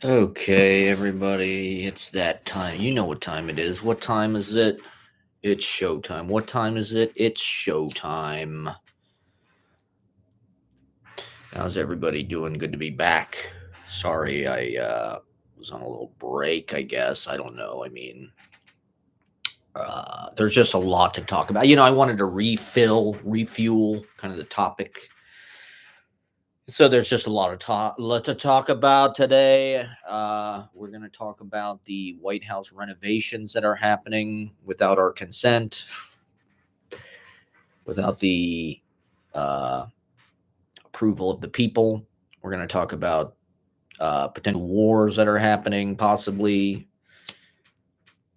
Okay, everybody, it's that time. You know what time it is. What time is it? It's showtime. What time is it? It's showtime. How's everybody doing? Good to be back. Sorry, I was on a little break, I guess. I don't know. There's just a lot to talk about. I wanted to refuel kind of the topic. So there's just a lot to talk about today. We're going to talk about the White House renovations that are happening without our consent, without the uh, approval of the people. We're going to talk about potential wars that are happening, possibly.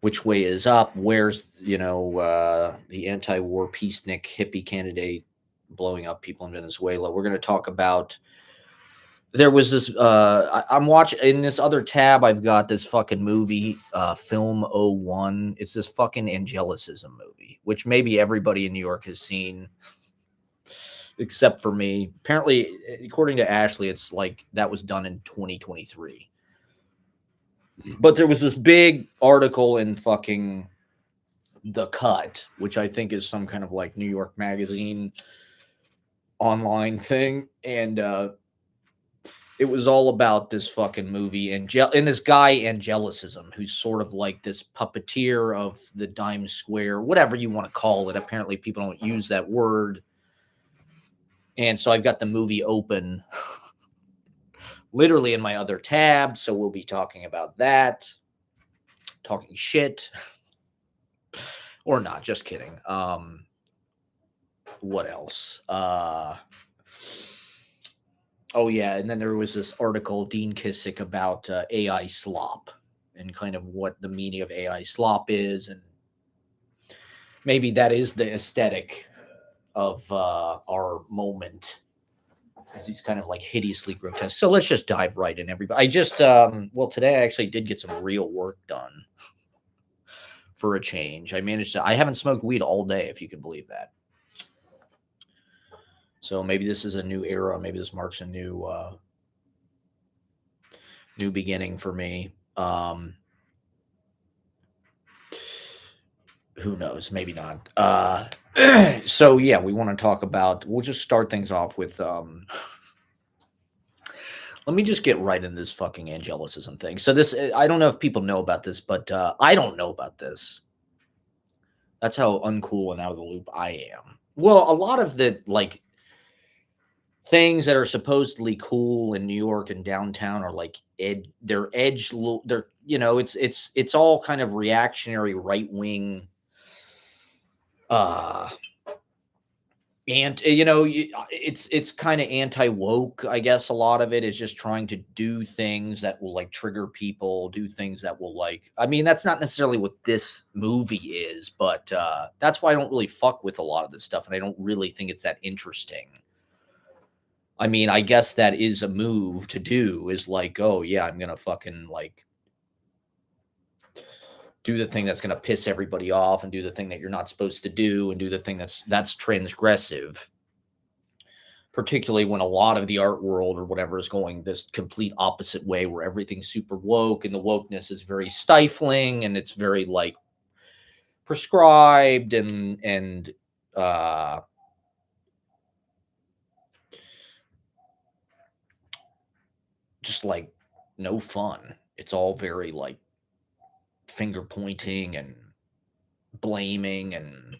Which way is up? Where's the anti-war peacenik hippie candidate blowing up people in Venezuela? We're going to talk about there was this I'm watching in this other tab. I've got this fucking movie, film '01. It's this fucking angelicism movie, which maybe everybody in New York has seen except for me. Apparently, according to Ashley, it's like that was done in 2023. But there was this big article in fucking The Cut, which I think is some kind of like New York Magazine online thing, and it was all about this fucking movie and this guy Angelicism, who's sort of like this puppeteer of the dime square, whatever you want to call it. Apparently, people don't use that word, and so I've got the movie open, literally in my other tab. So we'll be talking about that, talking shit, or not. Just kidding. What else? Oh yeah, and then there was this article, Dean Kissick, about AI slop and kind of what the meaning of AI slop is, and maybe that is the aesthetic of our moment, as he's kind of like hideously grotesque. So let's just dive right in, everybody. Today I actually did get some real work done for a change. I haven't smoked weed all day, if you can believe that. So maybe this is a new era. Maybe this marks a new beginning for me. Who knows? Maybe not. So yeah, we want to talk about. We'll just start things off with. Let me just get right in this fucking angelicism thing. So this, I don't know if people know about this, but I don't know about this. That's how uncool and out of the loop I am. Well, a lot of the like things that are supposedly cool in New York and downtown are like they're they're it's all kind of reactionary right wing uh and it's kind of anti woke. I guess a lot of it is just trying to do things that will like trigger people, do things that will like. I mean, that's not necessarily what this movie is, but that's why I don't really fuck with a lot of this stuff, and I don't really think it's that interesting. I mean, I guess that is a move to do. Is like, oh yeah, I'm gonna fucking like do the thing that's gonna piss everybody off, and do the thing that you're not supposed to do, and do the thing that's transgressive, particularly when a lot of the art world or whatever is going this complete opposite way, where everything's super woke and the wokeness is very stifling and it's very like prescribed and uh just like no fun. It's all very like finger pointing and blaming and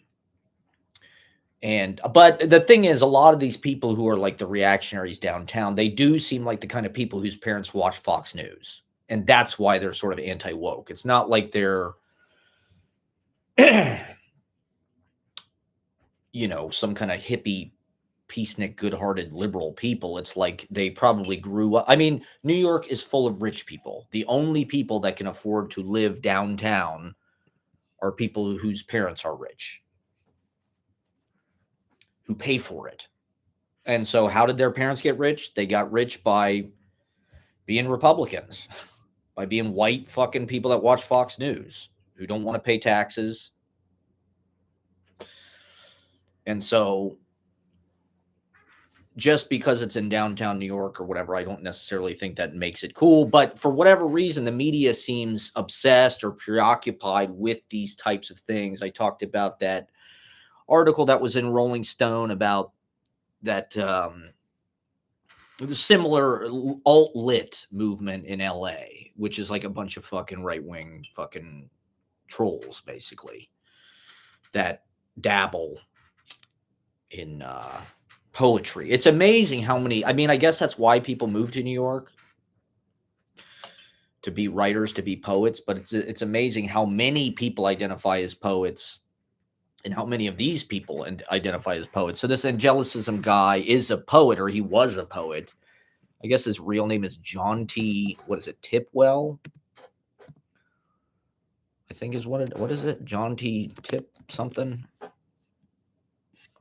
but the thing is, a lot of these people who are like the reactionaries downtown, they do seem like the kind of people whose parents watch Fox News. And that's why they're sort of anti-woke. It's not like they're some kind of hippie, peacenik, good-hearted liberal people. It's like they probably grew up. I mean, New York is full of rich people. The only people that can afford to live downtown are people whose parents are rich, who pay for it. And so how did their parents get rich? They got rich by being Republicans, by being white fucking people that watch Fox News, who don't want to pay taxes. And so just because it's in downtown New York or whatever, I don't necessarily think that makes it cool. But for whatever reason, the media seems obsessed or preoccupied with these types of things. I talked about that article that was in Rolling Stone about that the similar alt lit movement in LA, which is like a bunch of fucking right wing fucking trolls, basically, that dabble in poetry. It's amazing how many. I mean, I guess that's why people move to New York, to be writers, to be poets. But it's amazing how many people identify as poets, and how many of these people identify as poets. So this Angelicism guy is a poet, or he was a poet. I guess his real name is John T. What is it? Tipwell, I think is what is it? John T. Tip something.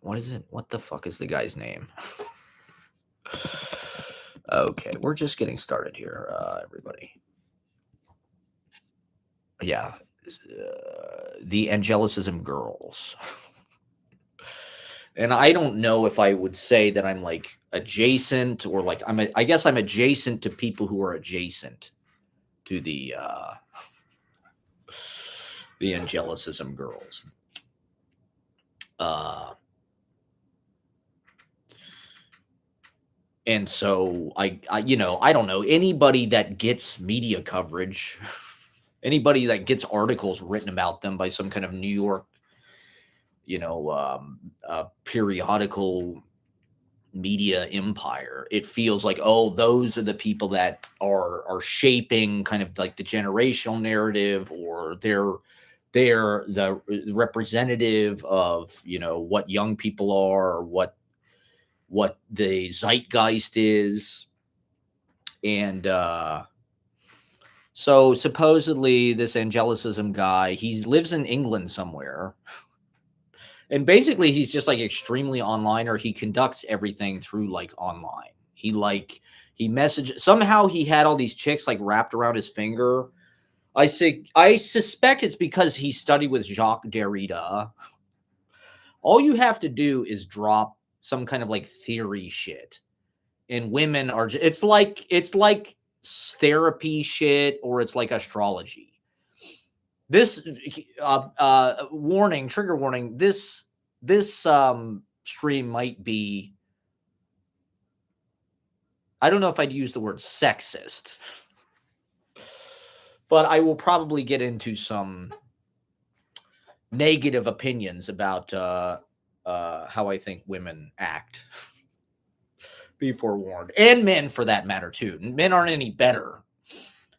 What is it? What the fuck is the guy's name? Okay, we're just getting started here, everybody. Yeah, the Angelicism girls. And I don't know if I would say that I'm like adjacent, or like I guess I'm adjacent to people who are adjacent to the Angelicism girls. And so I I don't know, anybody that gets media coverage, anybody that gets articles written about them by some kind of New York, periodical media empire, it feels like, oh, those are the people that are shaping kind of like the generational narrative, or they're the representative of what young people are, or what the zeitgeist is. And so supposedly this Angelicism guy, he lives in England somewhere. And basically he's just like extremely online, or he conducts everything through like online. He messages, somehow he had all these chicks like wrapped around his finger. I suspect it's because he studied with Jacques Derrida. All you have to do is drop some kind of like theory shit, and women are it's like therapy shit, or it's like astrology. This warning, trigger warning, this stream might be, I don't know if I'd use the word sexist, but I will probably get into some negative opinions about how I think women act. Be forewarned. And men, for that matter, too. Men aren't any better.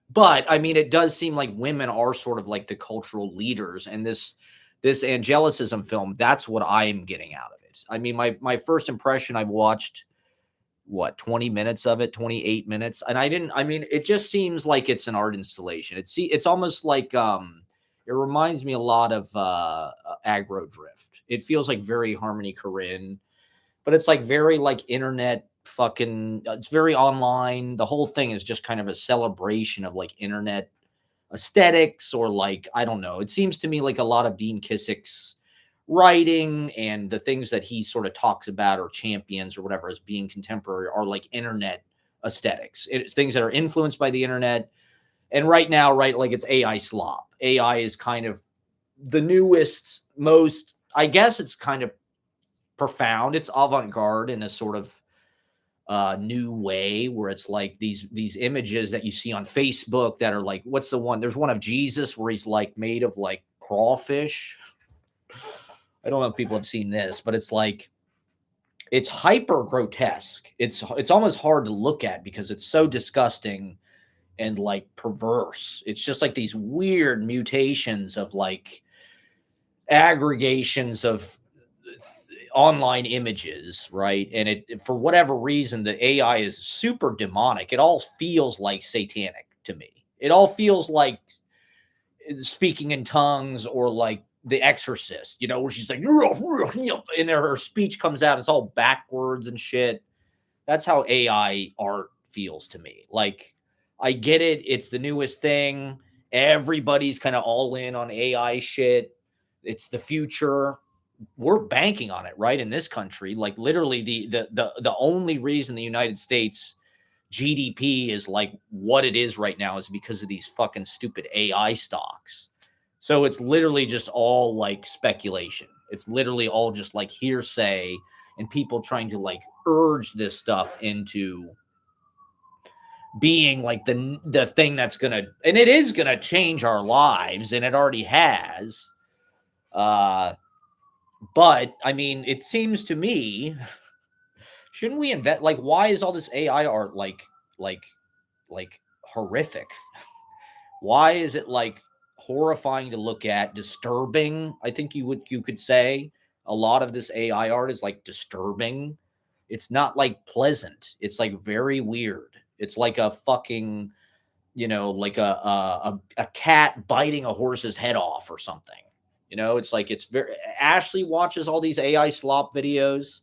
But I mean, it does seem like women are sort of like the cultural leaders, and this Angelicism film, that's what I'm getting out of it. I mean, my first impression, I watched 20 minutes of it, 28 minutes, and I mean, it just seems like it's an art installation. It's almost like it reminds me a lot of Aggro Drift. It feels like very Harmony Korine, but it's like very like internet fucking, it's very online. The whole thing is just kind of a celebration of like internet aesthetics, or like, I don't know, it seems to me like a lot of Dean Kissick's writing and the things that he sort of talks about or champions or whatever as being contemporary are like internet aesthetics. It's things that are influenced by the internet. And right now, right, like it's AI slop. AI is kind of the newest, most, I guess it's kind of profound. It's avant-garde in a sort of new way, where it's like these images that you see on Facebook that are like, what's the one? There's one of Jesus where he's like made of like crawfish. I don't know if people have seen this, but it's like, it's hyper grotesque. It's almost hard to look at because it's so disgusting and like perverse. It's just like these weird mutations of like aggregations of online images, right? And it, for whatever reason, the AI is super demonic. It all feels like satanic to me. It all feels like speaking in tongues, or like The Exorcist, where she's like, and her speech comes out, it's all backwards and shit. That's how AI art feels to me. Like, I get it. It's the newest thing. Everybody's kind of all in on AI shit. It's the future. we're banking on it, right? In this country, like literally the only reason the United States GDP is like what it is right now is because of these fucking stupid AI stocks. So it's literally just all like speculation. It's literally all just like hearsay and people trying to like urge this stuff into being like the thing that's gonna, and it is gonna change our lives, and it already has. Uh, but I mean, it seems to me, shouldn't we invent? Like, why is all this AI art like like horrific? Why is it like horrifying to look at, disturbing? I think you could say a lot of this AI art is like disturbing. It's not like pleasant. It's like very weird. It's like a fucking, like a cat biting a horse's head off or something. It's like it's very. Ashley watches all these AI slop videos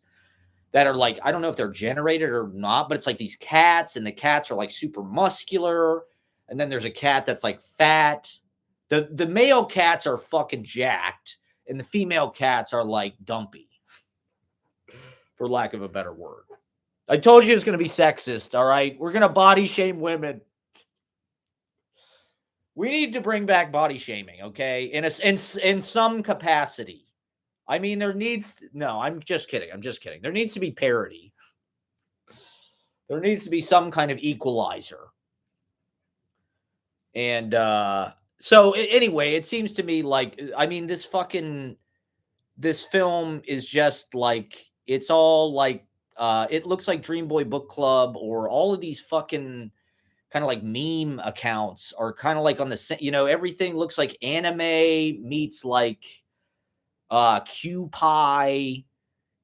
that are like, I don't know if they're generated or not, but it's like these cats, and the cats are like super muscular, and then there's a cat that's like fat. The male cats are fucking jacked, and the female cats are like dumpy, for lack of a better word. I told you it's going to be sexist, all right? We're going to body shame women. We need to bring back body shaming, okay? In some capacity. I mean, no, I'm just kidding. I'm just kidding. There needs to be parity. There needs to be some kind of equalizer. And so anyway, it seems to me like, I mean, this film is just like, it's all like, it looks like Dream Boy Book Club, or all of these fucking kind of like meme accounts are kind of like on the same, everything looks like anime meets like Q Pie.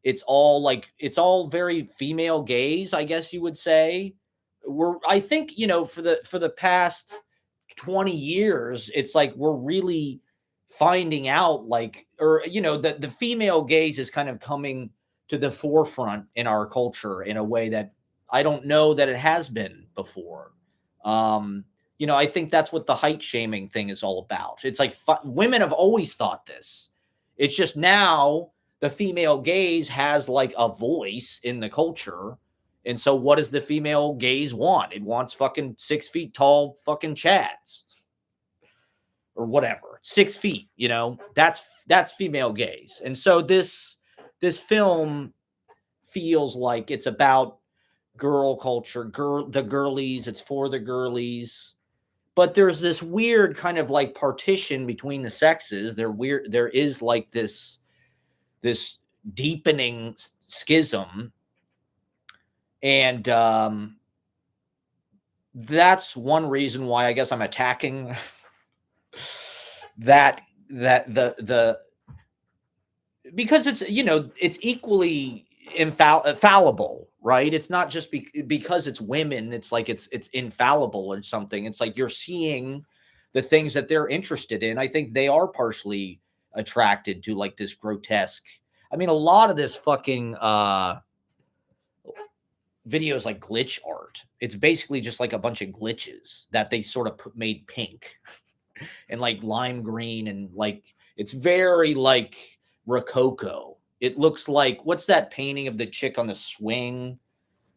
It's all very female gaze, I guess you would say. I think, for the past 20 years, it's like we're really finding out, like, or the female gaze is kind of coming to the forefront in our culture in a way that I don't know that it has been before. I think that's what the height shaming thing is all about. It's like women have always thought this. It's just now the female gaze has like a voice in the culture. And so what does the female gaze want? It wants fucking 6 feet tall fucking chads or whatever. 6 feet, that's female gaze. And so this film feels like it's about girl culture, the girlies, it's for the girlies. But there's this weird kind of like partition between the sexes. There is like this deepening schism, and that's one reason why I guess I'm attacking that the because it's equally fallible, right? It's not just because it's women, it's like it's infallible or something. It's like you're seeing the things that they're interested in. I think they are partially attracted to like this grotesque. I mean, a lot of this fucking video is like glitch art. It's basically just like a bunch of glitches that they sort of made pink and like lime green, and like it's very like Rococo. It looks like, what's that painting of the chick on the swing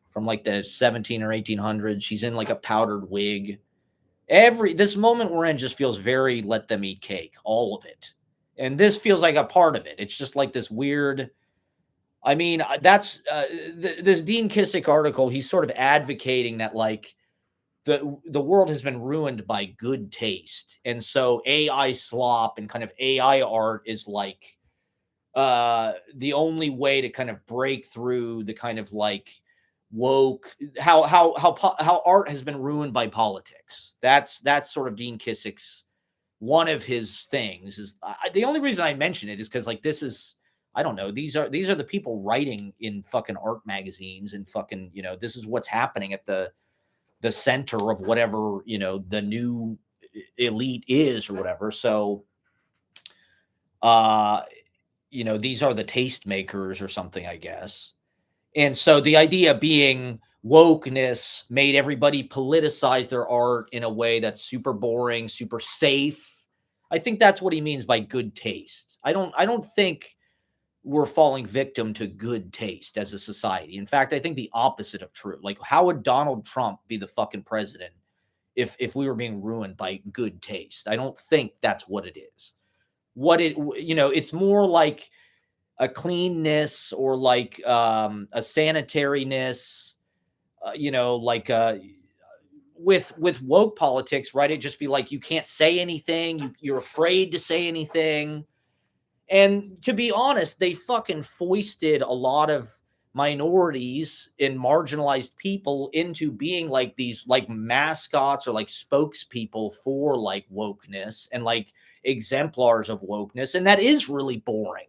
from like the 17 or 1800s? She's in like a powdered wig. This moment we're in just feels very let them eat cake, all of it. And this feels like a part of it. It's just like this weird. I mean, that's this Dean Kissick article. He's sort of advocating that like the world has been ruined by good taste, and so AI slop and kind of AI art is like the only way to kind of break through the kind of like woke, how art has been ruined by politics. That's sort of Dean Kissick's, one of his things is, the only reason I mention it is because like this is, I don't know, these are the people writing in fucking art magazines, and fucking, this is what's happening at the center of whatever, the new elite is or whatever. So these are the tastemakers or something, I guess. And so the idea being wokeness made everybody politicize their art in a way that's super boring, super safe. I think that's what he means by good taste. I don't think we're falling victim to good taste as a society. In fact, I think the opposite of true. Like, how would Donald Trump be the fucking president if we were being ruined by good taste? I don't think that's what it is. What it, it's more like a cleanness or like a sanitariness, like with woke politics, right? It'd just be like you can't say anything, you're afraid to say anything. And to be honest, they fucking foisted a lot of minorities and marginalized people into being like these like mascots or like spokespeople for like wokeness and like exemplars of wokeness. And that is really boring.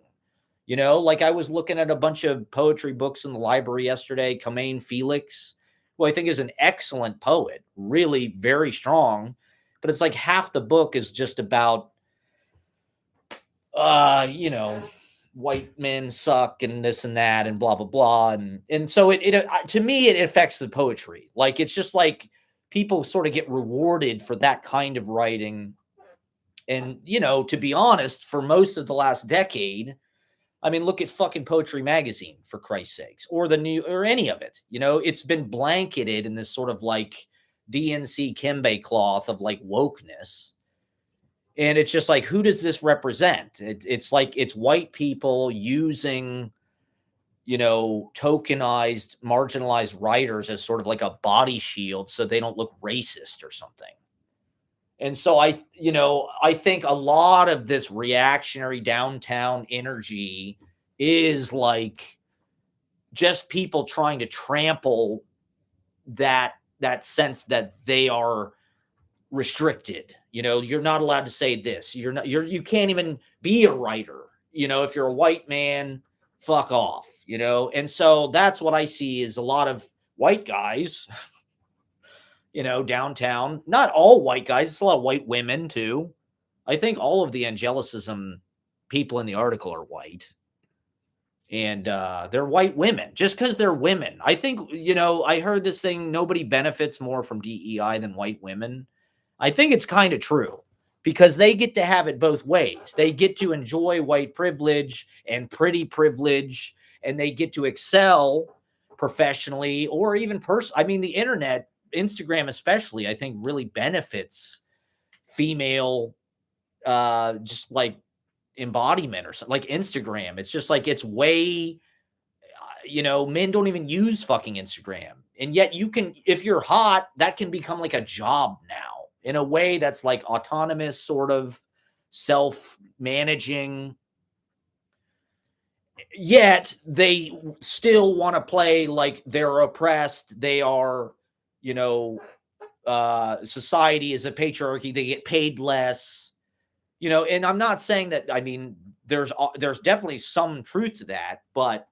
Like I was looking at a bunch of poetry books in the library yesterday. Kamain Felix, who I think is an excellent poet, really very strong, but it's like half the book is just about white men suck and this and that and blah blah blah, and so it to me it affects the poetry. Like it's just like people sort of get rewarded for that kind of writing. And to be honest, for most of the last decade, I mean, look at fucking Poetry Magazine, for Christ's sakes, or the new, or any of it. It's been blanketed in this sort of like DNC Kimbe cloth of like wokeness. And it's just like, who does this represent? It's like it's white people using, tokenized, marginalized writers as sort of like a body shield so they don't look racist or something. And so I think a lot of this reactionary downtown energy is like just people trying to trample that sense that they are restricted. You're not allowed to say this. You can't even be a writer. If you're a white man, fuck off, And so that's what I see is a lot of white guys, downtown. Not all white guys. It's a lot of white women too. I think all of the Angelicism people in the article are white. And they're white women just because they're women. I think, I heard this thing, nobody benefits more from DEI than white women. I think it's kind of true because they get to have it both ways. They get to enjoy white privilege and pretty privilege, and they get to excel professionally or even I mean, the internet, Instagram especially, I think really benefits female, just like embodiment or something. Like Instagram, it's just like it's way, men don't even use fucking Instagram, and yet you can, if you're hot, that can become like a job now in a way that's like autonomous, sort of self-managing. Yet they still want to play like they're oppressed. They are, society is a patriarchy. They get paid less, and I'm not saying that, I mean, there's definitely some truth to that, but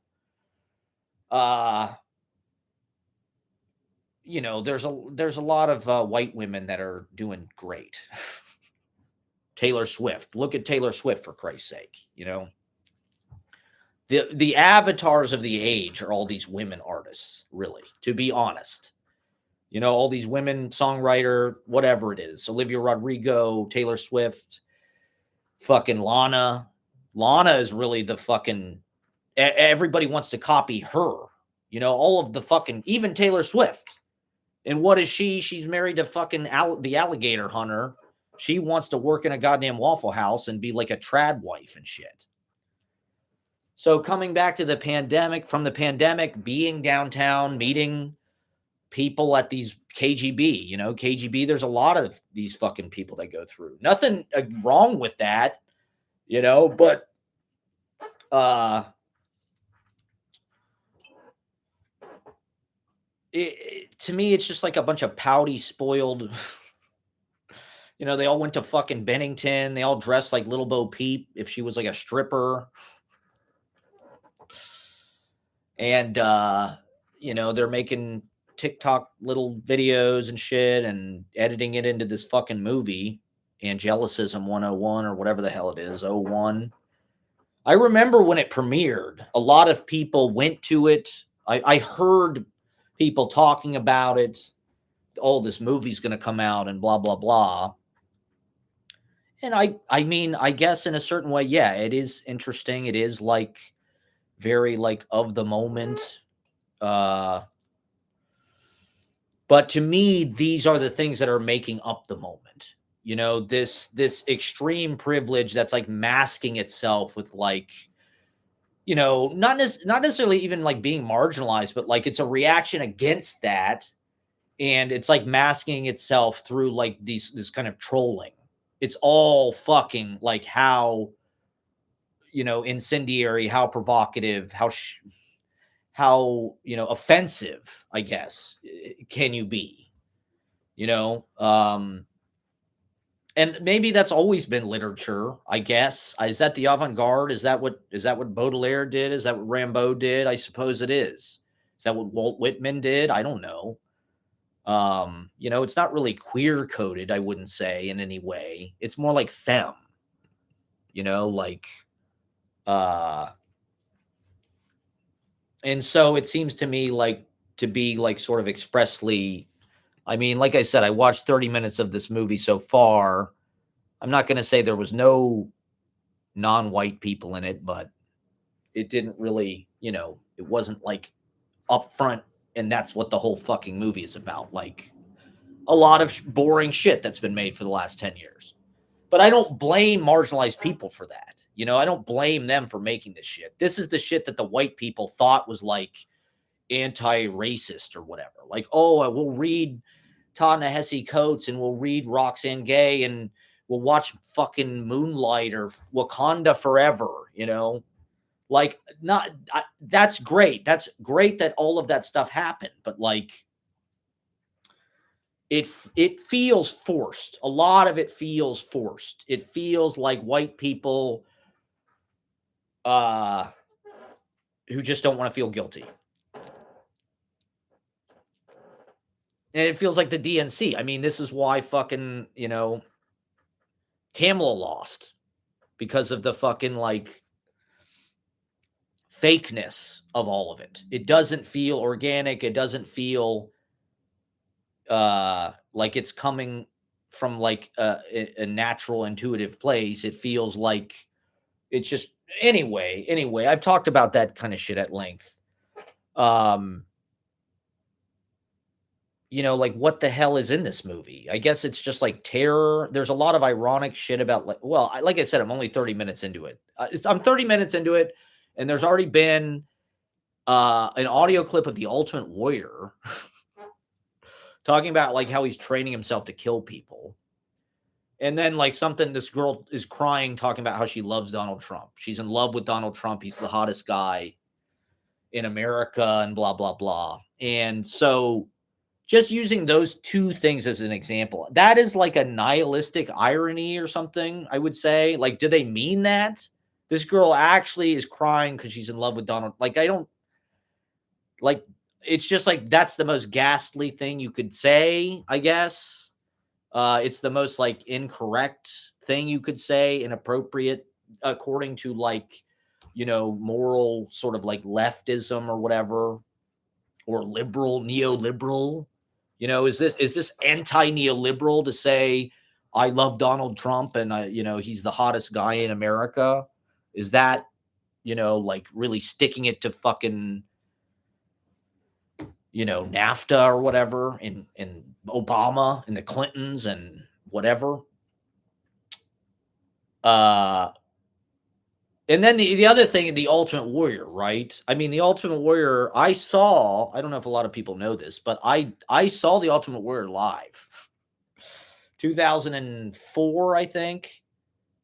there's a lot of white women that are doing great. Taylor Swift, look at Taylor Swift, for Christ's sake. The avatars of the age are all these women artists, really, to be honest. All these women songwriter, whatever it is, Olivia Rodrigo, Taylor Swift, fucking Lana. Lana is really the fucking, everybody wants to copy her. All of the fucking, even Taylor Swift. And what is she? She's married to fucking the alligator hunter. She wants to work in a goddamn Waffle House and be like a trad wife and shit. So coming back to the pandemic, from the pandemic, being downtown, meeting people at these KGB, KGB, there's a lot of these fucking people that go through. Nothing wrong with that, but to me, it's just like a bunch of pouty, spoiled, they all went to fucking Bennington. They all dressed like Little Bo Peep if she was like a stripper. And, they're making TikTok little videos and shit and editing it into this fucking movie, Angelicism 101 or whatever the hell it is, 01. I remember when it premiered, a lot of people went to it. I heard people talking about it. Oh, this movie's going to come out and blah, blah, blah. And I mean, I guess in a certain way, yeah, it is interesting. It is like very like of the moment. Uh, but to me, these are the things that are making up the moment. You know, this extreme privilege that's like masking itself with like, you know, not necessarily even like being marginalized, but like it's a reaction against that, and it's like masking itself through like this kind of trolling. It's all fucking like how, you know, incendiary, how provocative, how, you know, offensive, I guess, can you be, you know? And maybe that's always been literature, I guess. Is that the avant-garde? Is that what Baudelaire did? Is that what Rimbaud did? I suppose it is. Is that what Walt Whitman did? I don't know. You know, it's not really queer coded, I wouldn't say in any way. It's more like femme, you know, like uh and so it seems to me like to be like sort of expressly, I mean, like I said, I watched 30 minutes of this movie so far. I'm not going to say there was no non-white people in it, but it didn't really, you know, it wasn't like upfront, and that's what the whole fucking movie is about. Like a lot of boring shit that's been made for the last 10 years. But I don't blame marginalized people for that. You know, I don't blame them for making this shit. This is the shit that the white people thought was like anti-racist or whatever. Like, oh, I will read Ta-Nehisi Coates and we'll read Roxane Gay and we'll watch fucking Moonlight or Wakanda Forever, you know? Like, not that's great. That's great that all of that stuff happened, but like it feels forced. A lot of it feels forced. It feels like white people uh who just don't want to feel guilty. And it feels like the DNC. I mean, this is why fucking, you know, Kamala lost, because of the fucking like fakeness of all of it. It doesn't feel organic. It doesn't feel like it's coming from like a natural intuitive place. It feels like it's just anyway, I've talked about that kind of shit at length. Um you know, like what the hell is in this movie? I guess it's just like terror. There's a lot of ironic shit about like, well, like I said, I'm only 30 minutes into it. I'm 30 minutes into it, and there's already been an audio clip of the Ultimate Warrior talking about like how he's training himself to kill people. And then like something, this girl is crying talking about how she loves Donald Trump. She's in love with Donald Trump. He's the hottest guy in America and blah blah blah. And so just using those two things as an example, that is like a nihilistic irony or something, I would say. Like, do they mean that? This girl actually is crying because she's in love with Donald. Like, I don't like, it's just like that's the most ghastly thing you could say, I guess. It's the most like incorrect thing you could say, inappropriate according to like, you know, moral sort of like leftism or whatever, or liberal, neoliberal. You know, is this anti-neoliberal to say I love Donald Trump and you know, he's the hottest guy in America? Is that, you know, like really sticking it to fucking, you know, NAFTA or whatever, and Obama and the Clintons and whatever? Uh and then the other thing, the Ultimate Warrior, right? I mean, the Ultimate Warrior, I don't know if a lot of people know this, but I saw the Ultimate Warrior live. 2004, I think.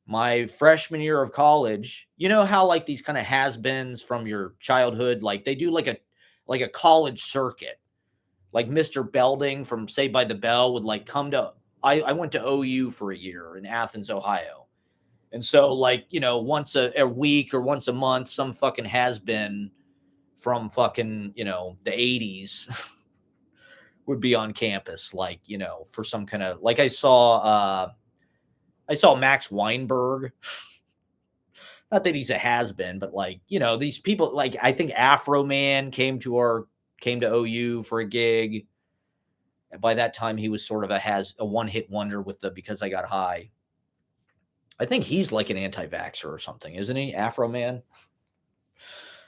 My freshman year of college. You know how like these kind of has-beens from your childhood, like they do like a college circuit. Like Mr. Belding from Saved by the Bell would like come to I went to OU for a year in Athens, Ohio. And so, like, you know, once a week or once a month, some fucking has been from fucking, you know, the 80s would be on campus, like, you know, for some kind of like I saw Max Weinberg. Not that he's a has been, but like, you know, these people like I think Afro Man came to OU for a gig. And by that time he was sort of a one-hit wonder with the Because I Got High. I think he's like an anti-vaxxer or something, isn't he? Afro Man.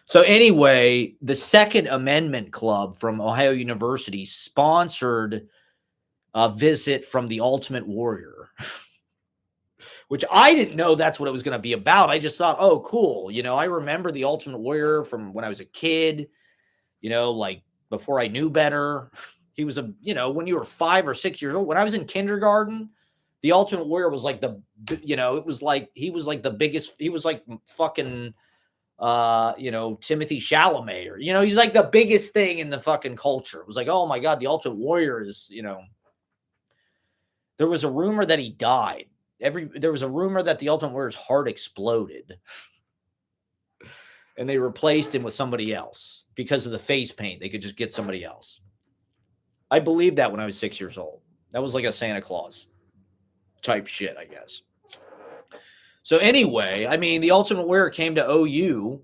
So anyway, the Second Amendment Club from Ohio University sponsored a visit from the Ultimate Warrior, which I didn't know that's what it was going to be about. I just thought, oh, cool. I remember the Ultimate Warrior from when I was a kid, like before I knew better. He was when you were 5 or 6 years old, when I was in kindergarten, the Ultimate Warrior was like it was like, he was like the biggest, he was like fucking, Timothy Chalamet, or, he's like the biggest thing in the fucking culture. It was like, oh my God, the Ultimate Warrior is, there was a rumor that he died. There was a rumor that the Ultimate Warrior's heart exploded and they replaced him with somebody else because of the face paint. They could just get somebody else. I believed that when I was 6 years old. That was like a Santa Claus type shit, I guess. So anyway, I mean, the Ultimate Warrior came to OU.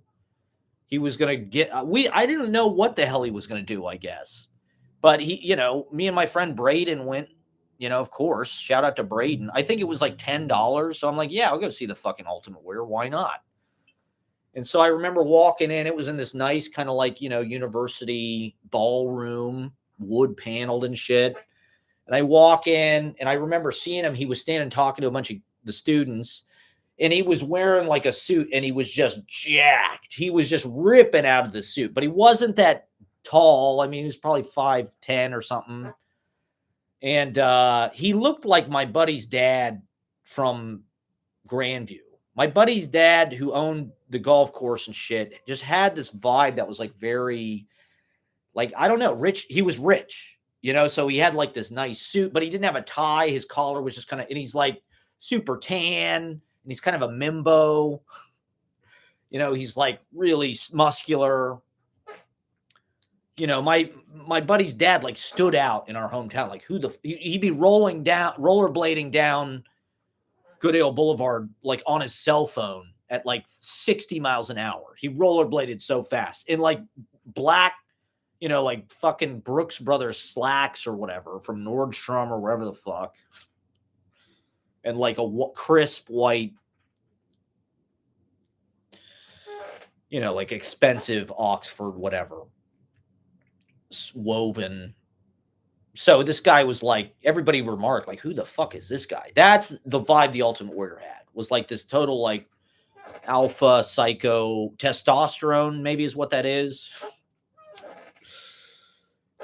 He was going to get, I didn't know what the hell he was going to do, I guess. But he, me and my friend Braden went, of course, shout out to Braden. I think it was like $10. So I'm like, yeah, I'll go see the fucking Ultimate Warrior. Why not? And so I remember walking in, it was in this nice kind of like, university ballroom, wood paneled and shit. And I walk in and I remember seeing him. He was standing talking to a bunch of the students and he was wearing like a suit and he was just jacked. He was just ripping out of the suit, but he wasn't that tall. I mean, he was probably 5'10" or something. And he looked like my buddy's dad from Grandview. My buddy's dad, who owned the golf course and shit, just had this vibe that was like very, like, I don't know, rich. He was rich, so he had like this nice suit, but he didn't have a tie. His collar was just kind of, and he's like super tan and he's kind of a mimbo. He's like really muscular. My buddy's dad like stood out in our hometown. Like he'd be rollerblading down Goodale Boulevard, like on his cell phone at like 60 miles an hour. He rollerbladed so fast in like black, like fucking Brooks Brothers slacks or whatever from Nordstrom or wherever the fuck. And like a crisp white, like expensive Oxford, whatever, woven. So this guy was like, everybody remarked, like, who the fuck is this guy? That's the vibe the Ultimate Warrior had, was like this total, like, alpha, psycho, testosterone, maybe is what that is.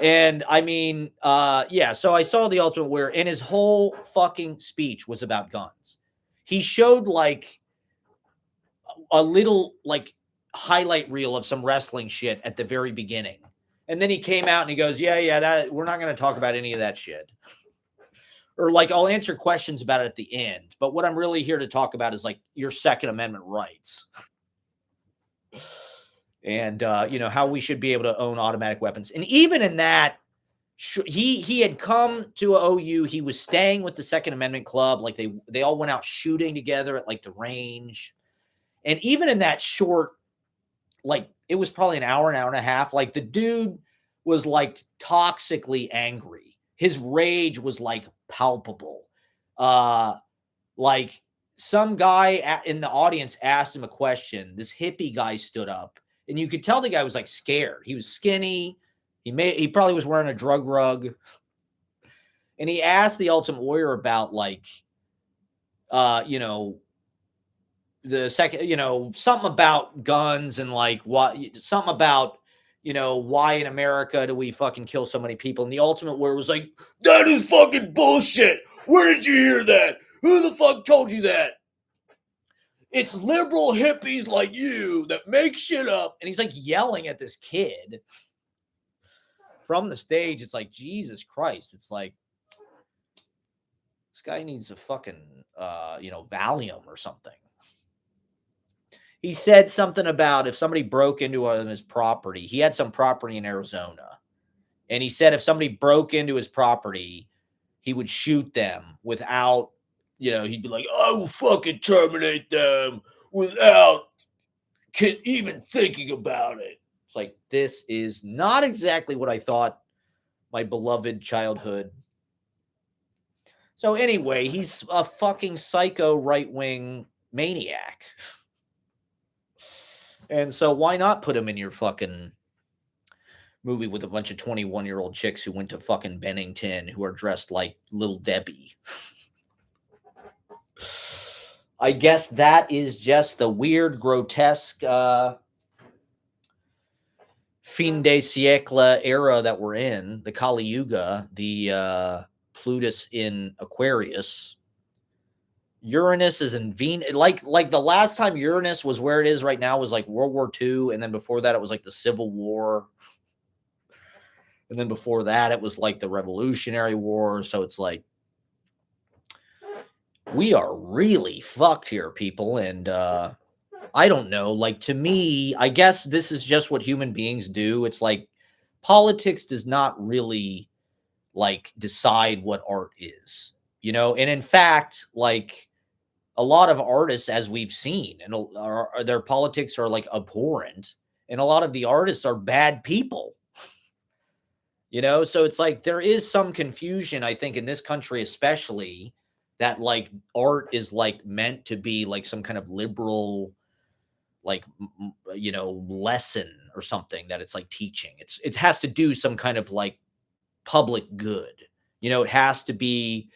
And I mean, yeah, so I saw the Ultimate Warrior, and his whole fucking speech was about guns. He showed, like, a little, like, highlight reel of some wrestling shit at the very beginning. And then he came out and he goes, yeah, that we're not going to talk about any of that shit. Or like, I'll answer questions about it at the end. But what I'm really here to talk about is like your Second Amendment rights. And, how we should be able to own automatic weapons. And even in that, he had come to OU. He was staying with the Second Amendment Club. Like they all went out shooting together at like the range. And even in that short, like, it was probably an hour and a half. Like, the dude was like toxically angry. His rage was like palpable. Like some guy in the audience asked him a question. This hippie guy stood up and you could tell the guy was like scared. He was skinny. He probably was wearing a drug rug. And he asked the Ultimate Warrior about like, the second, something about guns and like something about, why in America do we fucking kill so many people? And the Ultimate Warrior was like, that is fucking bullshit. Where did you hear that? Who the fuck told you that? It's liberal hippies like you that make shit up. And he's like yelling at this kid from the stage. It's like, Jesus Christ. It's like, this guy needs a fucking, Valium or something. He said something about if somebody broke into his property, he had some property in Arizona. And he said if somebody broke into his property, he would shoot them without, he'd be like, I will fucking terminate them without even thinking about it. It's like, this is not exactly what I thought my beloved childhood. So anyway, he's a fucking psycho right-wing maniac. And so why not put him in your fucking movie with a bunch of 21-year-old chicks who went to fucking Bennington who are dressed like Little Debbie? I guess that is just the weird, grotesque fin de siècle era that we're in, the Kali Yuga, the Plutus in Aquarius. Uranus is in Venus. Like the last time Uranus was where it is right now was like World War II, and then before that it was like the Civil War, and then before that it was like the Revolutionary War. So it's like we are really fucked here, people. And I don't know. Like, to me, I guess this is just what human beings do. It's like politics does not really like decide what art is, you know? And in fact, like a lot of artists, as we've seen, and their politics are like abhorrent, and a lot of the artists are bad people, you know? So it's like there is some confusion, I think, in this country, especially that like art is like meant to be like some kind of liberal, like you know, lesson or something that it's like teaching. It has to do some kind of like public good. You know, it has to be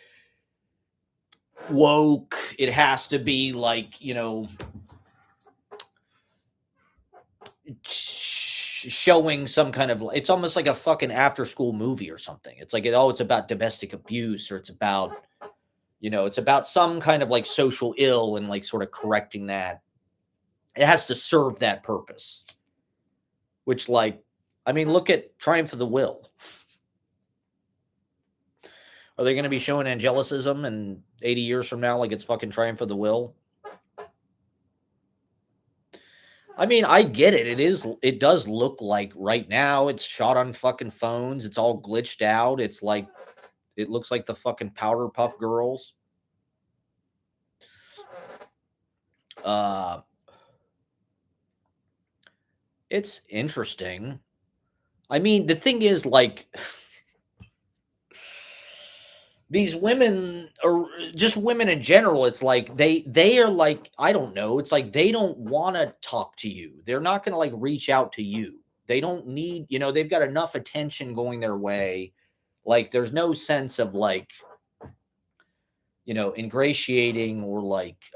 woke. It has to be like, you know, showing some kind of, it's almost like a fucking after school movie or something. It's like, it's about domestic abuse, or it's about, you know, it's about some kind of like social ill and like sort of correcting that. It has to serve that purpose, which, like, I mean, look at Triumph of the Will. Are they going to be showing angelicism and 80 years from now like it's fucking Triumph of the Will? I mean, I get it. It does look like right now it's shot on fucking phones. It's all glitched out. It's like, it looks like the fucking Powderpuff Girls. Uh, it's interesting. I mean, the thing is, like, these women, or just women in general, it's like they are like, I don't know, it's like they don't want to talk to you. They're not going to like reach out to you. They don't need, you know, they've got enough attention going their way. Like there's no sense of like, you know, ingratiating or like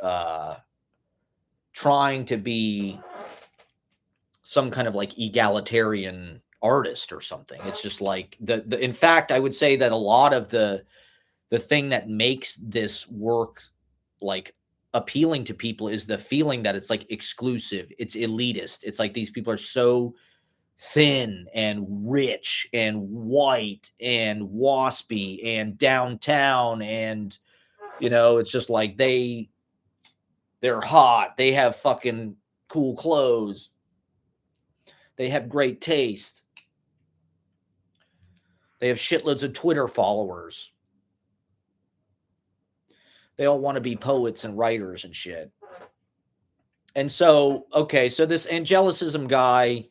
trying to be some kind of like egalitarian artist or something. It's just like the in fact, I would say that a lot of the thing that makes this work like appealing to people is the feeling that it's like exclusive, it's elitist. It's like these people are so thin and rich and white and waspy and downtown, and you know, it's just like they're hot, they have fucking cool clothes, they have great taste, they have shitloads of Twitter followers. They all want to be poets and writers and shit. And so, okay, so this angelicism guy,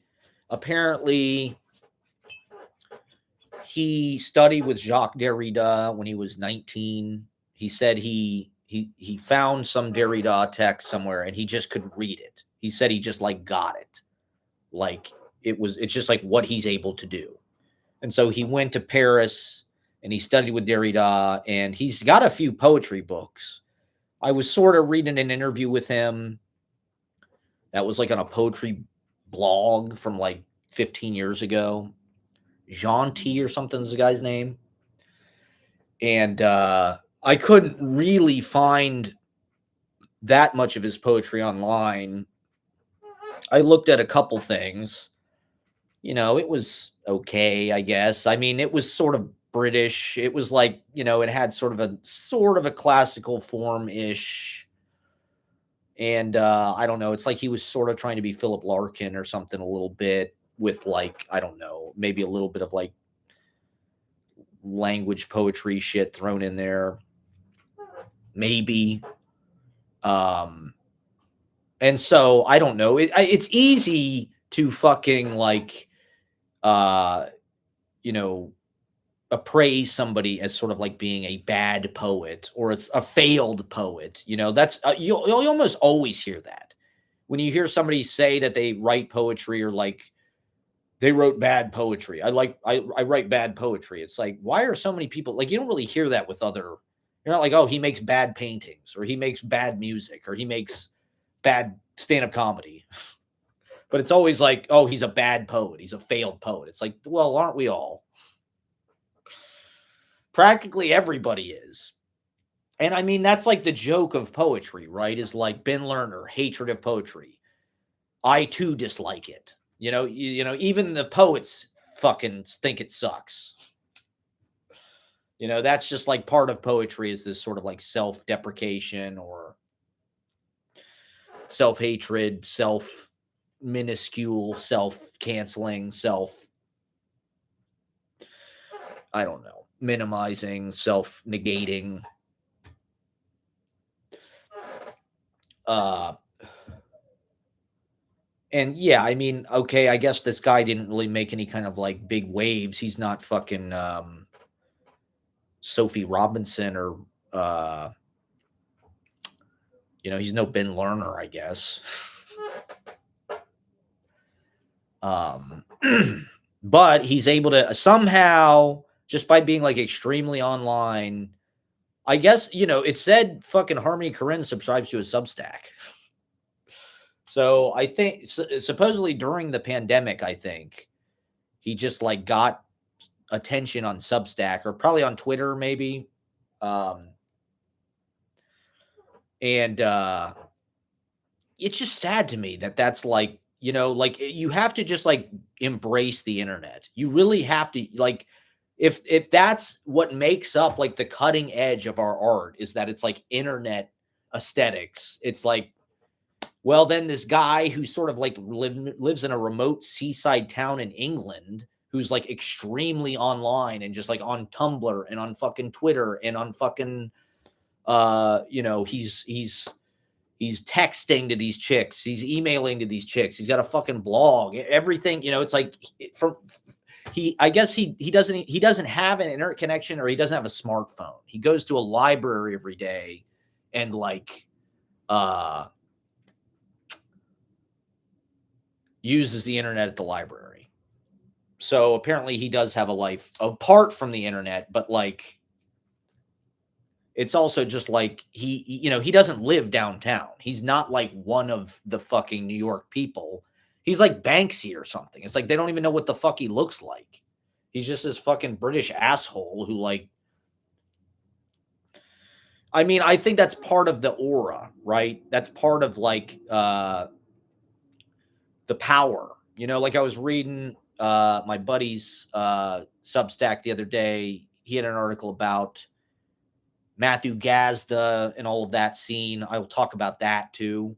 apparently he studied with Jacques Derrida when he was 19. He said he found some Derrida text somewhere and he just couldn't read it. He said he just like got it. Like it's just like what he's able to do. And so he went to Paris and he studied with Derrida, and he's got a few poetry books. I was sort of reading an interview with him that was like on a poetry blog from like 15 years ago. Jean T or something is the guy's name. And I couldn't really find that much of his poetry online. I looked at a couple things. You know, it was okay, I guess. I mean, it was sort of British. It was like, you know, it had sort of a classical form-ish. And I don't know, it's like he was sort of trying to be Philip Larkin or something a little bit, with like, I don't know, maybe a little bit of like language poetry shit thrown in there. Maybe. And so I don't know. It's easy to fucking like you know, appraise somebody as sort of like being a bad poet or it's a failed poet. You know, that's you'll almost always hear that. when you hear somebody say that they write poetry or like they wrote bad poetry. I write bad poetry. It's like, why are so many people like you don't really hear that with other you're not like, oh, he makes bad paintings or he makes bad music or he makes bad stand-up comedy. But it's always like, oh, he's a bad poet. He's a failed poet. It's like, well, aren't we all? Practically everybody is. And I mean, that's like the joke of poetry, right? Is like Ben Lerner, hatred of poetry. I too dislike it. Even the poets fucking think it sucks. That's just like part of poetry is this sort of like self-deprecation or self-hatred, self-minuscule, self-canceling, I don't know, minimizing, self-negating. And yeah, I mean, okay, I guess this guy didn't really make any kind of like big waves. He's not fucking Sophie Robinson or he's no Ben Lerner, I guess. But he's able to somehow, just by being like extremely online, I guess, it said fucking Harmony Korine subscribes to a Substack. So I think supposedly during the pandemic, I think he just like got attention on Substack or probably on Twitter, maybe. And it's just sad to me that that's like, like you have to just like embrace the internet. You really have to like, if that's what makes up like the cutting edge of our art is that it's like internet aesthetics. It's like, well, then this guy who sort of like lives in a remote seaside town in England, who's like extremely online and just like on Tumblr and on fucking Twitter and on fucking, he's texting to these chicks, he's emailing to these chicks, he's got a fucking blog, everything, it's like I guess he doesn't have an internet connection or he doesn't have a smartphone. He goes to a library every day and like uses the internet at the library. So apparently he does have a life apart from the internet, but like it's also just like he doesn't live downtown. He's not like one of the fucking New York people. He's like Banksy or something. It's like they don't even know what the fuck he looks like. He's just this fucking British asshole who like, I mean, I think that's part of the aura, right? That's part of like the power. Like I was reading my buddy's Substack the other day. He had an article about Matthew Gazda and all of that scene. I will talk about that too.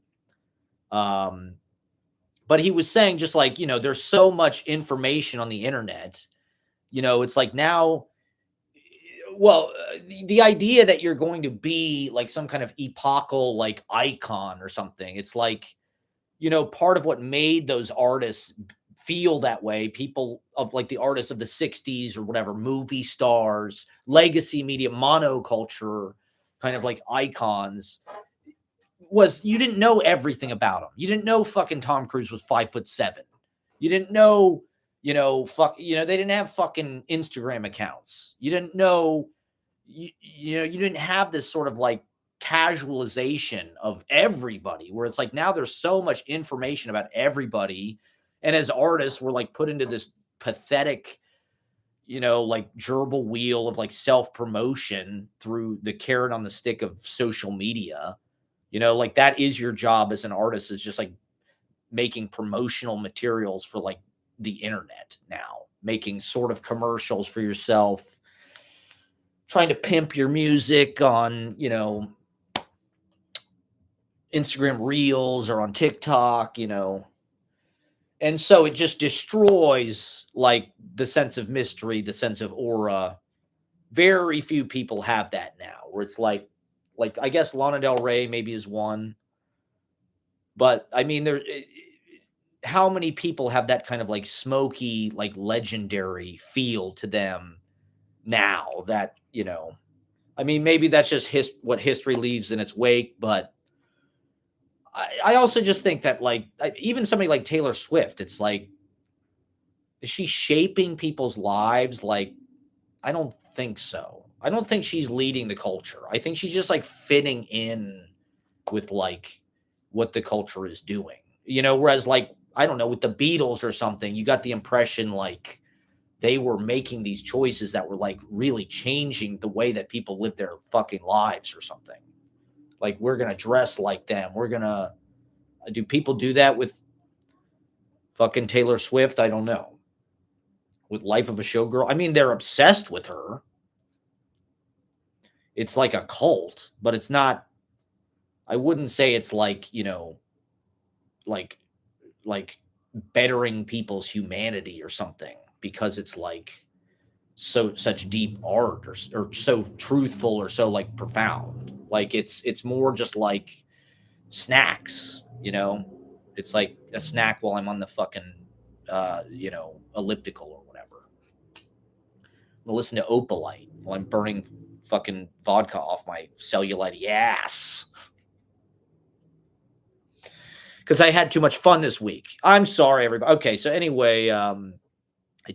But he was saying just like, there's so much information on the internet. It's like now, well, the idea that you're going to be like some kind of epochal like icon or something. It's like, part of what made those artists feel that way, people of like the artists of the 60s or whatever, movie stars, legacy media, monoculture kind of like icons, was you didn't know everything about them. You didn't know fucking Tom Cruise was 5'7". You didn't know, they didn't have fucking Instagram accounts. You didn't know, you didn't have this sort of like casualization of everybody where it's like now there's so much information about everybody. And as artists, we're like put into this pathetic, like gerbil wheel of like self-promotion through the carrot on the stick of social media. Like that is your job as an artist, is just like making promotional materials for like the internet now, making sort of commercials for yourself, trying to pimp your music on, Instagram Reels or on TikTok, And so it just destroys like the sense of mystery, the sense of aura. Very few people have that now, where it's like I guess Lana Del Rey maybe is one. But I mean, how many people have that kind of like smoky, like legendary feel to them now that, I mean, maybe that's just what history leaves in its wake, but I also just think that, like, even somebody like Taylor Swift, it's like, is she shaping people's lives? Like, I don't think so. I don't think she's leading the culture. I think she's just like fitting in with like what the culture is doing. Whereas like, I don't know, with the Beatles or something, you got the impression like they were making these choices that were like really changing the way that people live their fucking lives or something. Like, we're going to dress like them. We're going to do people do that with fucking Taylor Swift? I don't know. With Life of a Showgirl, I mean, they're obsessed with her. It's like a cult, but it's not. I wouldn't say it's like, like like bettering people's humanity or something, because it's like such deep art, or so truthful, or so like profound. Like, it's more just like snacks. It's like a snack while I'm on the fucking elliptical or whatever. I'm gonna listen to Opalite while I'm burning fucking vodka off my cellulite ass, because I had too much fun this week. I'm sorry, everybody. Okay, so anyway, I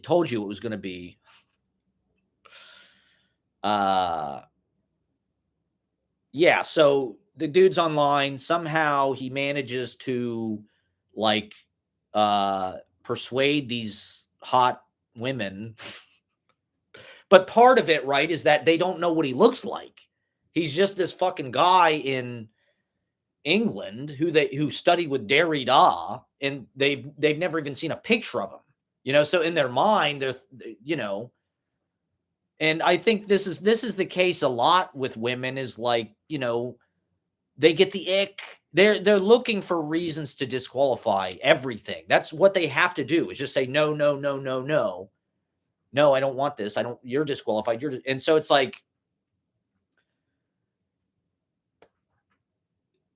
told you it was going to be. Yeah. So the dude's online. Somehow he manages to, like, persuade these hot women. But part of it, right, is that they don't know what he looks like. He's just this fucking guy in England who studied with Derrida, and they've never even seen a picture of him. So in their mind, you know, and I think this is the case a lot with women, is like, they get the ick. They're looking for reasons to disqualify everything. That's what they have to do, is just say no, no, no, no, no. No, I don't want this. You're disqualified. And so it's like,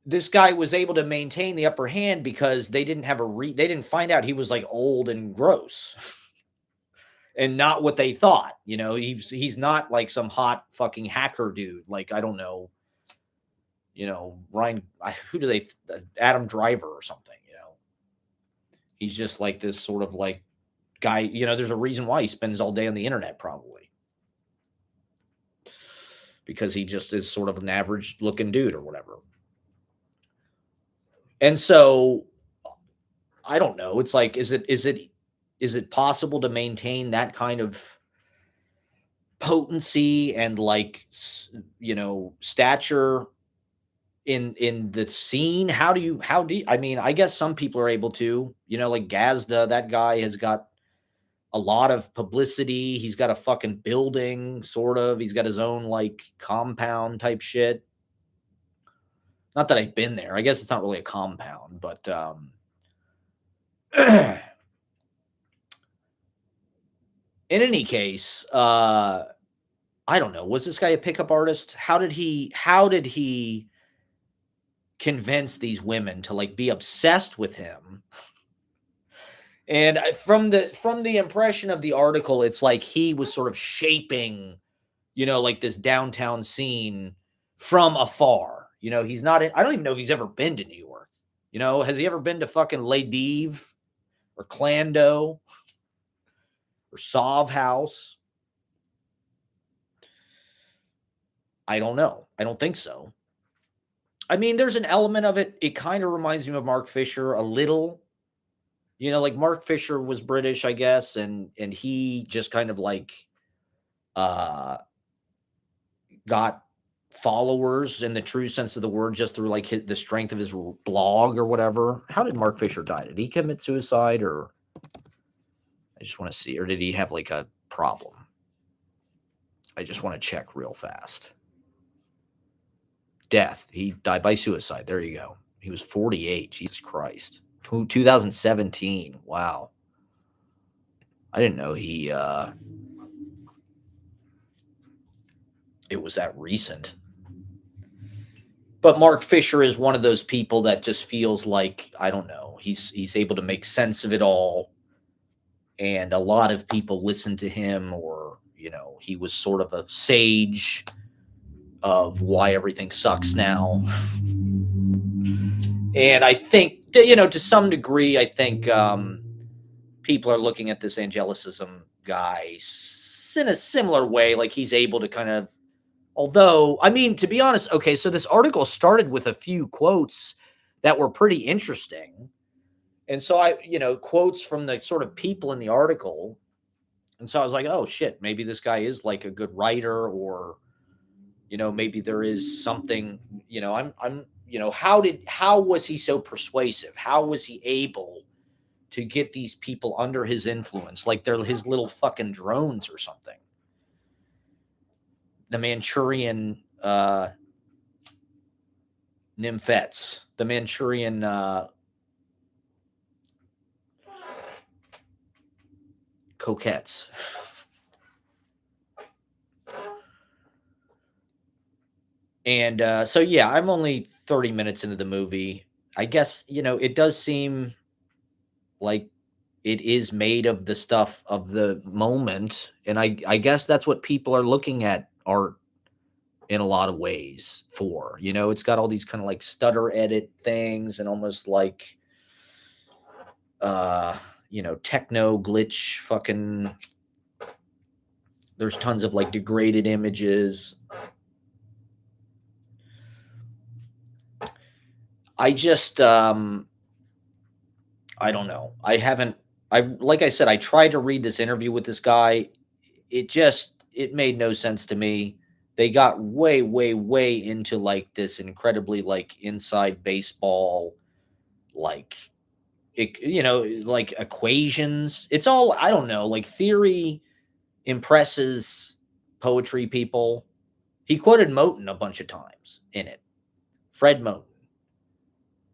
this guy was able to maintain the upper hand because they didn't have they didn't find out he was like old and gross and not what they thought. He's not like some hot fucking hacker dude. Like, I don't know, Ryan, who do they, Adam Driver or something. He's just like this sort of like guy, there's a reason why he spends all day on the internet, probably because he just is sort of an average looking dude or whatever. And so I don't know. It's like, is it possible to maintain that kind of potency and like, stature in the scene? How do you, I mean, I guess some people are able to, like Gazda, that guy has got a lot of publicity. He's got a fucking building, sort of. He's got his own like compound type shit. Not that I've been there. I guess it's not really a compound, but in any case, I don't know. Was this guy a pickup artist? How did he convince these women to like be obsessed with him? And from the impression of the article, it's like he was sort of shaping, like this downtown scene from afar. He's not in, I don't even know if he's ever been to New York. Has he ever been to fucking Les Dives or Clando or Sauve House? I don't know. I don't think so. I mean, there's an element of it. It kind of reminds me of Mark Fisher a little. Like Mark Fisher was British, I guess, and he just kind of like got followers in the true sense of the word just through like the strength of his blog or whatever. How did Mark Fisher die? Did he commit suicide, or I just want to see, or did he have like a problem? I just want to check real fast. Death. He died by suicide. There you go. He was 48. Jesus Christ. 2017. Wow. I didn't know it was that recent. But Mark Fisher is one of those people that just feels like, I don't know, he's able to make sense of it all. And a lot of people listen to him, or, he was sort of a sage of why everything sucks now. And I think, to some degree, I think people are looking at this angelicism guy in a similar way. Like he's able to kind of, although, I mean, to be honest, okay, so this article started with a few quotes that were pretty interesting. And so quotes from the sort of people in the article. And so I was like, oh shit, maybe this guy is like a good writer, or, maybe there is something, how was he so persuasive? How was he able to get these people under his influence? Like they're his little fucking drones or something. The Manchurian nymphets, the Manchurian coquettes. And so, yeah, I'm only 30 minutes into the movie. I guess, it does seem like it is made of the stuff of the moment. And I guess that's what people are looking at art in a lot of ways for. It's got all these kind of like stutter edit things and almost like, techno glitch fucking. There's tons of like degraded images. I just, I don't know. Like I said, I tried to read this interview with this guy. It made no sense to me. They got way, way, way into like this incredibly like inside baseball, like, like equations. It's all, I don't know, like theory impresses poetry people. He quoted Moten a bunch of times in it. Fred Moten.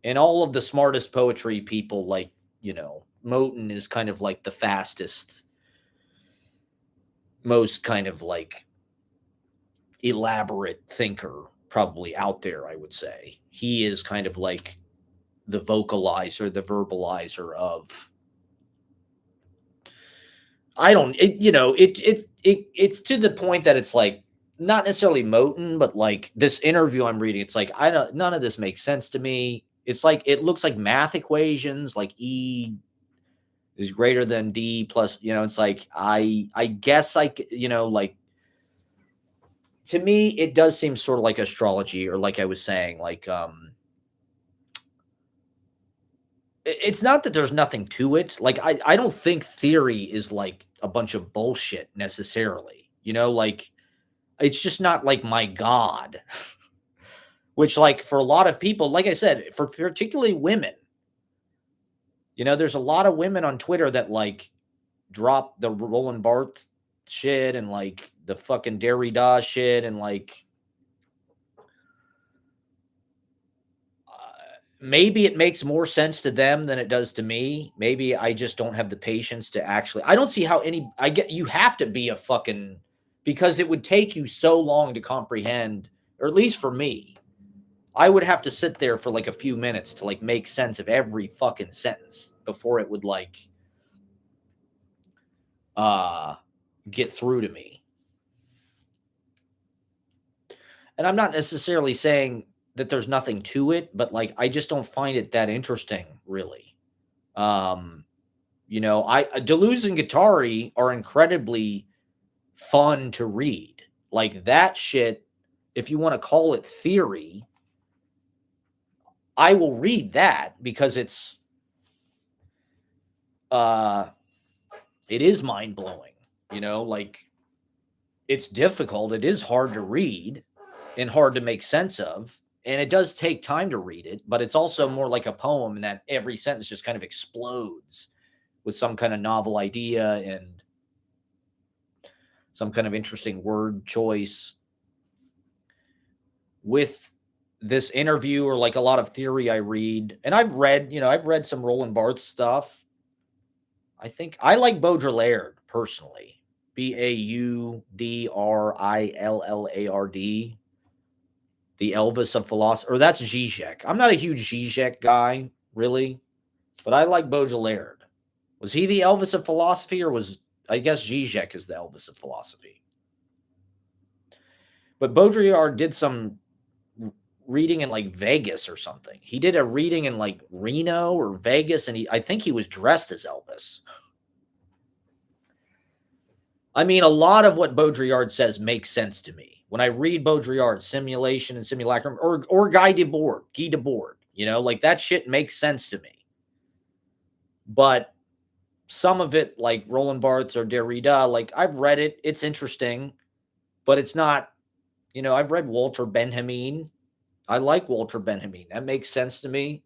And all of the smartest poetry people, like, Moten is kind of like the fastest, most kind of like elaborate thinker probably out there, I would say. He is kind of like the vocalizer, the verbalizer of, I don't, it's to the point that it's like, not necessarily Moten, but like this interview I'm reading, it's like, none of this makes sense to me. It's like, it looks like math equations, like E is greater than D plus, it's like, I guess like, to me, it does seem sort of like astrology, or like I was saying, like, it's not that there's nothing to it. Like, I don't think theory is like a bunch of bullshit necessarily, like, it's just not like my God, which like for a lot of people, like I said, for particularly women, there's a lot of women on Twitter that like drop the Roland Barthes shit and like the fucking Derrida shit, and like, maybe it makes more sense to them than it does to me. Maybe I just don't have the patience to actually, I don't see how you have to be a fucking, because it would take you so long to comprehend, or at least for me, I would have to sit there for like a few minutes to like make sense of every fucking sentence before it would like get through to me. And I'm not necessarily saying that there's nothing to it, but like I just don't find it that interesting, really. Deleuze and Guattari are incredibly fun to read. Like that shit, if you want to call it theory, I will read that because it is mind-blowing, like it's difficult, it is hard to read and hard to make sense of, and it does take time to read it, but it's also more like a poem in that every sentence just kind of explodes with some kind of novel idea and some kind of interesting word choice. With this interview, or like a lot of theory I read, and I've read some Roland Barthes stuff. I think I like Baudrillard personally. Baudrillard, the Elvis of philosophy, or that's Zizek. I'm not a huge Zizek guy, really, but I like Baudrillard. Was he the Elvis of philosophy, or was, I guess Zizek is the Elvis of philosophy? But Baudrillard did some reading in like Vegas or something. He did a reading in like Reno or Vegas, and I think he was dressed as Elvis. I mean, a lot of what Baudrillard says makes sense to me. When I read Baudrillard, simulation and simulacrum, or Guy Debord, like that shit makes sense to me. But some of it, like Roland Barthes or Derrida, like I've read it. It's interesting, but it's not, I've read Walter Benjamin. I like Walter Benjamin. That makes sense to me.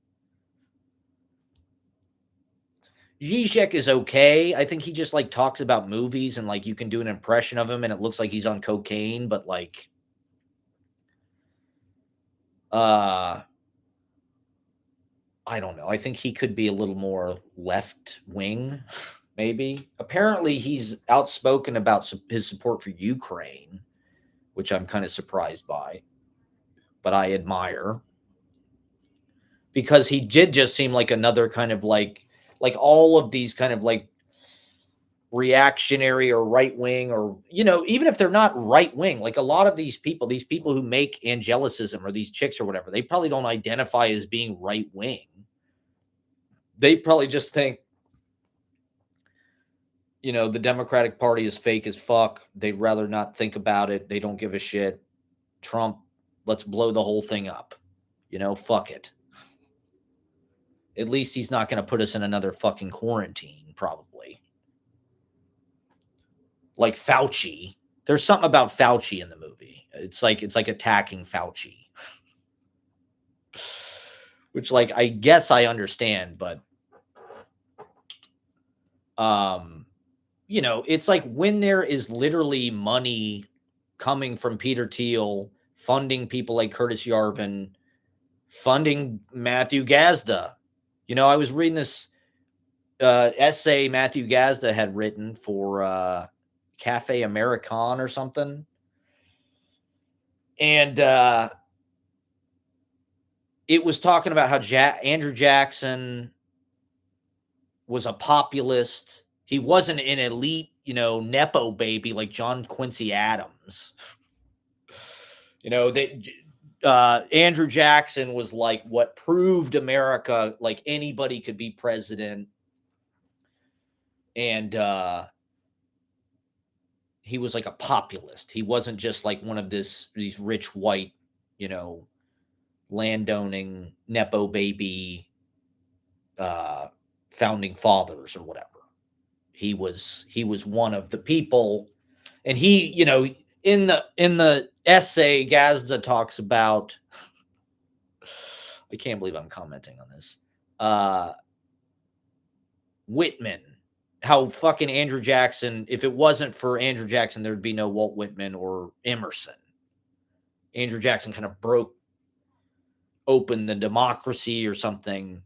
Zizek is okay. I think he just like talks about movies and like you can do an impression of him and it looks like he's on cocaine, but like I don't know. I think he could be a little more left wing, maybe. Apparently he's outspoken about his support for Ukraine, which I'm kind of surprised by, but I admire. Because he did just seem like another kind of like all of these kind of like reactionary or right wing, or even if they're not right wing, like a lot of these people who make angelicism or these chicks or whatever, they probably don't identify as being right wing. They probably just think the Democratic Party is fake as fuck. They'd rather not think about it. They don't give a shit. Trump, let's blow the whole thing up. Fuck it. At least he's not going to put us in another fucking quarantine, probably. Like Fauci. There's something about Fauci in the movie. It's like attacking Fauci. Which, like, I guess I understand, but it's like when there is literally money coming from Peter Thiel, funding people like Curtis Yarvin, funding Matthew Gazda. I was reading this essay Matthew Gazda had written for Cafe American or something. And it was talking about how Andrew Jackson was a populist. He wasn't an elite, Nepo baby like John Quincy Adams. Andrew Jackson was like what proved America, like anybody could be president. And he was like a populist. He wasn't just like one of these rich white, landowning Nepo baby founding fathers or whatever. He was one of the people, and he, in the essay, Gazda talks about. I can't believe I'm commenting on this. Whitman, how fucking Andrew Jackson. If it wasn't for Andrew Jackson, there'd be no Walt Whitman or Emerson. Andrew Jackson kind of broke open the democracy or something.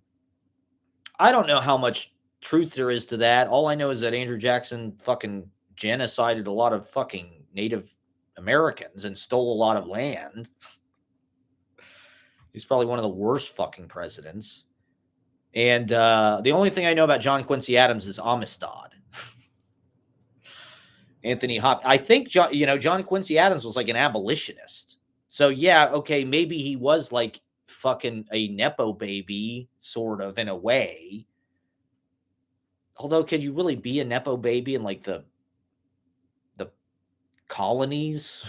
I don't know how much truth there is to that. All I know is that Andrew Jackson fucking genocided a lot of fucking Native Americans and stole a lot of land. He's probably one of the worst fucking presidents. And the only thing I know about John Quincy Adams is Amistad. Anthony Hopkins. I think John Quincy Adams was like an abolitionist. So yeah, okay, maybe he was like fucking a Nepo baby, sort of, in a way. Although, can you really be a Nepo baby in like the colonies?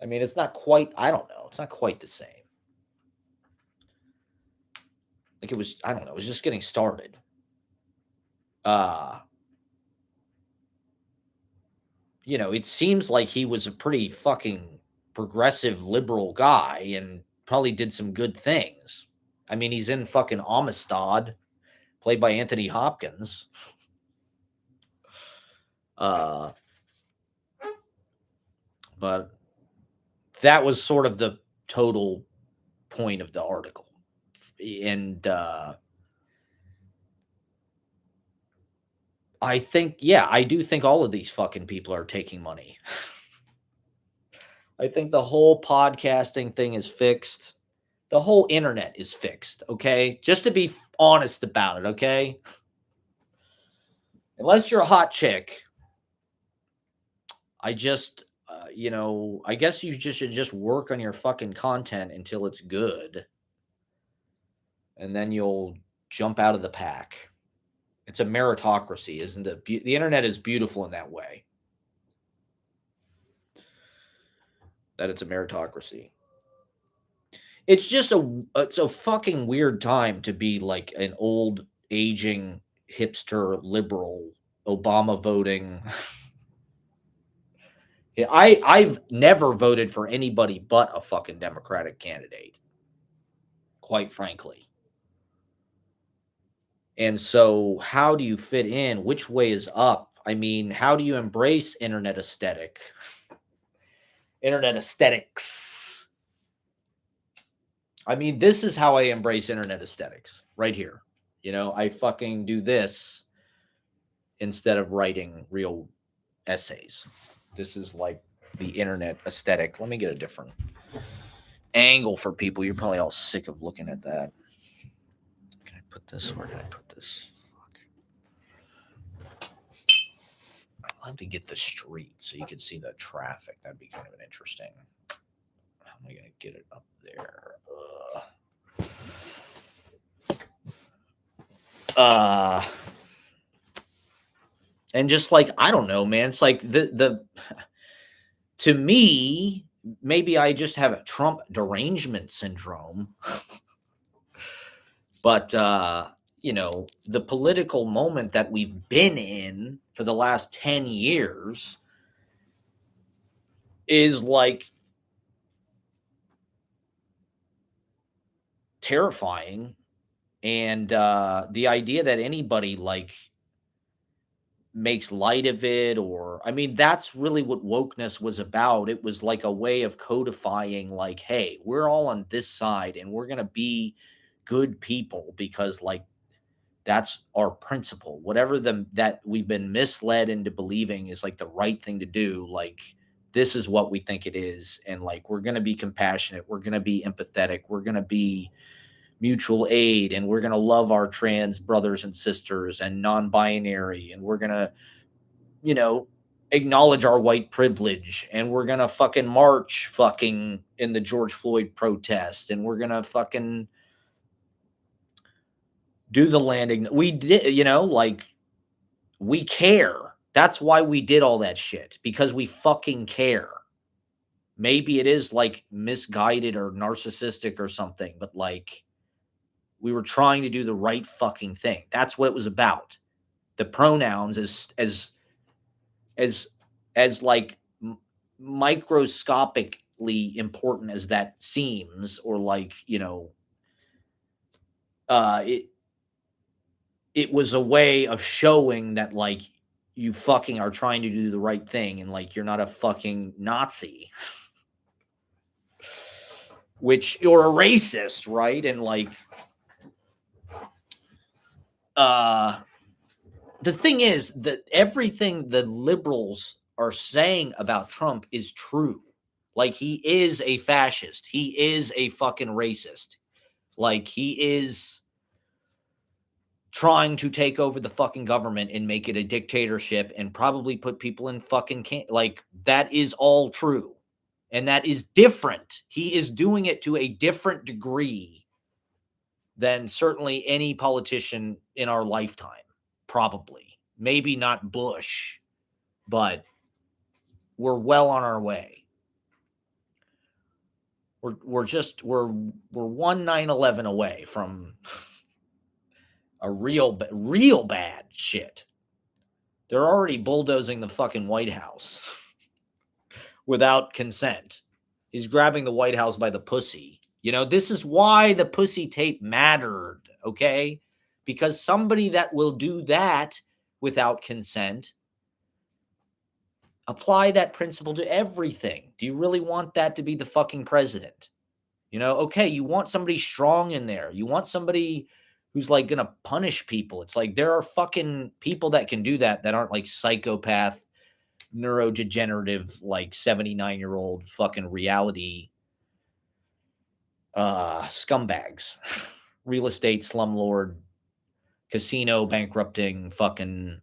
I mean, it's not quite, I don't know. It's not quite the same. Like it was, I don't know. It was just getting started. It seems like he was a pretty fucking progressive liberal guy and probably did some good things. I mean, he's in fucking Amistad, played by Anthony Hopkins. But that was sort of the total point of the article. And I think, yeah, I do think all of these fucking people are taking money. I think the whole podcasting thing is fixed. The whole internet is fixed, okay? Just to be honest about it, okay? Unless you're a hot chick, I just I guess you just should just work on your fucking content until it's good, and then you'll jump out of the pack. It's a meritocracy, isn't it? The internet is beautiful in that way, that it's a meritocracy. It's just it's a fucking weird time to be like an old aging hipster liberal Obama voting. Yeah, I've never voted for anybody but a fucking Democratic candidate, quite frankly. And so how do you fit in? Which way is up? I mean, how do you embrace internet aesthetic? Internet aesthetics. I mean, this is how I embrace internet aesthetics right here. I fucking do this instead of writing real essays. This is like the internet aesthetic. Let me get a different angle for people. You're probably all sick of looking at that. Can I put this? Where can I put this? Fuck. I'll have to get the street so you can see the traffic. That'd be kind of an interesting. How am I going to get it up there? And just like, I don't know, man. It's like to me, maybe I just have a Trump derangement syndrome. But the political moment that we've been in for the last 10 years is like terrifying. And the idea that anybody like makes light of it, or I mean, that's really what wokeness was about. It was like a way of codifying, like, hey, we're all on this side and we're gonna be good people because like that's our principle. Whatever that we've been misled into believing is like the right thing to do, like this is what we think it is, and like we're gonna be compassionate, we're gonna be empathetic, we're gonna be mutual aid, and we're going to love our trans brothers and sisters and non-binary, and we're going to acknowledge our white privilege, and we're going to fucking march fucking in the George Floyd protest, and we're going to fucking do the landing. We did, like we care. That's why we did all that shit, because we fucking care. Maybe it is like misguided or narcissistic or something, but like we were trying to do the right fucking thing. That's what it was about. The pronouns as like microscopically important as that seems, or like, it was a way of showing that like you fucking are trying to do the right thing, and like you're not a fucking Nazi, which, or a racist, right? And like the thing is that everything the liberals are saying about Trump is true. Like, he is a fascist. He is a fucking racist. Like, he is trying to take over the fucking government and make it a dictatorship and probably put people in fucking like, that is all true. And that is different. He is doing it to a different degree than certainly any politician in our lifetime. Probably. Maybe not Bush, but we're well on our way. We're one 9/11 away from a real bad shit. They're already bulldozing the fucking White House without consent. He's grabbing the White House by the pussy. This is why the pussy tape mattered, okay? Because somebody that will do that without consent, apply that principle to everything. Do you really want that to be the fucking president? Okay, you want somebody strong in there. You want somebody who's like going to punish people. It's like there are fucking people that can do that aren't like psychopath, neurodegenerative, like 79-year-old fucking reality scumbags, real estate slumlord, casino bankrupting, fucking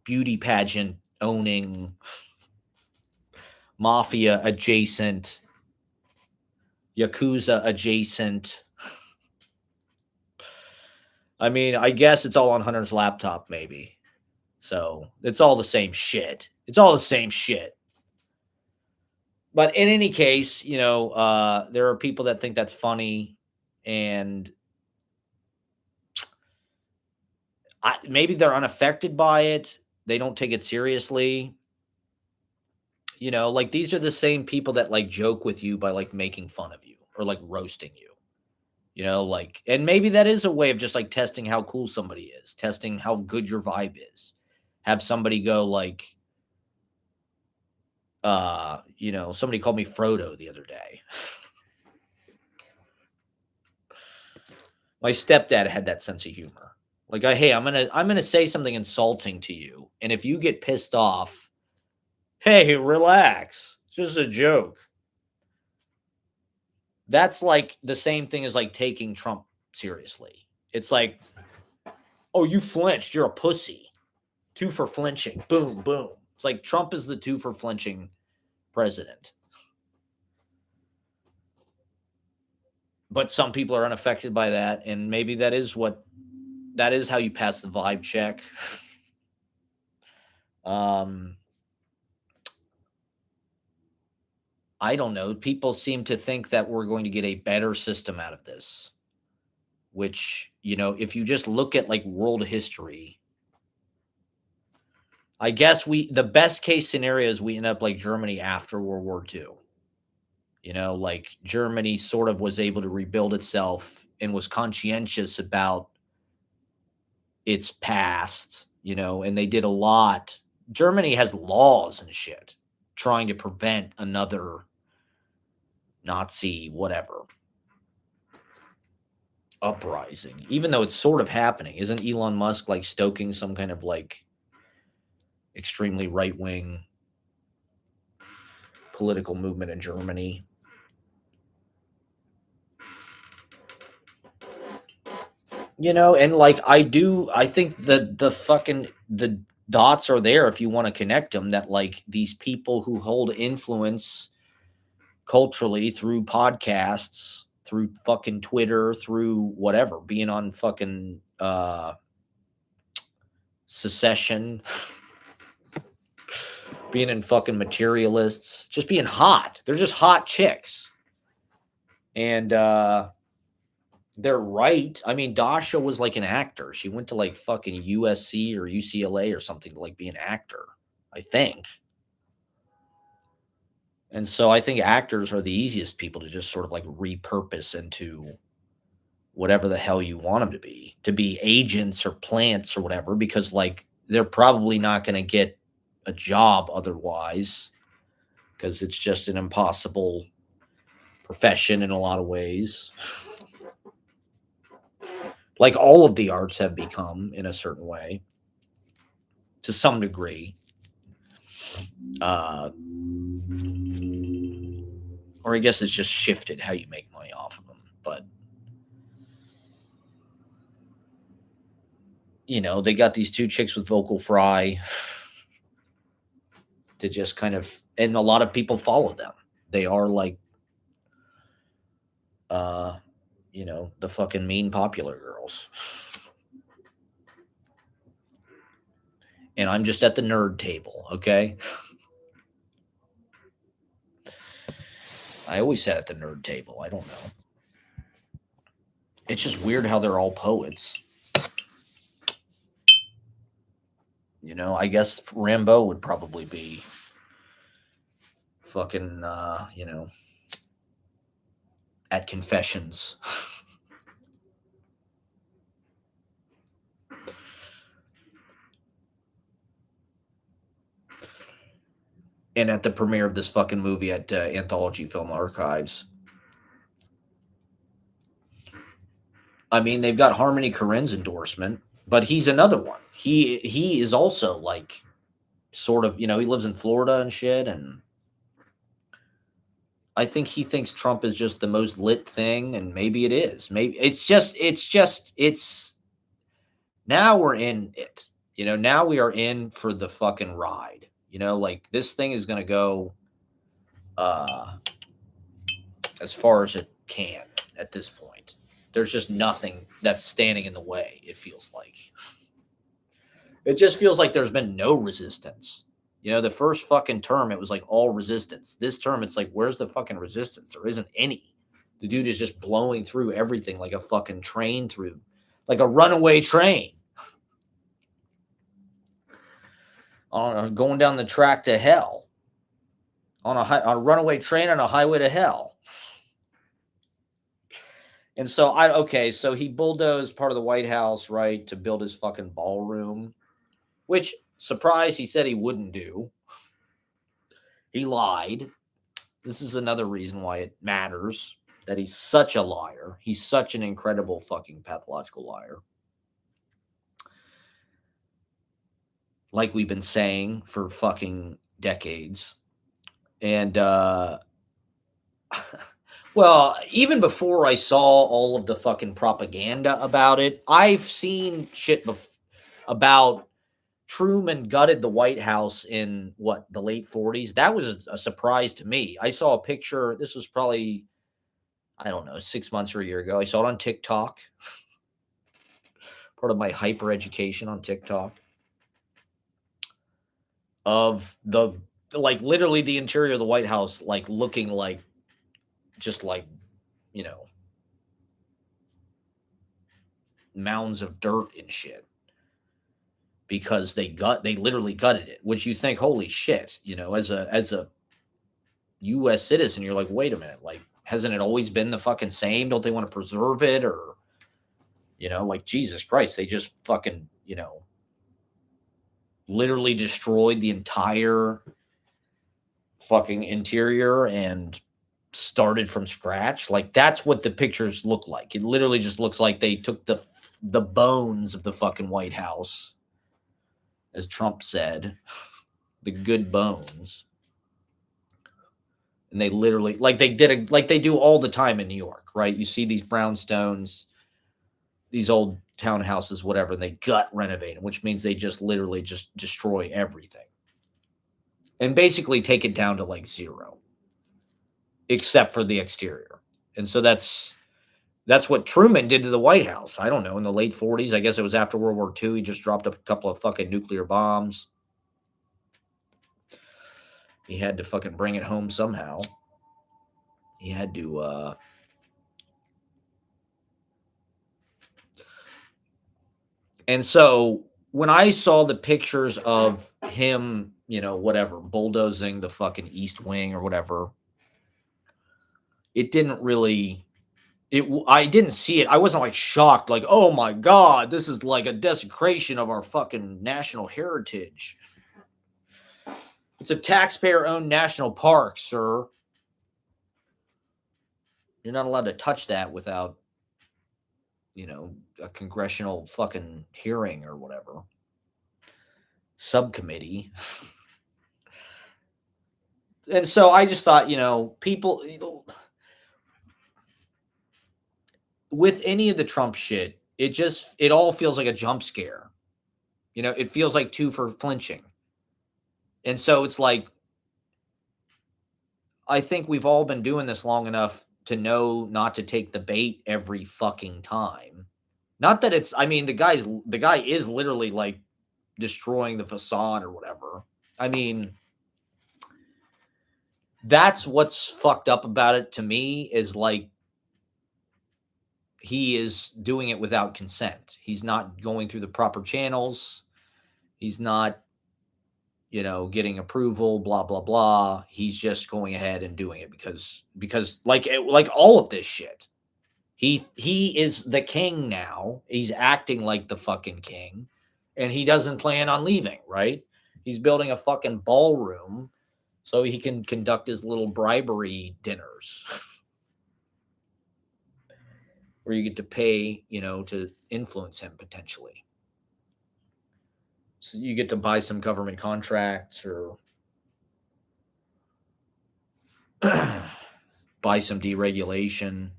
beauty pageant owning, mafia adjacent, Yakuza adjacent. I mean, I guess it's all on Hunter's laptop, maybe. So it's all the same shit. It's all the same shit. But in any case, there are people that think that's funny, and maybe they're unaffected by it. They don't take it seriously. Like these are the same people that like joke with you by like making fun of you or like roasting you. Like, and maybe that is a way of just like testing how cool somebody is, testing how good your vibe is. Have somebody go like, somebody called me Frodo the other day. My stepdad had that sense of humor. Like, hey, I'm gonna say something insulting to you, and if you get pissed off, hey, relax, it's just a joke. That's like the same thing as like taking Trump seriously. It's like, oh, you flinched, you're a pussy. 2 for flinching. Boom, boom. It's like Trump is the 2 for flinching president. But some people are unaffected by that, and maybe that is how you pass the vibe check. I don't know. People seem to think that we're going to get a better system out of this, which, if you just look at like world history, I guess the best case scenario is we end up like Germany after World War II. Like Germany sort of was able to rebuild itself and was conscientious about its past, and they did a lot. Germany has laws and shit trying to prevent another Nazi whatever uprising, even though it's sort of happening. Isn't Elon Musk like stoking some kind of like extremely right-wing political movement in Germany? And like I think the dots are there if you want to connect them, that like these people who hold influence culturally through podcasts, through fucking Twitter, through whatever, being on fucking Secession, being in fucking Materialists, just being hot. They're just hot chicks. And they're right. I mean, Dasha was like an actor. She went to like fucking USC or UCLA or something to like be an actor, I think. And so I think actors are the easiest people to just sort of like repurpose into whatever the hell you want them to be agents or plants or whatever, because like they're probably not going to get a job otherwise, because it's just an impossible profession in a lot of ways. Like all of the arts have become in a certain way to some degree. Or I guess it's just shifted how you make money off of them. But, they got these 2 chicks with vocal fry to just kind of, and a lot of people follow them. They are like, the fucking mean popular girls. And I'm just at the nerd table, okay? I always sat at the nerd table. I don't know. It's just weird how they're all poets. I guess Rambo would probably be fucking, at confessions. And at the premiere of this fucking movie at Anthology Film Archives. I mean, they've got Harmony Korine's endorsement, but he's another one. He is also like sort of, he lives in Florida and shit, and I think he thinks Trump is just the most lit thing, and maybe it is. Maybe it's now we're in it. Now we are in for the fucking ride. Like this thing is going to go as far as it can at this point. There's just nothing that's standing in the way, it feels like. It just feels like there's been no resistance. The first fucking term, it was like all resistance. This term, it's like, where's the fucking resistance? There isn't any. The dude is just blowing through everything like a fucking train through, like a runaway train. Going down the track to hell. On a runaway train on a highway to hell. And so so he bulldozed part of the White House, right, to build his fucking ballroom, which, surprise, he said he wouldn't do. He lied. This is another reason why it matters that he's such a liar. He's such an incredible fucking pathological liar. Like we've been saying for fucking decades. And, well, even before I saw all of the fucking propaganda about it, I've seen shit about Truman gutted the White House in the late 40s. That was a surprise to me. I saw a picture. This was probably, I don't know, 6 months or a year ago. I saw it on TikTok. Part of my hyper education on TikTok. Of literally the interior of the White House, looking like, just like, mounds of dirt and shit. Because they literally gutted it, which you think, holy shit, as a U.S. citizen, you're like, wait a minute, hasn't it always been the fucking same? Don't they want to preserve it? Or, Jesus Christ, they just fucking, literally destroyed the entire fucking interior and started from scratch. That's what the pictures look like. It literally just looks like they took the bones of the fucking White House, as Trump said, the good bones. And they literally, like they do all the time in New York, right? You see these brownstones, these old townhouses, whatever, and they gut renovate them, which means they just literally just destroy everything. And basically take it down to zero, except for the exterior. And so that's what Truman did to the White House. I don't know, in the late 40s. I guess it was after World War II. He just dropped a couple of fucking nuclear bombs. He had to fucking bring it home somehow. He had to, and so when I saw the pictures of him, bulldozing the fucking East Wing or whatever, it didn't really... I didn't see it. I wasn't shocked, oh my God, this is like a desecration of our fucking national heritage. It's a taxpayer-owned national park, sir. You're not allowed to touch that without, a congressional fucking hearing or whatever. Subcommittee. And so I just thought, people... with any of the Trump shit, it all feels like a jump scare. It feels like two for flinching. And so it's like, I think we've all been doing this long enough to know not to take the bait every fucking time. Not that it's, the guy is literally destroying the facade or whatever. That's what's fucked up about it to me, is he is doing it without consent. He's not going through the proper channels. He's not, getting approval, blah, blah, blah. He's just going ahead and doing it because like all of this shit, he is the king now. He's acting like the fucking king, and he doesn't plan on leaving, right? He's building a fucking ballroom so he can conduct his little bribery dinners. Where you get to pay, to influence him potentially. So you get to buy some government contracts or buy some deregulation.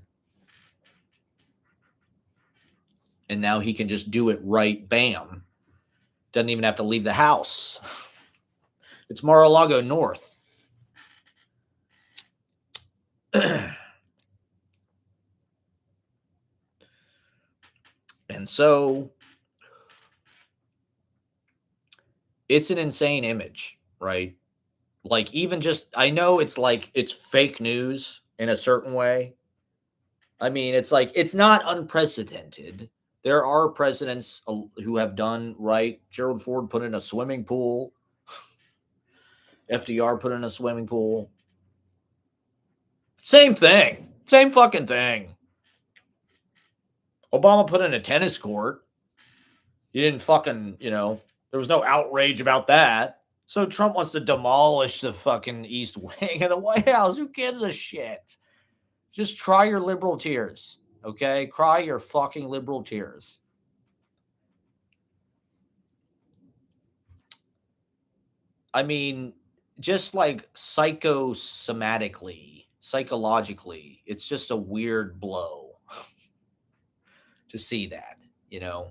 And now he can just do it right, bam. Doesn't even have to leave the house. It's Mar-a-Lago North. And so it's an insane image, right? Like, even just, I know it's like, it's fake news in a certain way. I mean, it's like, it's not unprecedented. There are presidents who have done right. Gerald Ford put in a swimming pool. FDR put in a swimming pool. Same thing. Same fucking thing. Obama put in a tennis court. You didn't fucking, there was no outrage about that. So Trump wants to demolish the fucking East Wing of the White House. Who gives a shit? Just cry your liberal tears, okay? Cry your fucking liberal tears. I mean, just like psychologically, it's just a weird blow to see that, you know?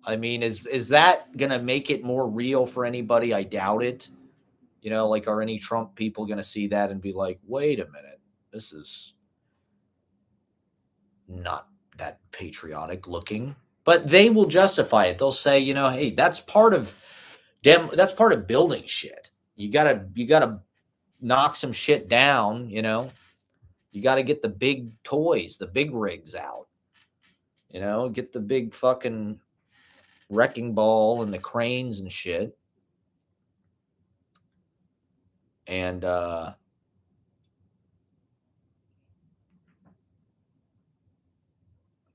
I mean, is that gonna make it more real for anybody? I doubt it. Like, are any Trump people gonna see that and be like, wait a minute, this is not that patriotic looking? But they will justify it. They'll say, hey, that's part of building shit. You gotta knock some shit down, You gotta get the big toys, the big rigs out, get the big fucking wrecking ball and the cranes and shit. And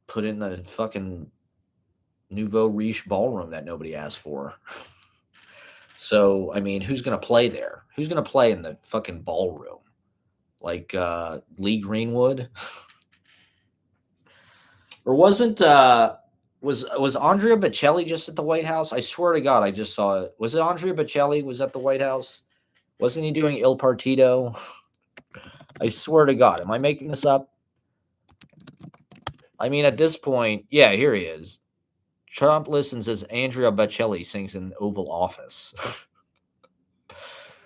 put in the fucking nouveau riche ballroom that nobody asked for. So, I mean, who's going to play there? Who's going to play in the fucking ballroom? Like Lee Greenwood? Or wasn't was Andrea Bocelli just at the White House? I swear to God, I just saw it. Was it Andrea Bocelli was at the White House? Wasn't he doing Il Partito? I swear to God. Am I making this up? I mean, at this point, yeah, here he is. Trump listens as Andrea Bocelli sings in the Oval Office.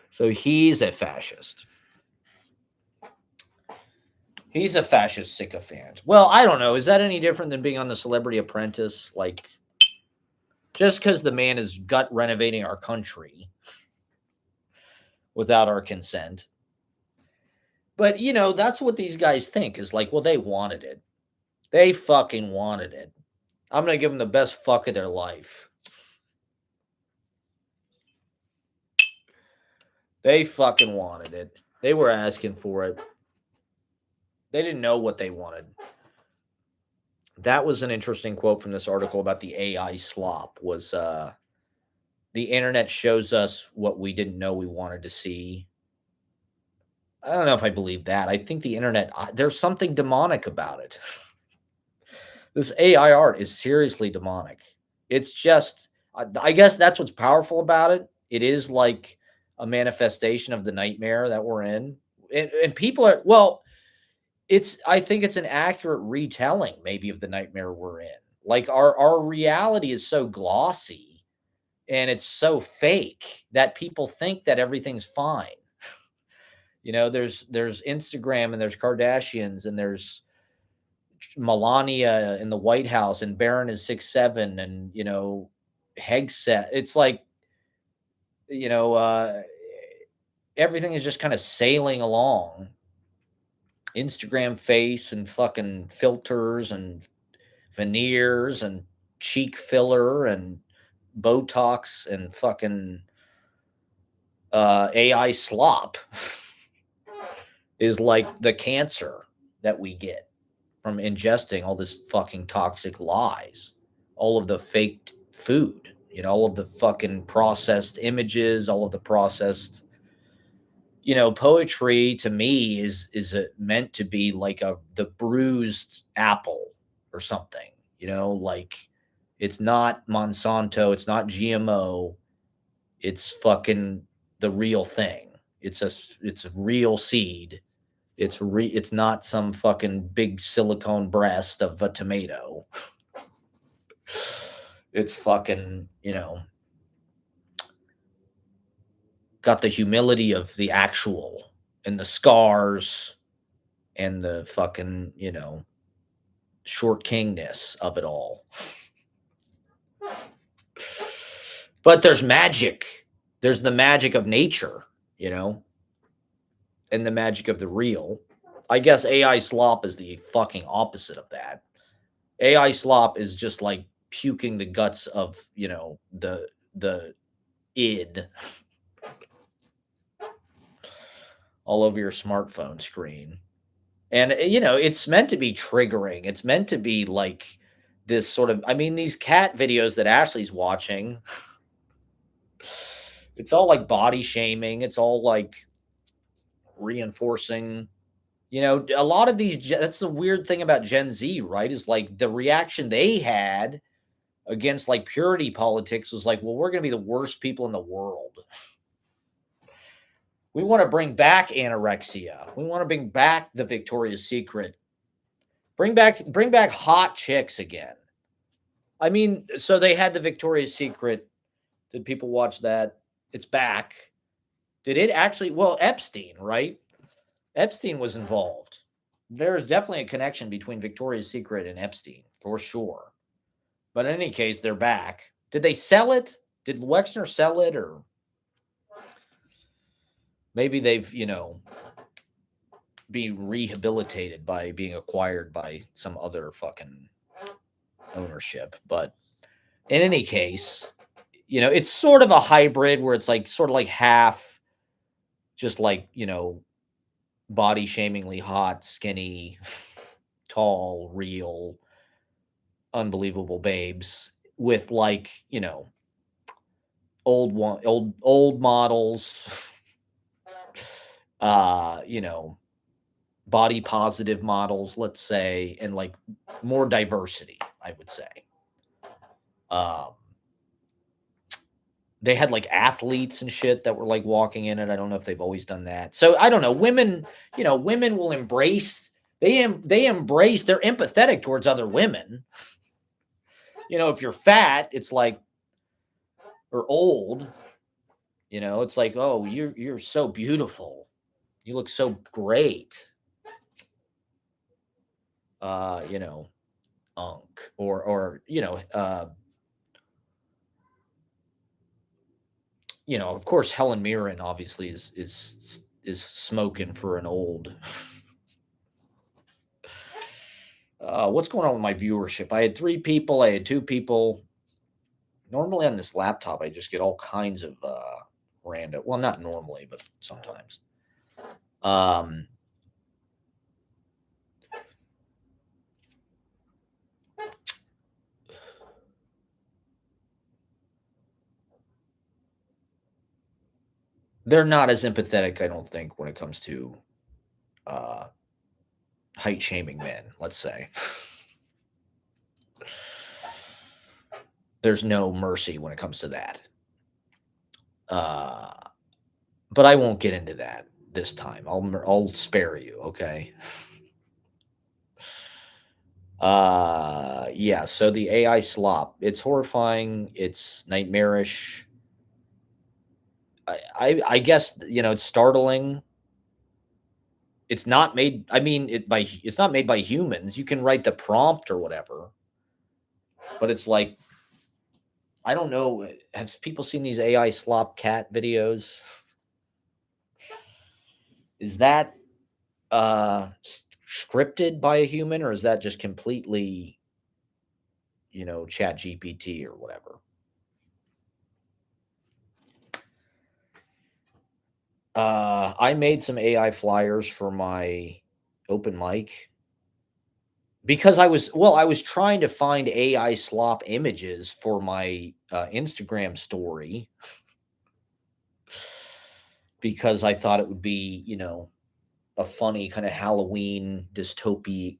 So he's a fascist. He's a fascist sycophant. Well, I don't know. Is that any different than being on the Celebrity Apprentice? Like, just because the man is gut renovating our country without our consent. But, that's what these guys think is like, well, they wanted it. They fucking wanted it. I'm going to give them the best fuck of their life. They fucking wanted it. They were asking for it. They didn't know what they wanted. That was an interesting quote from this article about the AI slop was the internet shows us what we didn't know we wanted to see. I don't know if I believe that. I think the internet, there's something demonic about it. This AI art is seriously demonic. It's just, I guess that's what's powerful about it. It is like a manifestation of the nightmare that we're in. And people are, well, I think it's an accurate retelling maybe of the nightmare we're in. Like our reality is so glossy and it's so fake that people think that everything's fine. There's Instagram and there's Kardashians and there's Melania in the White House and Barron is 6'7" and Hegseth. It's like everything is just kind of sailing along. Instagram face and fucking filters and veneers and cheek filler and Botox and fucking AI slop is like the cancer that we get from ingesting all this fucking toxic lies, all of the fake food, all of the fucking processed images, all of the processed, poetry to me is meant to be like the bruised apple or something, like it's not Monsanto, it's not GMO, it's fucking the real thing. It's a real seed. It's not some fucking big silicone breast of a tomato. It's fucking, got the humility of the actual and the scars and the fucking, short kingness of it all. But there's magic. There's the magic of nature, and the magic of the real. I guess AI slop is the fucking opposite of that. AI slop is just like puking the guts of, the id all over your smartphone screen. And it's meant to be triggering. It's meant to be like this sort of, I mean, these cat videos that Ashley's watching, it's all like body shaming. It's all like reinforcing, a lot of these, that's the weird thing about Gen Z, right? Is like the reaction they had against like purity politics was like, well, we're going to be the worst people in the world. We want to bring back anorexia. We want to bring back the Victoria's Secret. Bring back hot chicks again. I mean, so they had the Victoria's Secret. Did people watch that? It's back. Did it actually? Well, Epstein, right? Epstein was involved. There's definitely a connection between Victoria's Secret and Epstein, for sure. But in any case, they're back. Did they sell it? Did Wexner sell it? Or maybe they've, been rehabilitated by being acquired by some other fucking ownership. But in any case, it's sort of a hybrid where it's like sort of like half just like, body shamingly hot, skinny, tall, real, unbelievable babes with like, old models, body positive models, let's say, and like more diversity, I would say. They had like athletes and shit that were like walking in it. I don't know if they've always done that. So I don't know. Women, women will embrace, they're empathetic towards other women. If you're fat, it's like, or old, it's like, oh, you're so beautiful. You look so great. Unk or of course, Helen Mirren obviously is smoking for an old. What's going on with my viewership? I had 3 people. I had 2 people. Normally on this laptop, I just get all kinds of random. Well, not normally, but sometimes. They're not as empathetic, I don't think, when it comes to height shaming men, let's say. There's no mercy when it comes to that. But I won't get into that this time. I'll spare you, okay? Yeah, so the AI slop, it's horrifying, it's nightmarish. I guess, it's startling. It's not made, I mean, it's not made by humans. You can write the prompt or whatever. But it's like, I don't know, have people seen these AI slop cat videos? Is that scripted by a human, or is that just completely, Chat GPT or whatever? I made some AI flyers for my open mic because I was trying to find AI slop images for my Instagram story because I thought it would be, a funny kind of Halloween dystopic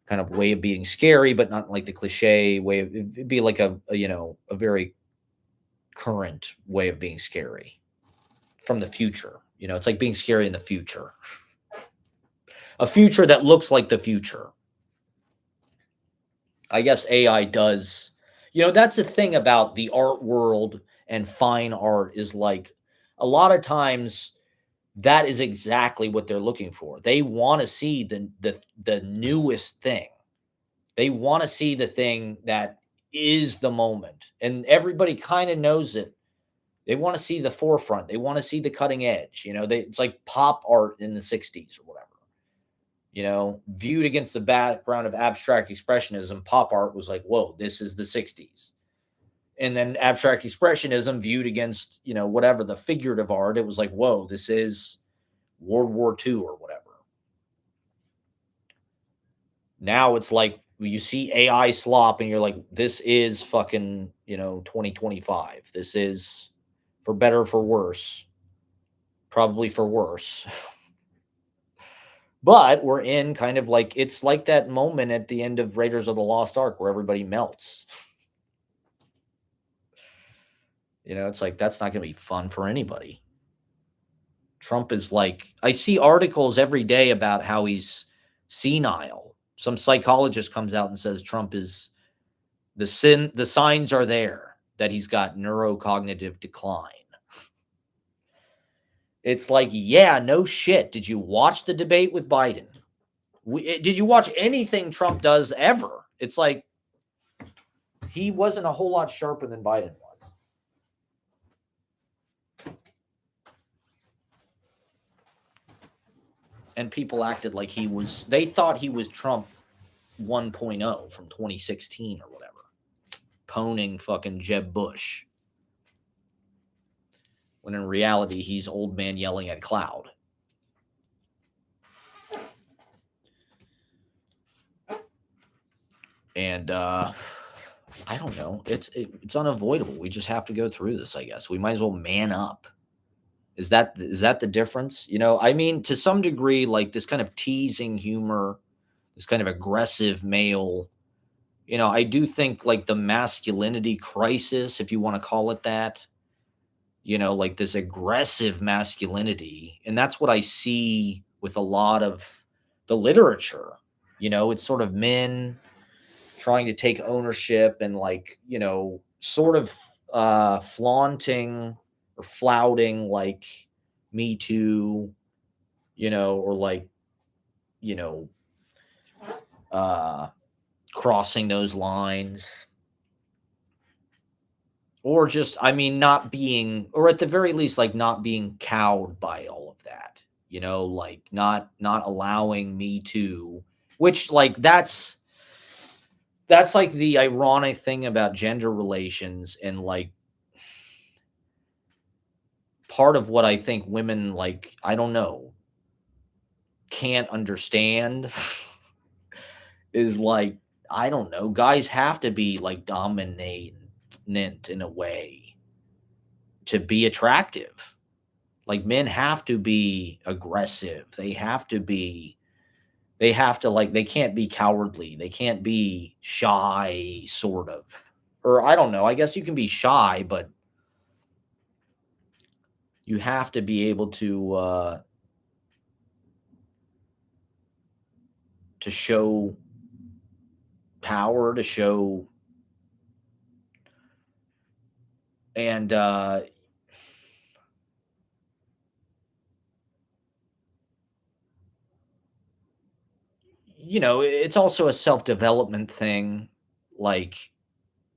kind of way of being scary, but not like the cliche way of, it'd be like a very current way of being scary from the future. It's like being scary in the future. A future that looks like the future. I guess AI does, that's the thing about the art world and fine art is like a lot of times that is exactly what they're looking for. They want to see the newest thing. They want to see the thing that is the moment. And everybody kind of knows it. They want to see the forefront. They want to see the cutting edge. It's like pop art in the 60s or whatever. Viewed against the background of abstract expressionism, pop art was like, whoa, this is the 60s. And then abstract expressionism viewed against, whatever the figurative art, it was like, whoa, this is World War II or whatever. Now it's like you see AI slop and you're like, this is fucking, 2025. This is for better or for worse. Probably for worse. But we're in kind of like, it's like that moment at the end of Raiders of the Lost Ark where everybody melts. It's like, that's not going to be fun for anybody. Trump is like, I see articles every day about how he's senile. Some psychologist comes out and says Trump is the signs are there that he's got neurocognitive decline. It's like, yeah, no shit. Did you watch the debate with Biden? Did you watch anything Trump does ever? It's like he wasn't a whole lot sharper than Biden was. And people acted like they thought he was Trump 1.0 from 2016 or whatever. Poning fucking Jeb Bush. When in reality, he's old man yelling at cloud. And I don't know. It's unavoidable. We just have to go through this, I guess. We might as well man up. Is that the difference? I mean, to some degree, like this kind of teasing humor, this kind of aggressive male, I do think like the masculinity crisis, if you want to call it that, like this aggressive masculinity. And that's what I see with a lot of the literature. It's sort of men trying to take ownership and like, sort of flaunting or flouting like Me Too, or like, crossing those lines. Or just, I mean, not being, or at the very least, like not being cowed by all of that, like not allowing Me Too, which like that's like the ironic thing about gender relations and like part of what I think women like, I don't know, can't understand is like, I don't know, guys have to be like dominant in a way to be attractive. Like men have to be aggressive. They have to like, they can't be cowardly. They can't be shy, sort of. Or I don't know. I guess you can be shy, but you have to be able to show power, to show, and it's also a self-development thing. Like,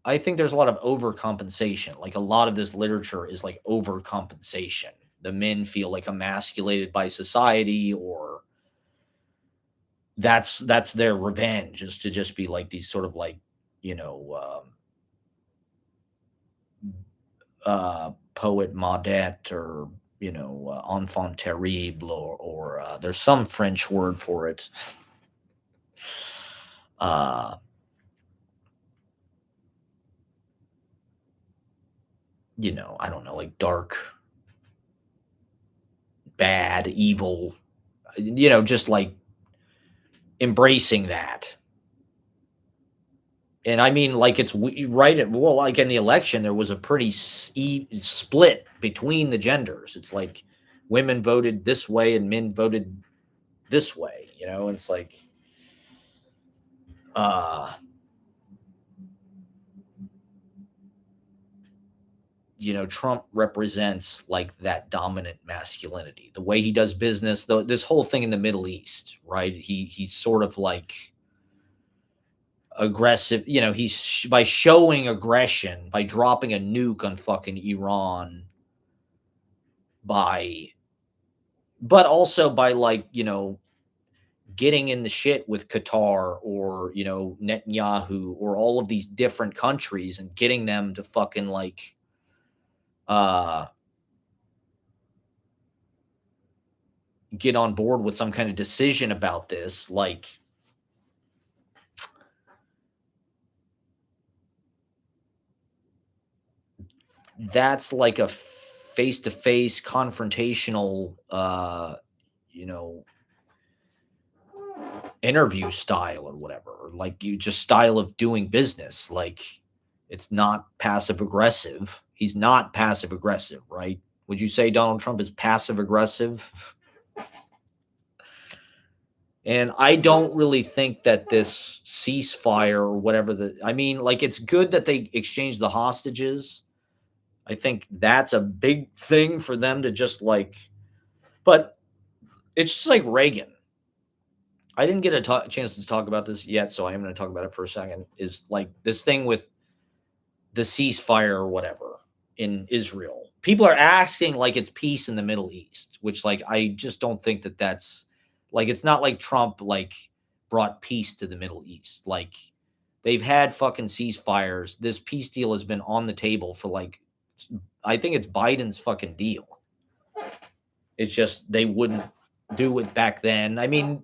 I think there's a lot of overcompensation. Like a lot of this literature is like overcompensation. The men feel like emasculated by society, or that's their revenge, is to just be like these sort of like, poet Maudette, or enfant terrible, or there's some French word for it. I don't know, like dark, bad, evil, just like embracing that. And I mean, like, it's right. Well, like in the election, there was a pretty split between the genders. It's like women voted this way and men voted this way. It's like, Trump represents like that dominant masculinity, the way he does business, though, this whole thing in the Middle East, right? He's sort of like, aggressive, he's by showing aggression, by dropping a nuke on fucking Iran, by but also by like, getting in the shit with Qatar or, Netanyahu or all of these different countries and getting them to fucking like uh get on board with some kind of decision about this. Like, that's like a face-to-face confrontational you know interview style or whatever, or like you just style of doing business. Like, it's not passive aggressive. He's not passive aggressive, right? Would you say Donald Trump is passive aggressive? And I don't really think that this ceasefire or whatever, I mean, like, it's good that they exchanged the hostages. I think that's a big thing for them to just like, but it's just like Reagan. I didn't get a chance to talk about this yet, so I am going to talk about it for a second. Is like this thing with the ceasefire or whatever in Israel. People are asking like it's peace in the Middle East, which like I just don't think that that's like, it's not like Trump like brought peace to the Middle East. Like, they've had fucking ceasefires. This peace deal has been on the table for like, I think it's Biden's fucking deal. It's just they wouldn't do it back then. I mean,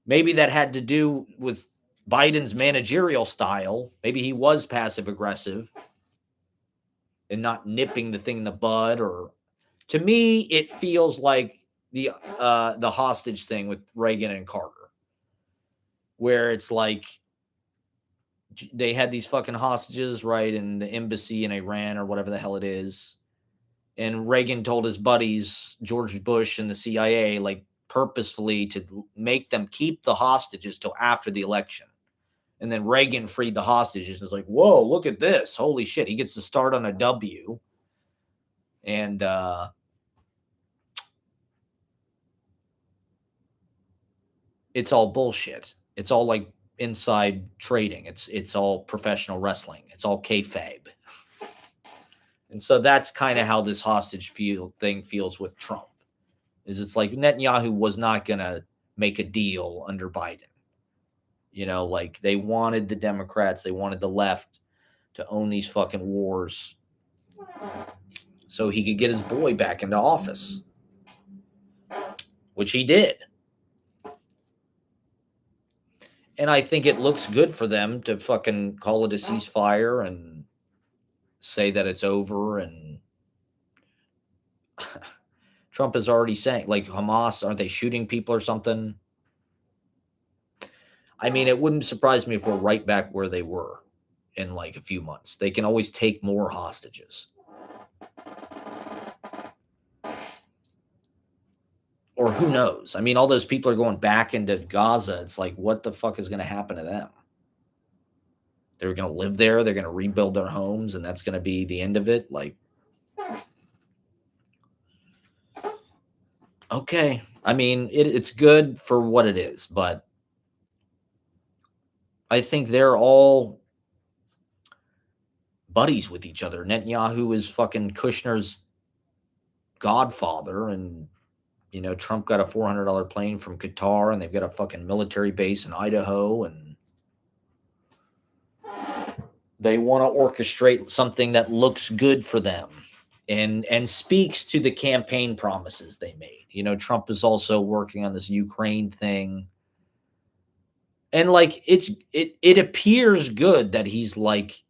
maybe that had to do with Biden's managerial style. Maybe he was passive aggressive and not nipping the thing in the bud. Or to me, it feels like the hostage thing with Reagan and Carter, where it's like they had these fucking hostages, right, in the embassy in Iran or whatever the hell it is. And Reagan told his buddies, George Bush and the CIA, like purposefully to make them keep the hostages till after the election. And then Reagan freed the hostages. It's like, whoa, look at this. Holy shit. He gets to start on a W. And it's all bullshit. It's all like inside trading. It's all professional wrestling. It's all kayfabe. And so that's kind of how this hostage thing feels with Trump. Is it's like Netanyahu was not going to make a deal under Biden. Like they wanted the Democrats, they wanted the left to own these fucking wars so he could get his boy back into office, which he did. And I think it looks good for them to fucking call it a ceasefire and say that it's over. And Trump is already saying, like, Hamas, aren't they shooting people or something? I mean, it wouldn't surprise me if we're right back where they were in like a few months. They can always take more hostages. Or who knows? I mean, all those people are going back into Gaza. It's like, what the fuck is going to happen to them? They're going to live there. They're going to rebuild their homes, and that's going to be the end of it. Like, okay. I mean, it's good for what it is, but I think they're all buddies with each other. Netanyahu is fucking Kushner's godfather, and Trump got a $400 plane from Qatar, and they've got a fucking military base in Idaho, and they want to orchestrate something that looks good for them and speaks to the campaign promises they made. Trump is also working on this Ukraine thing. And like it appears good that he's like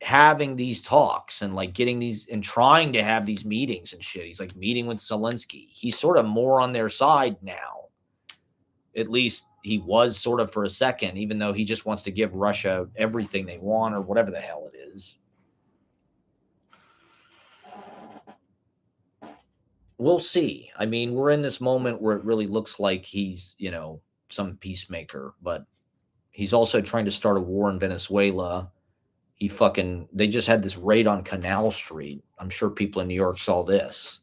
having these talks and like getting these and trying to have these meetings and shit. He's like meeting with Zelensky. He's sort of more on their side now. At least he was sort of for a second, even though he just wants to give Russia everything they want or whatever the hell it is. We'll see. I mean, we're in this moment where it really looks like he's, some peacemaker, but he's also trying to start a war in Venezuela. They just had this raid on Canal Street. I'm sure people in New York saw this.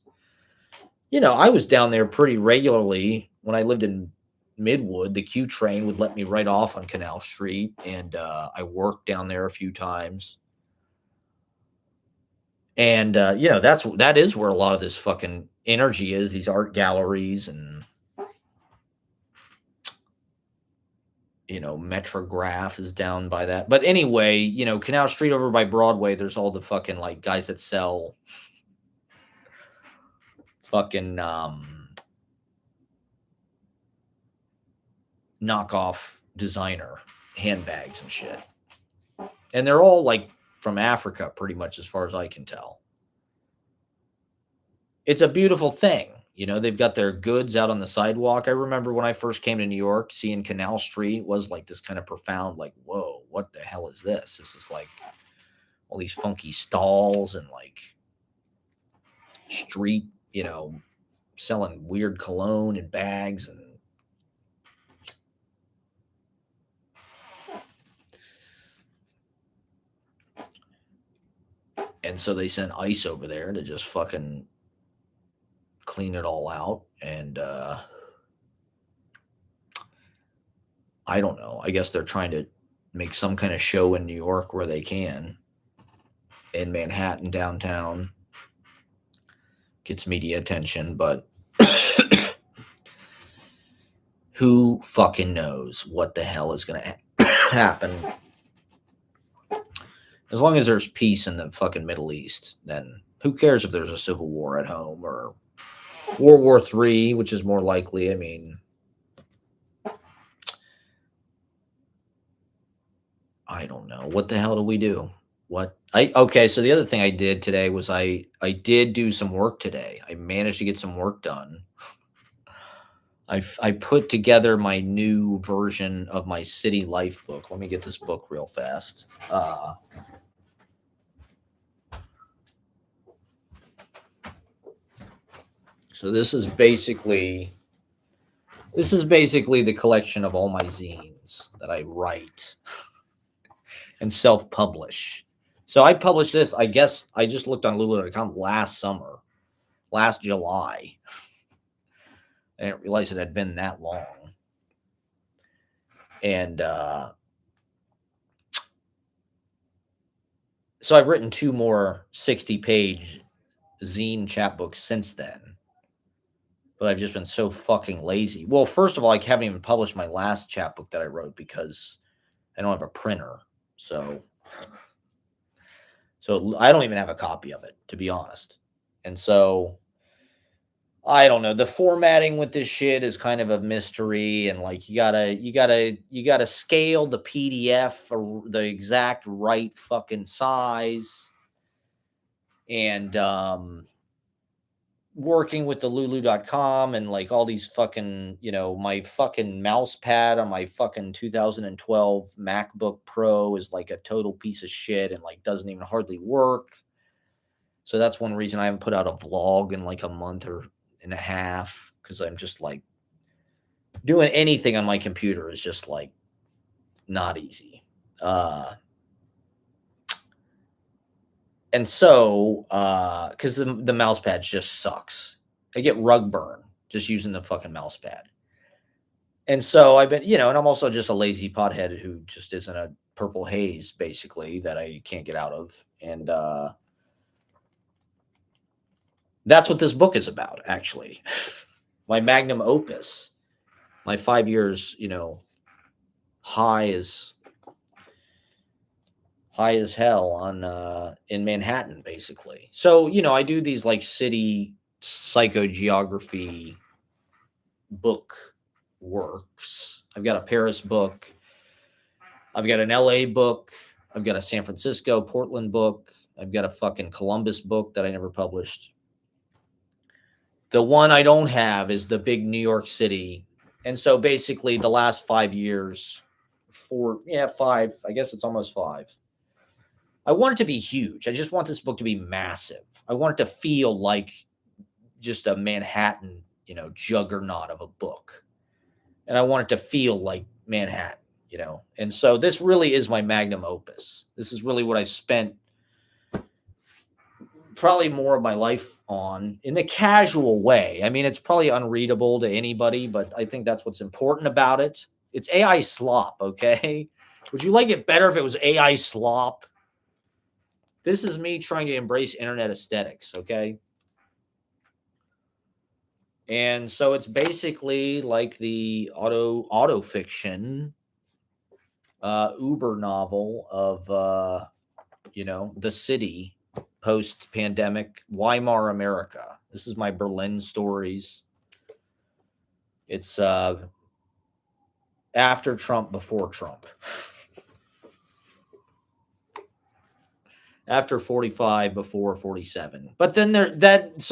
I was down there pretty regularly when I lived in Midwood, the Q train would let me right off on Canal Street, and I worked down there a few times. And that is where a lot of this fucking energy is. These art galleries and Metrograph is down by that. But anyway, Canal Street over by Broadway, there's all the fucking like guys that sell fucking knockoff designer handbags and shit. And they're all like from Africa, pretty much, as far as I can tell. It's a beautiful thing. They've got their goods out on the sidewalk. I remember when I first came to New York, seeing Canal Street was like this kind of profound, like, whoa, what the hell is this? This is like all these funky stalls and like street, selling weird cologne and bags and so they sent ICE over there to just fucking clean it all out. And I don't know. I guess they're trying to make some kind of show in New York where they can. In Manhattan downtown gets media attention, but who fucking knows what the hell is going to happen? As long as there's peace in the fucking Middle East, then who cares if there's a civil war at home or World War III, which is more likely. I mean, I don't know. What the hell do we do? Okay, so the other thing I did today was I did do some work today. I managed to get some work done. I put together my new version of my city life book. Let me get this book real fast. So this is basically the collection of all my zines that I write and self-publish. So I published this, I guess I just looked on Lulu.com last July. I didn't realize it had been that long. And so I've written 2 more 60-page zine chapbooks since then. But I've just been so fucking lazy. Well, first of all, I haven't even published my last chapbook that I wrote because I don't have a printer. So I don't even have a copy of it, to be honest. And so I don't know. The formatting with this shit is kind of a mystery, and like you gotta scale the PDF for the exact right fucking size. And working with the Lulu.com and like all these fucking, my fucking mouse pad on my fucking 2012 MacBook Pro is like a total piece of shit and like doesn't even hardly work. So that's one reason I haven't put out a vlog in like a month and a half, because I'm just like doing anything on my computer is just like not easy. And so, because the mouse pad just sucks. I get rug burn just using the fucking mouse pad. And so I've been, and I'm also just a lazy pothead who just is in a purple haze, basically, that I can't get out of. And that's what this book is about, actually. My magnum opus, my 5 years, high as hell on in Manhattan, basically. So, I do these like city psychogeography book works. I've got a Paris book. I've got an LA book. I've got a San Francisco, Portland book. I've got a fucking Columbus book that I never published. The one I don't have is the big New York City. And so basically the last 5 years, 5, I guess it's almost 5. I want it to be huge. I just want this book to be massive. I want it to feel like just a Manhattan, juggernaut of a book. And I want it to feel like Manhattan, And so this really is my magnum opus. This is really what I spent probably more of my life on in a casual way. I mean, it's probably unreadable to anybody, but I think that's what's important about it. It's AI slop, okay? Would you like it better if it was AI slop? This is me trying to embrace internet aesthetics, okay? And so it's basically like the auto fiction Uber novel of the city post pandemic Weimar America. This is my Berlin stories. It's after Trump, before Trump. After 45, before 47. But then this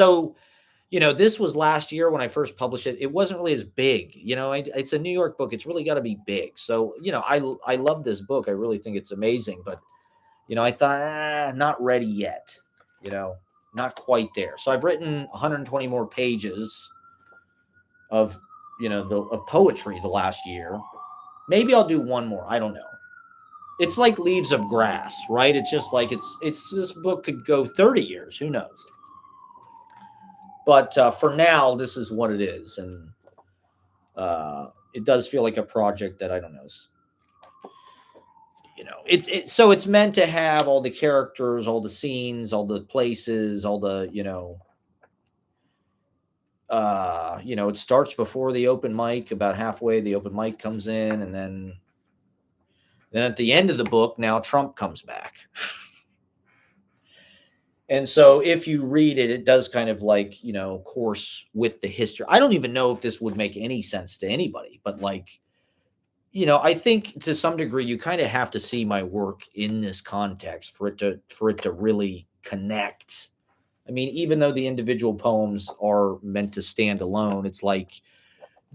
was last year when I first published it. It wasn't really as big. It's a New York book. It's really got to be big. So, I love this book. I really think it's amazing. But, I thought, not ready yet. Not quite there. So I've written 120 more pages of, of poetry the last year. Maybe I'll do one more. I don't know. It's like Leaves of Grass, right? It's just like it's this book could go 30 years. Who knows? But for now, this is what it is, and it does feel like a project that I don't know. So it's meant to have all the characters, all the scenes, all the places, all the it starts before the open mic. About halfway, the open mic comes in, and then at the end of the book, now Trump comes back. And so if you read it, it does kind of like, course with the history. I don't even know if this would make any sense to anybody, but like, I think to some degree you kind of have to see my work in this context for it to really connect. I mean, even though the individual poems are meant to stand alone, it's like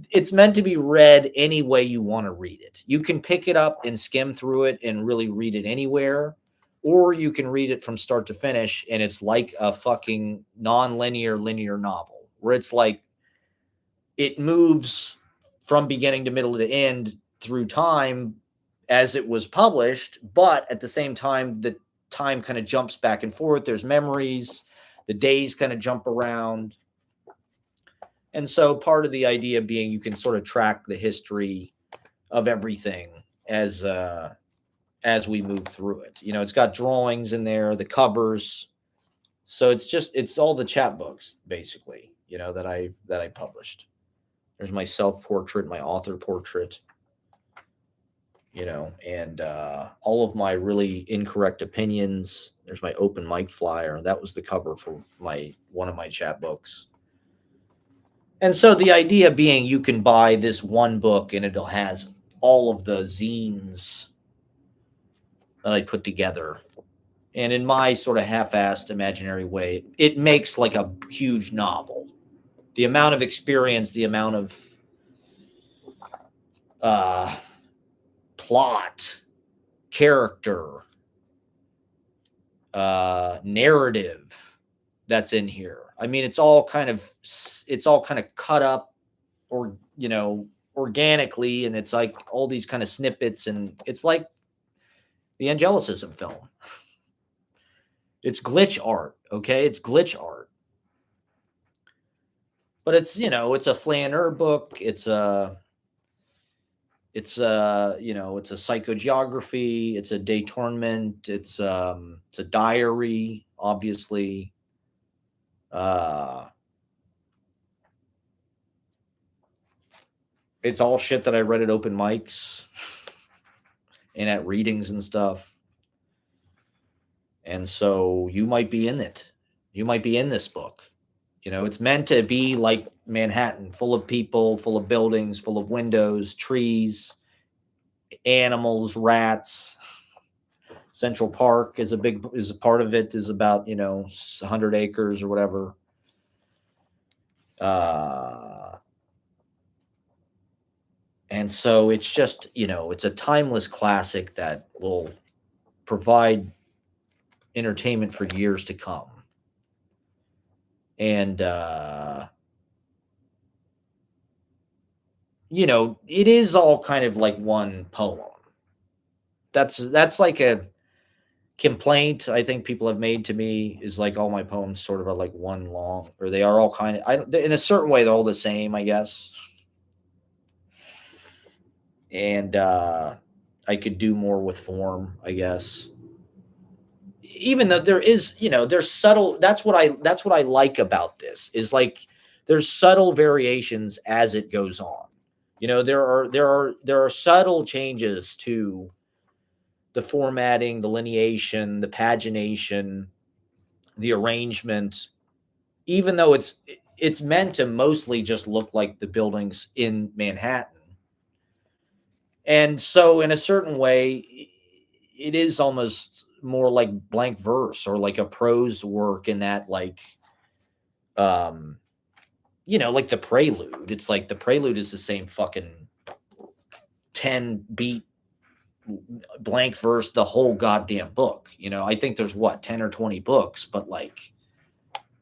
it's meant to be read any way you want to read it. You can pick it up and skim through it and really read it anywhere, or you can read it from start to finish and it's like a fucking non-linear linear novel where it's like it moves from beginning to middle to end through time as it was published, but at the same time the time kind of jumps back and forth. There's memories, the days kind of jump around. And so part of the idea being you can sort of track the history of everything as we move through it. It's got drawings in there, the covers. So it's all the chapbooks basically, that I published. There's my self-portrait, my author portrait, and all of my really incorrect opinions. There's my open mic flyer. That was the cover for one of my chapbooks. And so the idea being you can buy this one book and it has all of the zines that I put together. And in my sort of half-assed imaginary way, it makes like a huge novel. The amount of experience, the amount of plot, character, narrative that's in here. I mean, it's all kind of cut up or, organically. And it's like all these kind of snippets. And it's like the Angelicism film. It's glitch art. Okay. It's glitch art. But it's, it's a flaneur book. It's a psychogeography. It's a détournement. It's a diary, obviously. It's all shit that I read at open mics and at readings and stuff. And so you might be in it. You might be in this book. It's meant to be like Manhattan, full of people, full of buildings, full of windows, trees, animals, rats. Central Park is a part of it, is about 100 acres or whatever. And so it's just it's a timeless classic that will provide entertainment for years to come. And it is all kind of like one poem. That's like a complaint I think people have made to me is like all my poems sort of are like one long, or they are all kind of, I don't, in a certain way they're all the same, I guess. And I could do more with form, I guess. Even though there is, there's subtle, that's what I like about this is like there's subtle variations as it goes on. There are subtle changes to the formatting, the lineation, the pagination, the arrangement, even though it's meant to mostly just look like the buildings in Manhattan. And so in a certain way, it is almost more like blank verse or like a prose work in that, like, um like the prelude. It's like the prelude is the same fucking 10 beat blank verse the whole goddamn book. I think there's what, 10 or 20 books, but like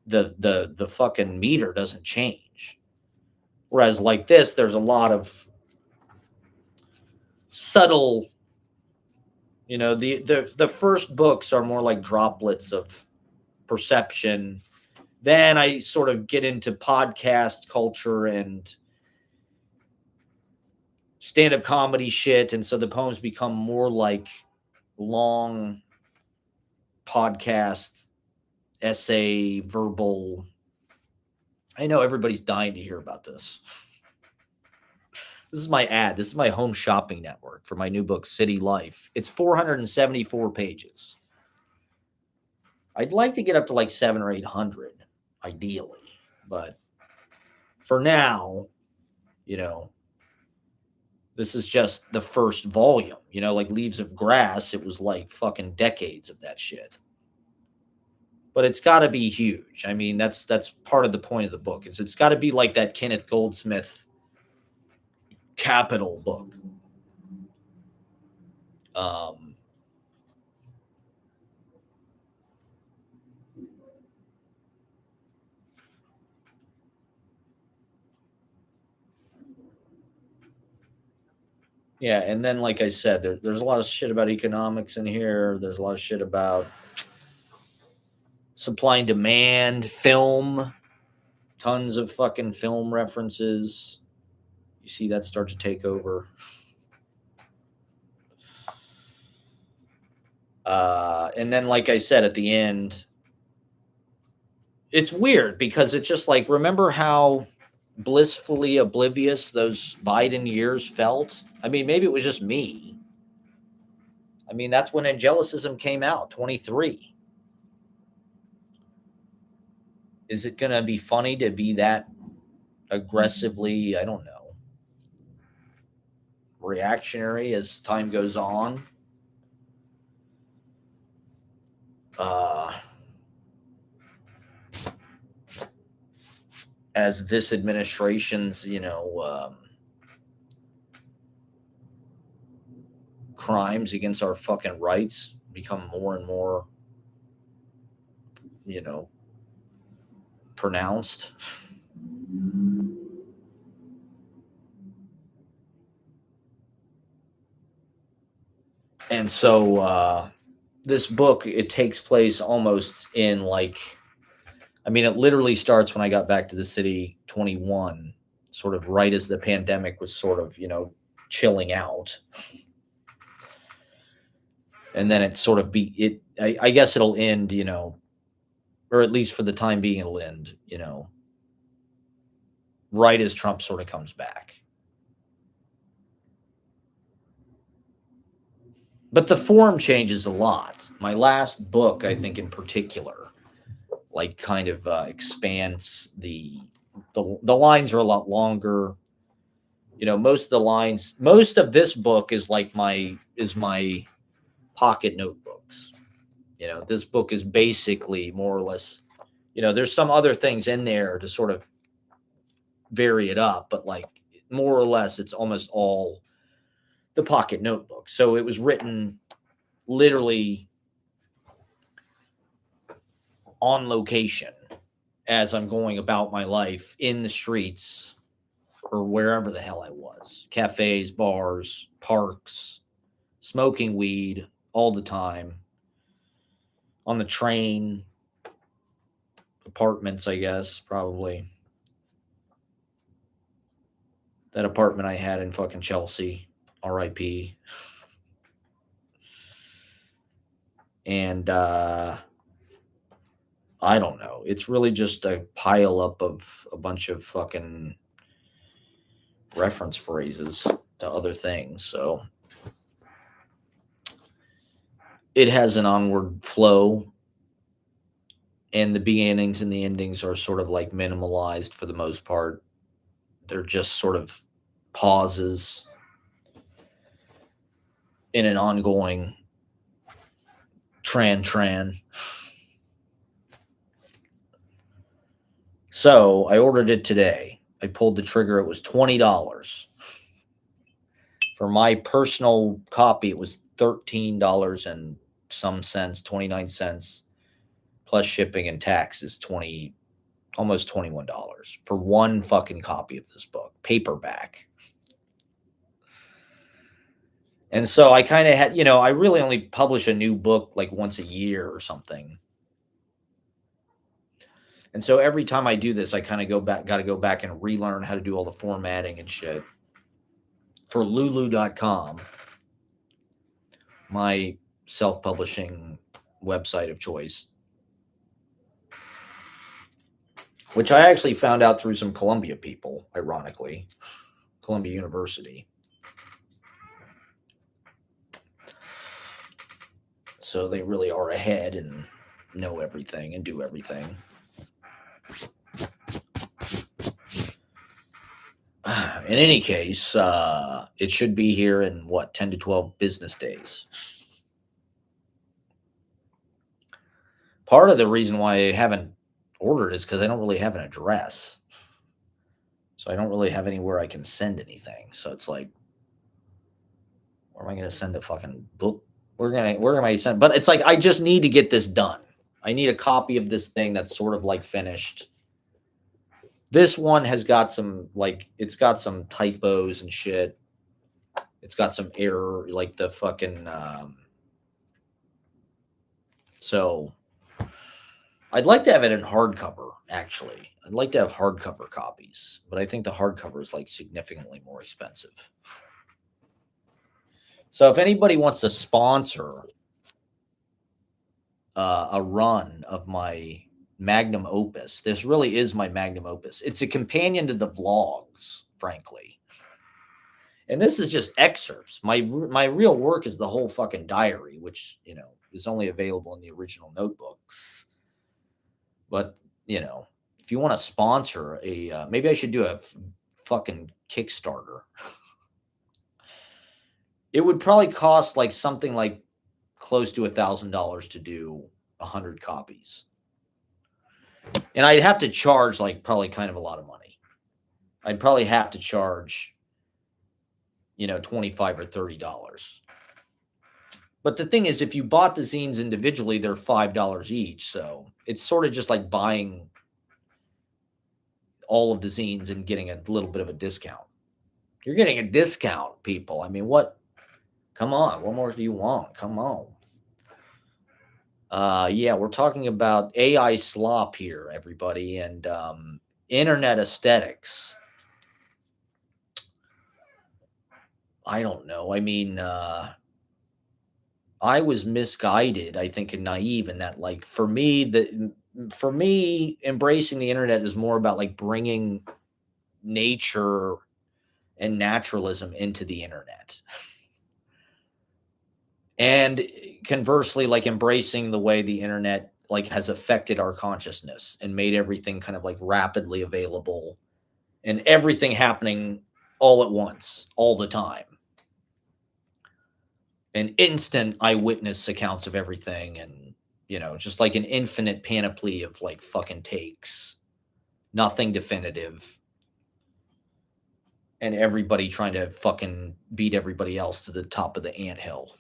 the fucking meter doesn't change. Whereas like this, there's a lot of subtle, the first books are more like droplets of perception. Then I sort of get into podcast culture and stand-up comedy shit, and so the poems become more like long podcast essay verbal. I know everybody's dying to hear about this. This is my ad. This is my home shopping network for my new book, City Life. It's 474 pages. I'd like to get up to like 700 or 800, ideally. But for now, this is just the first volume. Like Leaves of Grass, it was like fucking decades of that shit. But it's got to be huge. I mean, that's part of the point of the book. It's got to be like that Kenneth Goldsmith Capital book. Yeah, and then like I said, there's a lot of shit about economics in here. There's a lot of shit about supply and demand, film, tons of fucking film references. You see that start to take over. And then, like I said, at the end, it's weird because it's just like, remember how blissfully oblivious those Biden years felt? I mean, maybe it was just me. I mean, that's when Angelicism came out, 23. Is it going to be funny to be that aggressively, I don't know, reactionary as time goes on? As this administration's, crimes against our fucking rights become more and more, pronounced. And so this book, it takes place almost in like, I mean, it literally starts when I got back to the city, 21, sort of right as the pandemic was sort of, chilling out. And then it sort of I guess it'll end, or at least for the time being, it'll end, right as Trump sort of comes back. But the form changes a lot. My last book, I think in particular, like kind of expands the lines are a lot longer. Most of the lines, most of this book is like my pocket notebooks. This book is basically more or less, there's some other things in there to sort of vary it up, but like more or less it's almost all the pocket notebook. So it was written literally on location as I'm going about my life in the streets or wherever the hell I was. Cafes, bars, parks, smoking weed all the time. on the train, apartments, I guess, probably. That apartment I had in fucking Chelsea, RIP. And I don't know. It's really just a pile up of a bunch of fucking reference phrases to other things. So it has an onward flow, and the beginnings and the endings are sort of like minimalized for the most part. They're just sort of pauses in an ongoing tran. So I ordered it today. I pulled the trigger. It was $20. For my personal copy, it was $13 and some cents, 29 cents, plus shipping and taxes, almost $21 for one fucking copy of this book, paperback. And so I kind of had, I really only publish a new book like once a year or something. And so every time I do this, I kind of got to go back and relearn how to do all the formatting and shit. For lulu.com, my self-publishing website of choice, which I actually found out through some Columbia people, ironically, Columbia University. So they really are ahead and know everything and do everything. In any case, it should be here in 10 to 12 business days. Part of the reason why I haven't ordered is because I don't really have an address. So I don't really have anywhere I can send anything. So it's like, where am I going to send a fucking book? Where am I send? But it's like, I just need to get this done. I need a copy of this thing that's sort of like finished. This one has got it's got some typos and shit. It's got some error, like the fucking, so I'd like to have it in hardcover, actually. I'd like to have hardcover copies, but I think the hardcover is like significantly more expensive. So if anybody wants to sponsor a run of my magnum opus, this really is my magnum opus. It's a companion to the vlogs, frankly. And this is just excerpts. My real work is the whole fucking diary, which, is only available in the original notebooks. But, if you want to sponsor maybe I should do a fucking Kickstarter. It would probably cost like something like close to $1,000 to do 100 copies. And I'd have to charge like probably kind of a lot of money. I'd probably have to charge, $25 or $30. But the thing is, if you bought the zines individually, they're $5 each. So it's sort of just like buying all of the zines and getting a little bit of a discount. You're getting a discount, people. I mean, what? Come on. What more do you want? Come on. Yeah, we're talking about AI slop here, everybody, and internet aesthetics. I don't know. I mean, I was misguided, I think, and naive in that, like, for me, embracing the internet is more about like bringing nature and naturalism into the internet. And conversely, like embracing the way the internet like has affected our consciousness and made everything kind of like rapidly available and everything happening all at once, all the time. An instant eyewitness accounts of everything, and just like an infinite panoply of like fucking takes, nothing definitive, and everybody trying to fucking beat everybody else to the top of the anthill.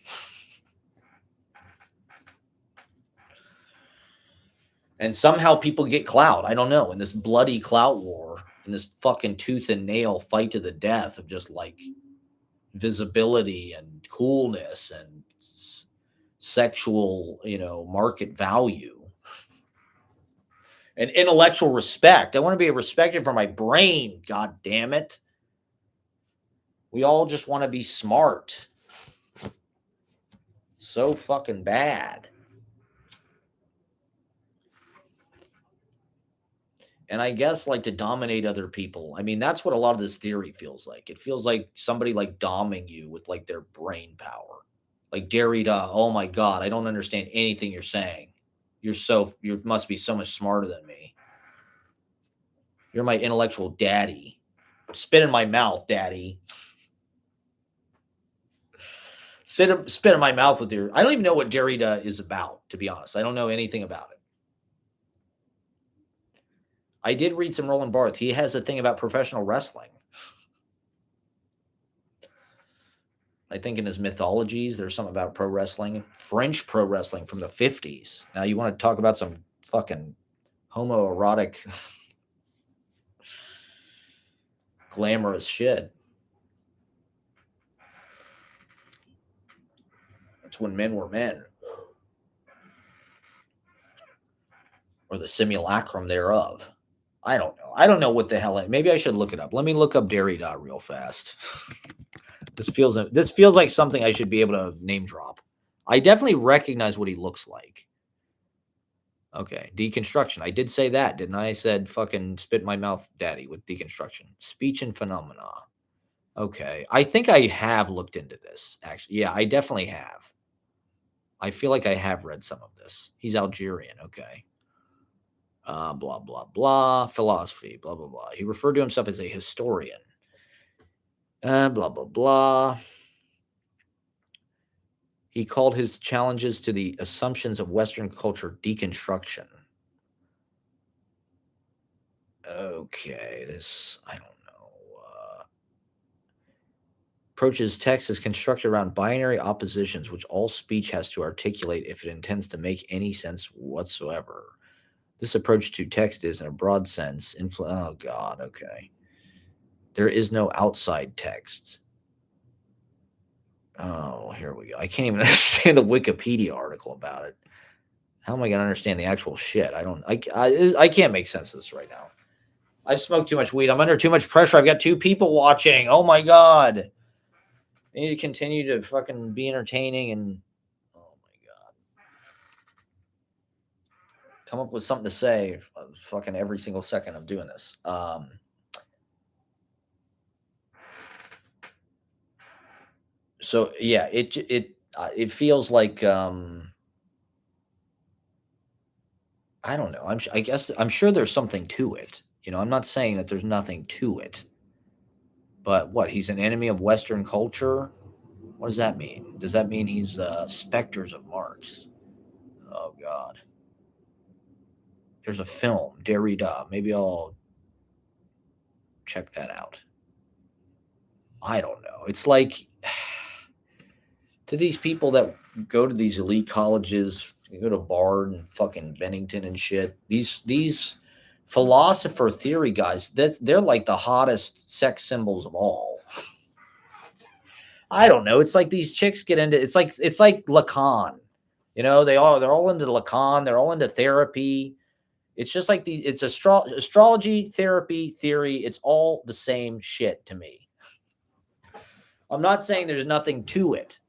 And somehow people get clout. I don't know. In this bloody clout war, in this fucking tooth and nail fight to the death of just like visibility and coolness and sexual, market value and intellectual respect. I want to be respected for my brain. God damn it. We all just want to be smart. So fucking bad. And I guess like to dominate other people. I mean, that's what a lot of this theory feels like. It feels like somebody like doming you with like their brain power. Like Derrida, oh my God, I don't understand anything you're saying. You must be so much smarter than me. You're my intellectual daddy. Spit in my mouth, daddy. Spit in my mouth with your. I don't even know what Derrida is about, to be honest. I don't know anything about it. I did read some Roland Barthes. He has a thing about professional wrestling. I think in his mythologies, there's something about pro wrestling, French pro wrestling from the 50s. Now, you want to talk about some fucking homoerotic, glamorous shit. That's when men were men, or the simulacrum thereof. I don't know. I don't know what the hell. Maybe I should look it up. Let me look up Derrida real fast. This feels like something I should be able to name drop. I definitely recognize what he looks like. Okay, deconstruction. I did say that, didn't I? I said fucking spit in my mouth, daddy, with deconstruction. Speech and phenomena. Okay, I think I have looked into this, actually. Yeah, I definitely have. I feel like I have read some of this. He's Algerian, okay. Blah, blah, blah. Philosophy, blah, blah, blah. He referred to himself as a historian. Blah, blah, blah. He called his challenges to the assumptions of Western culture deconstruction. Okay, I don't know. Approaches text is constructed around binary oppositions, which all speech has to articulate if it intends to make any sense whatsoever. This approach to text is, in a broad sense, oh God, okay. There is no outside text. Oh, here we go. I can't even understand the Wikipedia article about it. How am I going to understand the actual shit? I can't make sense of this right now. I've smoked too much weed. I'm under too much pressure. I've got 2 people watching. Oh my God. I need to continue to fucking be entertaining and, oh my God, come up with something to say fucking every single second I'm doing this. So yeah, it feels like, I don't know. I guess I'm sure there's something to it. I'm not saying that there's nothing to it. But what? He's an enemy of Western culture? What does that mean? Does that mean he's specters of Marx? Oh God. There's a film, Derrida. Maybe I'll check that out. I don't know. It's like to these people that go to these elite colleges, you go to Bard and fucking Bennington and shit. These philosopher theory guys, they're like the hottest sex symbols of all. I don't know. It's like these chicks get into it's like Lacan. They're all into Lacan, they're all into therapy. It's just like it's astrology, therapy, theory, it's all the same shit to me. I'm not saying there's nothing to it.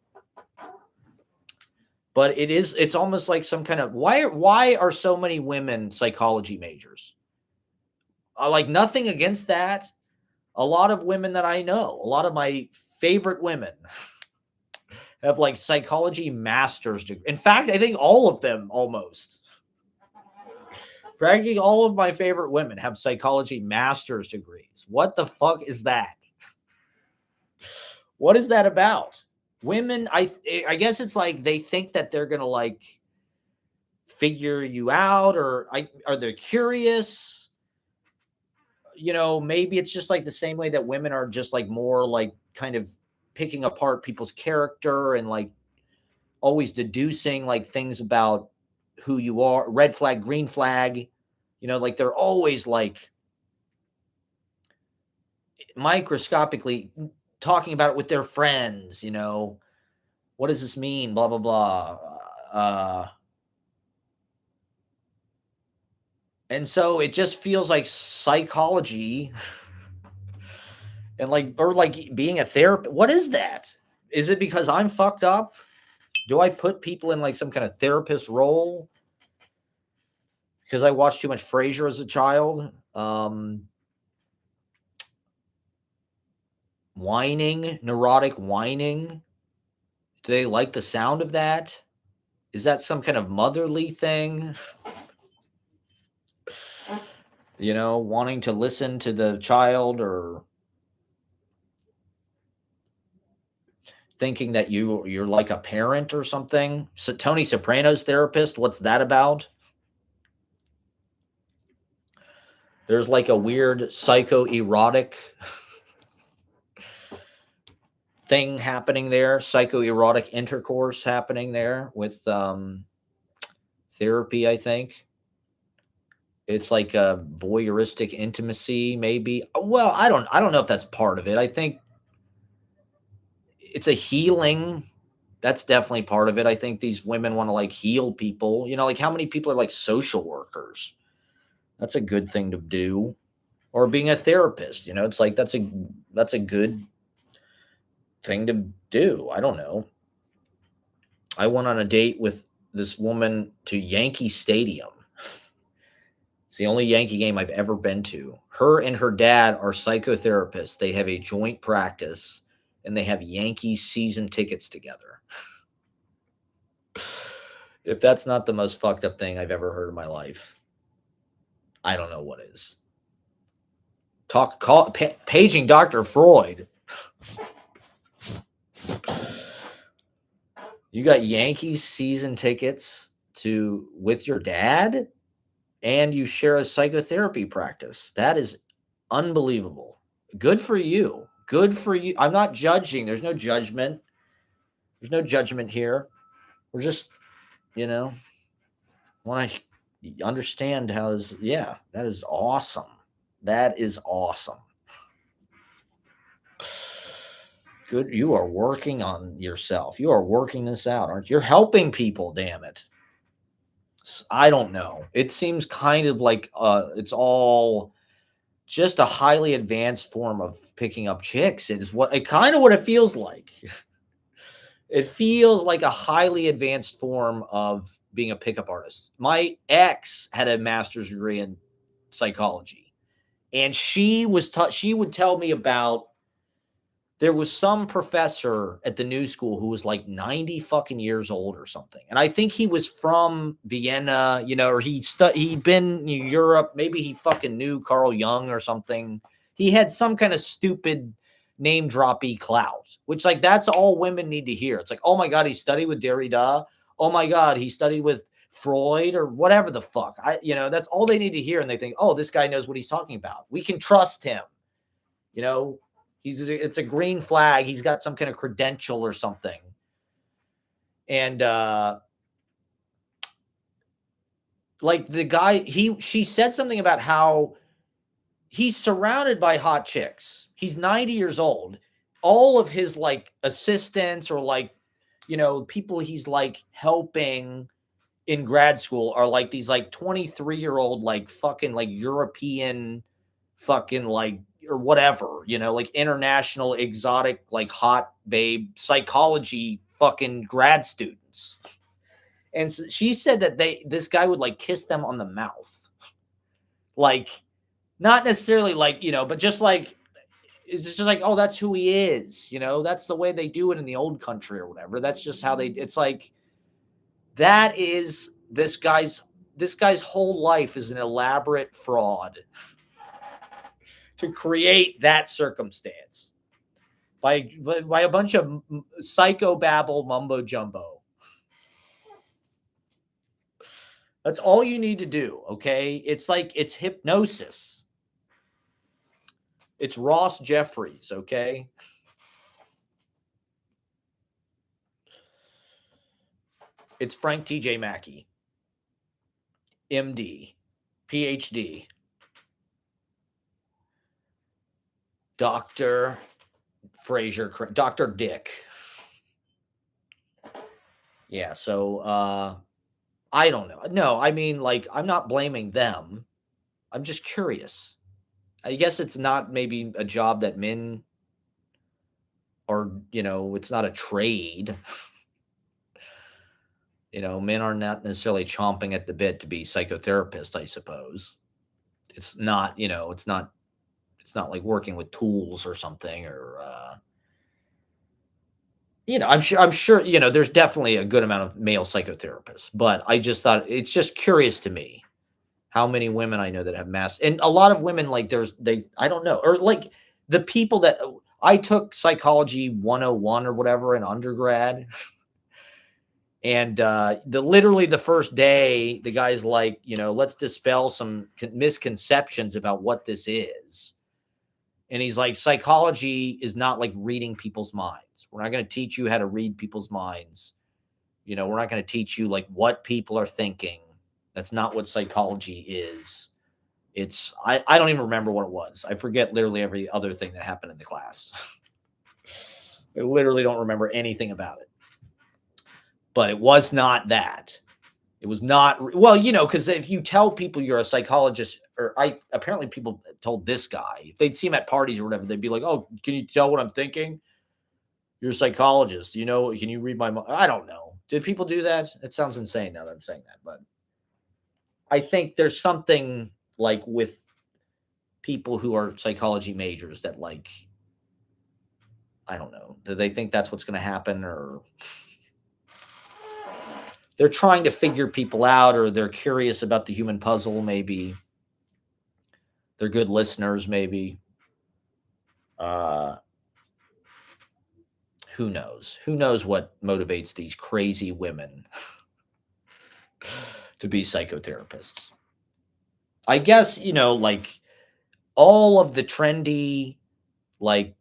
But it's almost like some kind of why are so many women psychology majors? Like nothing against that. A lot of women that I know, a lot of my favorite women have like psychology master's degree. In fact, I think all of them almost. Practically all of my favorite women have psychology master's degrees. What the fuck is that? What is that about? Women, I guess it's like they think that they're gonna like figure you out, or are they curious? Maybe it's just like the same way that women are just like more like kind of picking apart people's character and like always deducing like things about who you are, red flag, green flag, like they're always like microscopically talking about it with their friends, What does this mean? Blah, blah, blah. And so it just feels like psychology and like, or like being a therapist. What is that? Is it because I'm fucked up? Do I put people in like some kind of therapist role? Because I watched too much Frasier as a child. Whining, neurotic whining. Do they like the sound of that? Is that some kind of motherly thing? You know, wanting to listen to the child or thinking that you're like a parent or something. So Tony Soprano's therapist, what's that about? There's like a weird psychoerotic thing happening there, psychoerotic intercourse happening there with therapy, I think. It's like a voyeuristic intimacy, maybe. Well, I don't know if that's part of it. I think it's a healing. That's definitely part of it. I think these women want to like heal people. You know, like how many people are like social workers? That's a good thing to do. Or being a therapist, you know, it's like that's a good thing to do. I don't know. I went on a date with this woman to Yankee Stadium. It's the only Yankee game I've ever been to. Her and her dad are psychotherapists. They have a joint practice and they have Yankees season tickets together. If that's not the most fucked up thing I've ever heard in my life, I don't know what is. Paging Dr. Freud. You got Yankees season tickets to with your dad and you share a psychotherapy practice. That is unbelievable. Good for you. Good for you. I'm not judging. There's no judgment. There's no judgment here. We're just, you know, want to understand how is, yeah, that is awesome. That is awesome. Good. You are working on yourself. You are working this out, aren't you? You're helping people, damn it. I don't know. It seems kind of like it's all just a highly advanced form of picking up chicks. It is what it kind of what it feels like. It feels like a highly advanced form of being a pickup artist. My ex had a master's degree in psychology, and she would tell me about there was some professor at the new school who was like 90 fucking years old or something. And I think he was from Vienna, you know, or he'd been in Europe. Maybe he fucking knew Carl Jung or something. He had some kind of stupid name droppy clout, which like that's all women need to hear. It's like, oh my God, he studied with Derrida. Oh my God, he studied with Freud or whatever the fuck. That's all they need to hear. And they think, oh, this guy knows what he's talking about. We can trust him. You know, it's a green flag. He's got some kind of credential or something. And like the guy, she said something about how he's surrounded by hot chicks. He's 90 years old. All of his like assistants or like, people he's like helping in grad school are like these like 23-year-old like fucking like European fucking like or whatever, like international exotic like hot babe psychology fucking grad students. And so she said that this guy would like kiss them on the mouth. Like not necessarily like, but just like it's just like, oh, that's who he is, that's the way they do it in the old country or whatever. That's just how it's like that is this guy's whole life is an elaborate fraud to create that circumstance by a bunch of psychobabble mumbo jumbo. That's all you need to do, okay? It's like it's hypnosis. It's Ross Jeffries, okay? It's Frank T.J. Mackey, MD, PhD, Dr. Fraser, Dr. Dick. Yeah, so I don't know. No, I mean, like, I'm not blaming them. I'm just curious. I guess it's not maybe a job that men are, it's not a trade. Men are not necessarily chomping at the bit to be psychotherapists, I suppose. It's not, it's not like working with tools or something or I'm sure, there's definitely a good amount of male psychotherapists, but I just thought it's just curious to me how many women I know that have and a lot of women like I don't know, or like the people that I took psychology 101 or whatever in undergrad. And literally the first day, the guy's like, let's dispel some misconceptions about what this is. And he's like, psychology is not like reading people's minds. We're not going to teach you how to read people's minds. We're not going to teach you like what people are thinking. That's not what psychology is. I don't even remember what it was. I forget literally every other thing that happened in the class. I literally don't remember anything about it. But it was not that. It was not well, because if you tell people you're a psychologist, or apparently people told this guy if they'd see him at parties or whatever, they'd be like, "Oh, can you tell what I'm thinking? You're a psychologist. Can you read my mind?" I don't know. Did people do that? It sounds insane now that I'm saying that, but I think there's something like with people who are psychology majors that like I don't know. Do they think that's what's going to happen, or they're trying to figure people out, or they're curious about the human puzzle? Maybe they're good listeners. Maybe. Uh, who knows? Who knows what motivates these crazy women to be psychotherapists? I guess, like all of the trendy, like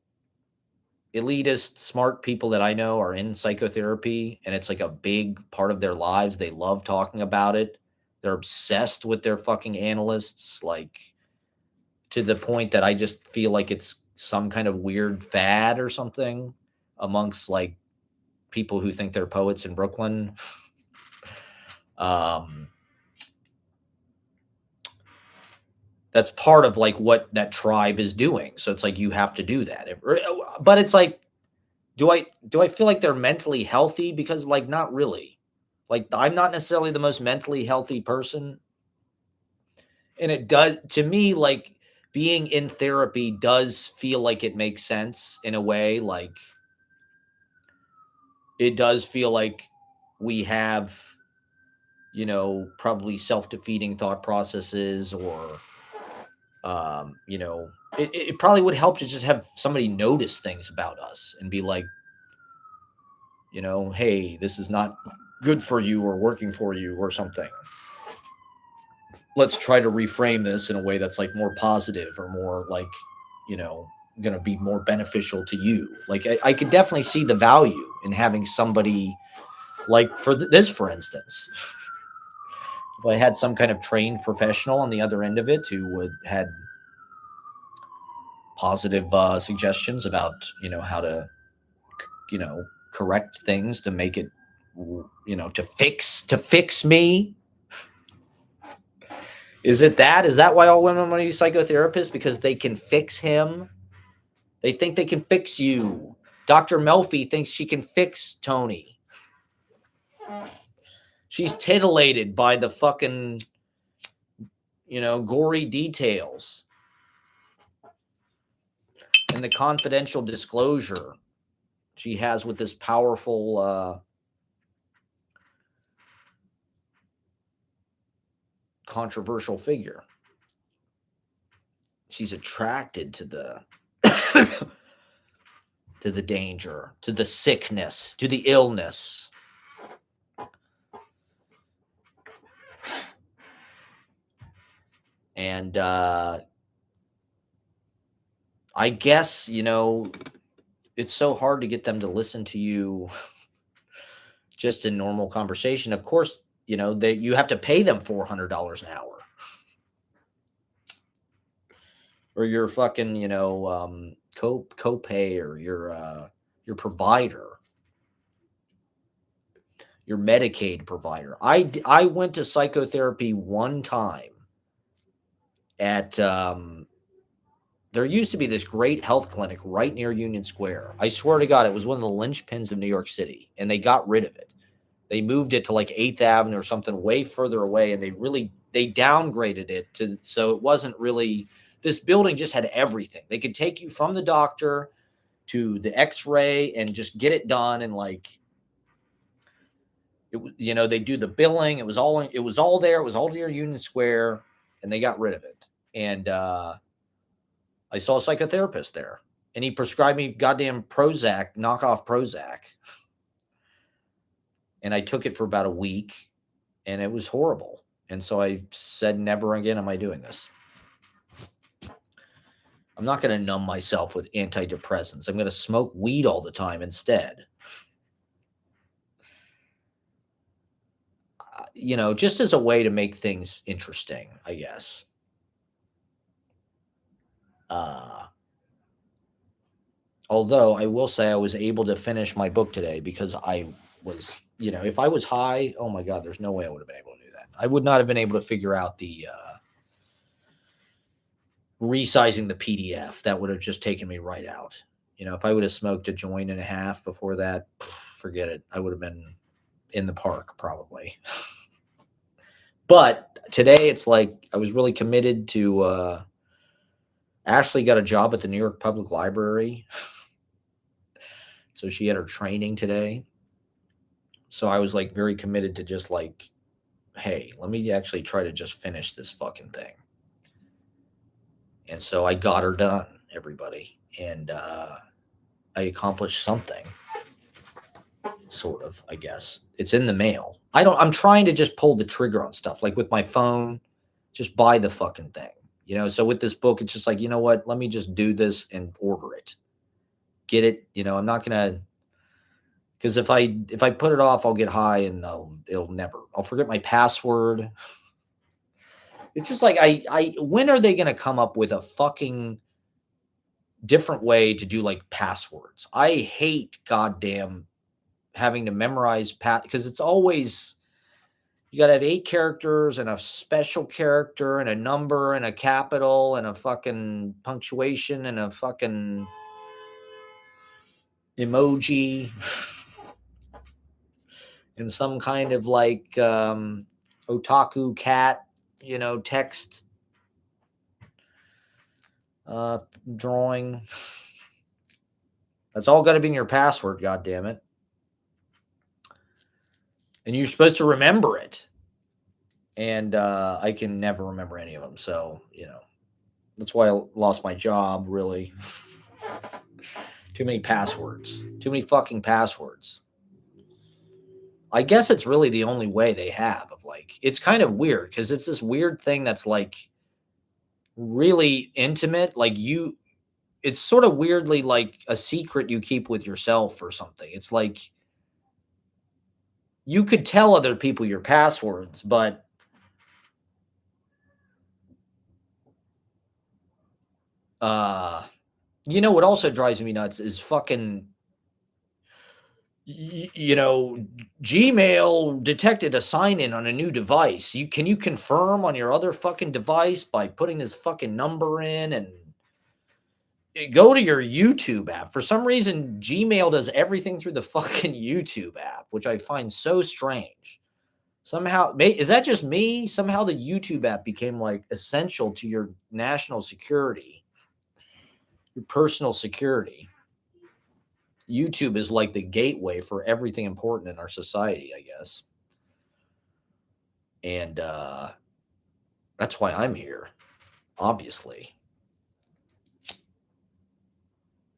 elitist, smart people that I know are in psychotherapy, and it's like a big part of their lives. They love talking about it. They're obsessed with their fucking analysts, like to the point that I just feel like it's some kind of weird fad or something amongst like people who think they're poets in Brooklyn. Um, that's part of like what that tribe is doing. So it's like you have to do that. But it's like, do I feel like they're mentally healthy? Because like not really. Like I'm not necessarily the most mentally healthy person. And it does to me like being in therapy does feel like it makes sense in a way. Like it does feel like we have, probably self-defeating thought processes or it probably would help to just have somebody notice things about us and be like, hey, this is not good for you or working for you or something. Let's try to reframe this in a way that's like more positive or more like, going to be more beneficial to you. Like I could definitely see the value in having somebody like for this, for instance, if I had some kind of trained professional on the other end of it who would had positive suggestions about how to correct things to make it to fix me. Is that why all women want to be psychotherapists? Because they can fix him. They think they can fix you. Dr. Melfi thinks she can fix Tony. She's titillated by the fucking gory details and the confidential disclosure she has with this powerful controversial figure. She's attracted to the to the danger, to the sickness, to the illness. And I guess, it's so hard to get them to listen to you just in normal conversation. Of course, you have to pay them $400 an hour. Or your fucking, copay or your provider. your Medicaid provider. I went to psychotherapy one time at there used to be this great health clinic right near Union Square. I swear to God, it was one of the linchpins of New York City, and they got rid of it. They moved it to like 8th Avenue or something way further away, and they downgraded it to so it wasn't really this building just had everything. They could take you from the doctor to the X-ray and just get it done, and like they do the billing. It was all there. It was all near Union Square, and they got rid of it. And I saw a psychotherapist there, and he prescribed me goddamn Prozac, knockoff Prozac. And I took it for about a week, and it was horrible. And so I said, never again am I doing this. I'm not going to numb myself with antidepressants. I'm going to smoke weed all the time instead. Just as a way to make things interesting, I guess. Although I will say I was able to finish my book today because I was, if I was high, oh my God, there's no way I would have been able to do that. I would not have been able to figure out the resizing the PDF. That would have just taken me right out. If I would have smoked a joint and a half before that, forget it. I would have been in the park probably. But today it's like I was really committed to Ashley got a job at the New York Public Library. So she had her training today. So I was like very committed to just like, hey, let me actually try to just finish this fucking thing. And so I got her done, everybody. And I accomplished something. Sort of, I guess. It's in the mail. I'm trying to just pull the trigger on stuff. Like with my phone, just buy the fucking thing. So with this book, it's just like, you know what? Let me just do this and order it. Get it. I'm not gonna, because if I put it off, I'll get high and I'll forget my password. It's just like when are they gonna come up with a fucking different way to do like passwords? I hate goddamn having to memorize because it's always you got to have 8 characters and a special character and a number and a capital and a fucking punctuation and a fucking emoji and some kind of like otaku cat, text drawing. That's all got to be in your password, God damn it. And you're supposed to remember it. And I can never remember any of them. So, that's why I lost my job, really. Too many passwords. Too many fucking passwords. I guess it's really the only way they have of like, it's kind of weird because it's this weird thing that's like really intimate. Like it's sort of weirdly like a secret you keep with yourself or something. It's like you could tell other people your passwords, but what also drives me nuts is fucking Gmail detected a sign-in on a new device. Can you confirm on your other fucking device by putting this fucking number in and go to your YouTube app? For some reason, Gmail does everything through the fucking YouTube app, which I find so strange. Somehow, is that just me? Somehow the YouTube app became like essential to your national security, your personal security. YouTube is like the gateway for everything important in our society, I guess. And that's why I'm here, obviously.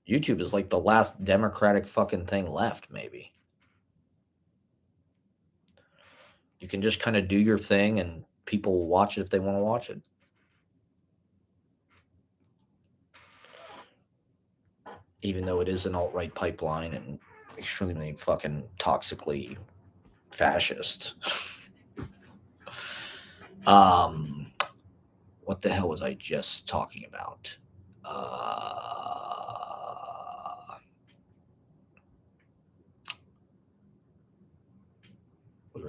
YouTube is like the last democratic fucking thing left, maybe. You can just kind of do your thing and people will watch it if they want to watch it. Even though it is an alt-right pipeline and extremely fucking toxically fascist. What the hell was I just talking about?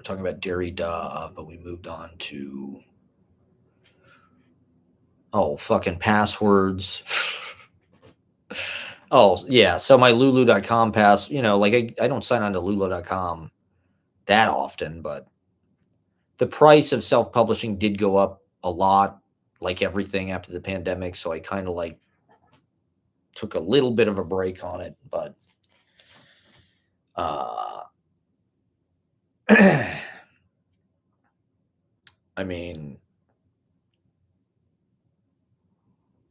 were talking about Derrida, but we moved on to fucking passwords. Oh, yeah. So my lulu.com pass, like I don't sign on to lulu.com that often, but the price of self-publishing did go up a lot, like everything after the pandemic. So I kind of like took a little bit of a break on it, but I mean,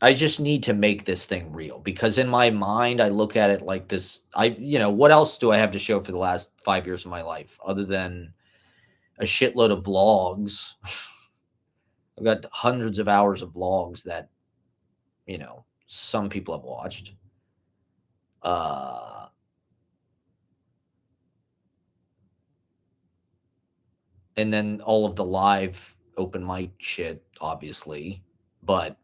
I just need to make this thing real because in my mind, I look at it like this. What else do I have to show for the last 5 years of my life other than a shitload of vlogs? I've got hundreds of hours of vlogs that, some people have watched. And then all of the live open mic shit, obviously. But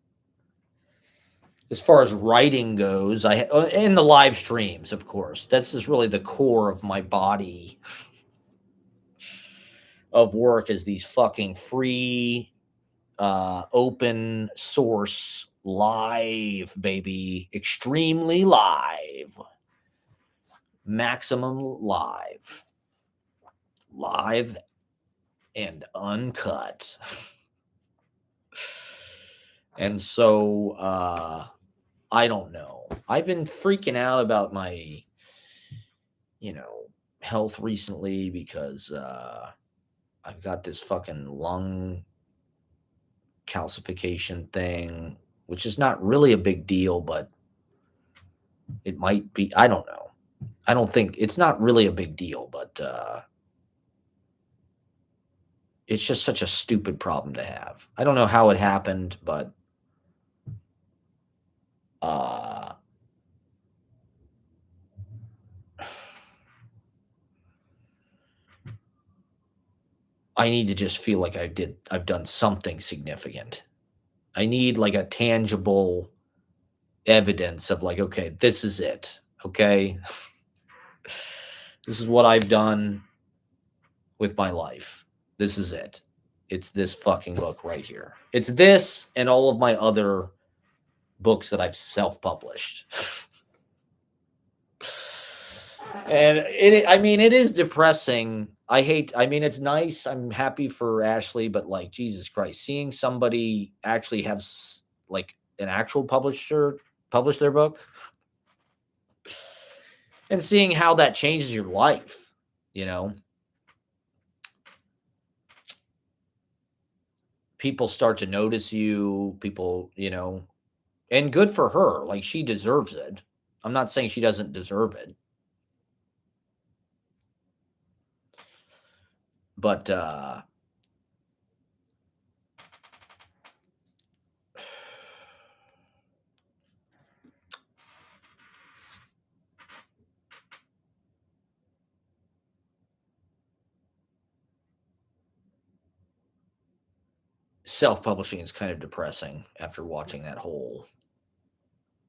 as far as writing goes, and the live streams, of course, this is really the core of my body of work is these fucking free, open source live, baby, extremely live, maximum live and uncut. And so, I don't know. I've been freaking out about my, health recently because I've got this fucking lung calcification thing, which is not really a big deal, but it might be. I don't know. I don't think it's not really a big deal, but it's just such a stupid problem to have. I don't know how it happened, but I need to just feel like I've done something significant. I need like a tangible evidence of like, okay, this is it. Okay. This is what I've done with my life. This is it. It's this fucking book right here. It's this and all of my other books that I've self-published. And it is depressing. It's nice. I'm happy for Ashley, but like, Jesus Christ, seeing somebody actually have like an actual publisher publish their book and seeing how that changes your life, people start to notice you, people, and good for her. Like, she deserves it. I'm not saying she doesn't deserve it. But self-publishing is kind of depressing after watching that whole.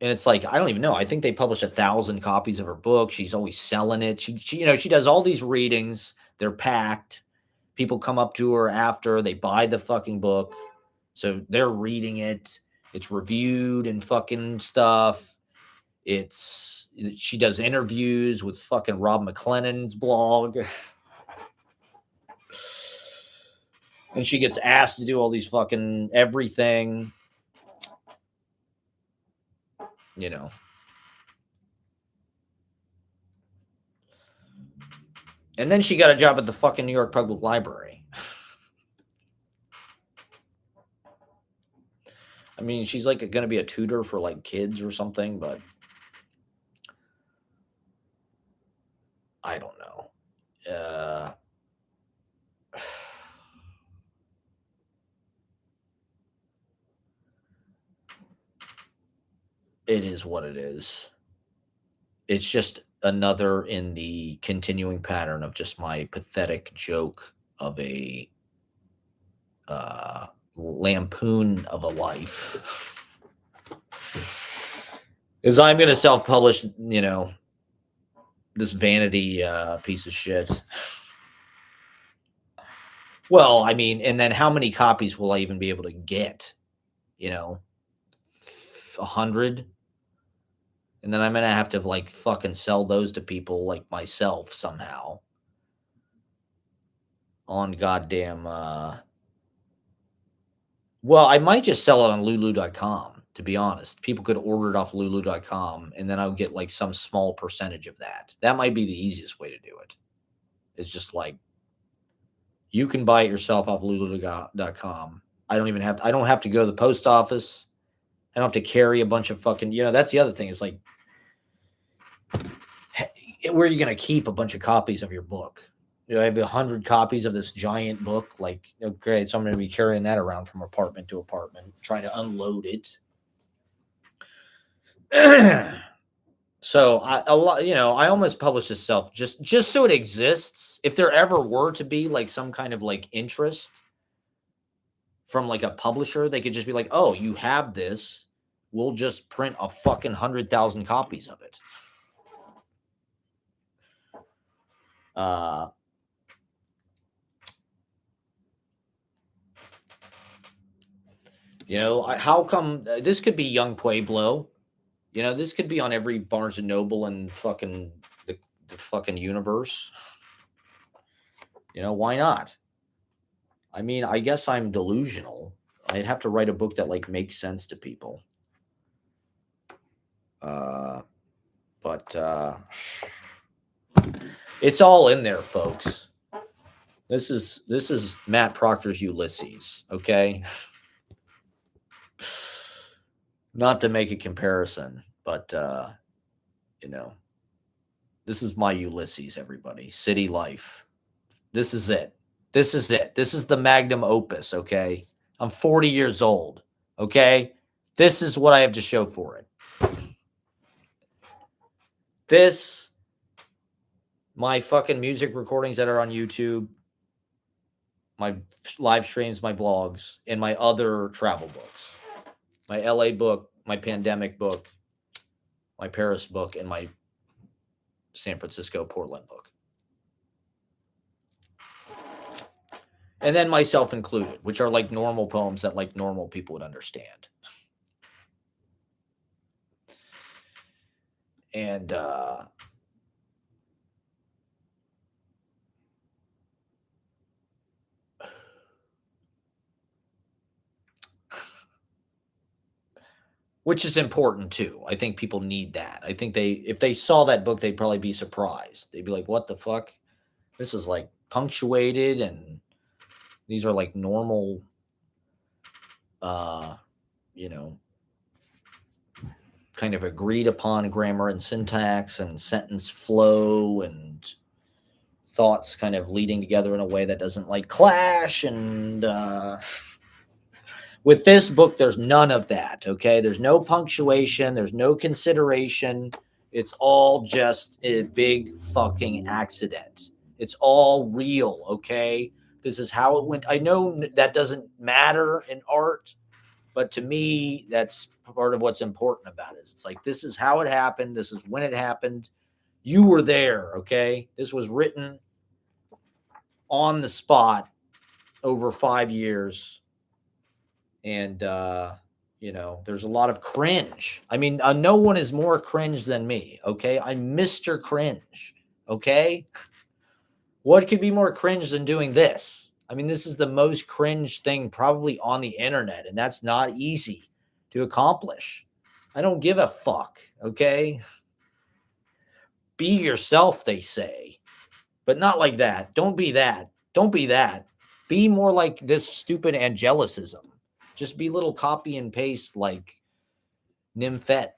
And it's like, I don't even know. I think they published 1,000 copies of her book. She's always selling it. She does all these readings. They're packed. People come up to her after they buy the fucking book. So they're reading it. It's reviewed and fucking stuff. She does interviews with fucking Rob McClennan's blog. And she gets asked to do all these fucking everything, And then she got a job at the fucking New York Public Library. I mean, she's like going to be a tutor for like kids or something, but I don't know. It is what it is. It's just another in the continuing pattern of just my pathetic joke of a lampoon of a life. Is I'm going to self-publish, this vanity piece of shit. Well, I mean, and then how many copies will I even be able to get? You know, 100, and then I'm gonna have to like fucking sell those to people like myself somehow on goddamn. Well, I might just sell it on Lulu.com. To be honest, people could order it off Lulu.com, and then I'll get like some small percentage of that. That might be the easiest way to do it. It's just like you can buy it yourself off Lulu.com. I don't have to go to the post office. I don't have to carry a bunch of fucking, that's the other thing is like, where are you going to keep a bunch of copies of your book? I have 100 copies of this giant book. Like, okay, so I'm going to be carrying that around from apartment to apartment, trying to unload it. So I almost publish this self just so it exists. If there ever were to be like some kind of like interest from like a publisher, they could just be like, oh, you have this. We'll just print a fucking 100,000 copies of it. How come this could be Young Pueblo? This could be on every Barnes and Noble and fucking the fucking universe. Why not? I mean, I guess I'm delusional. I'd have to write a book that like makes sense to people. But it's all in there, folks. This is Matt Proctor's Ulysses, okay? Not to make a comparison, but this is my Ulysses, everybody. City life. This is it. This is it. This is the magnum opus, okay? I'm 40 years old, okay? This is what I have to show for it. This, my fucking music recordings that are on YouTube, my live streams, my vlogs, and my other travel books. My LA book, my pandemic book, my Paris book, and my San Francisco, Portland book. And then myself included, which are like normal poems that like normal people would understand. And which is important too. I think people need that. I think if they saw that book, they'd probably be surprised. They'd be like, what the fuck? This is like punctuated and these are like normal, kind of agreed upon grammar and syntax and sentence flow and thoughts kind of leading together in a way that doesn't like clash. And with this book, there's none of that. Okay. There's no punctuation. There's no consideration. It's all just a big fucking accident. It's all real. Okay. This is how it went. I know that doesn't matter in art, but to me, that's part of what's important about it. It's like, this is how it happened. This is when it happened. You were there. Okay. This was written on the spot over 5 years. And, there's a lot of cringe. I mean, no one is more cringe than me. Okay. I'm Mr. Cringe. Okay. What could be more cringe than doing this? I mean, this is the most cringe thing probably on the internet, and that's not easy to accomplish. I don't give a fuck. Okay. Be yourself, they say, but not like that. Don't be that. Don't be that. Be more like this stupid angelicism. Just be little copy and paste like Nymphette,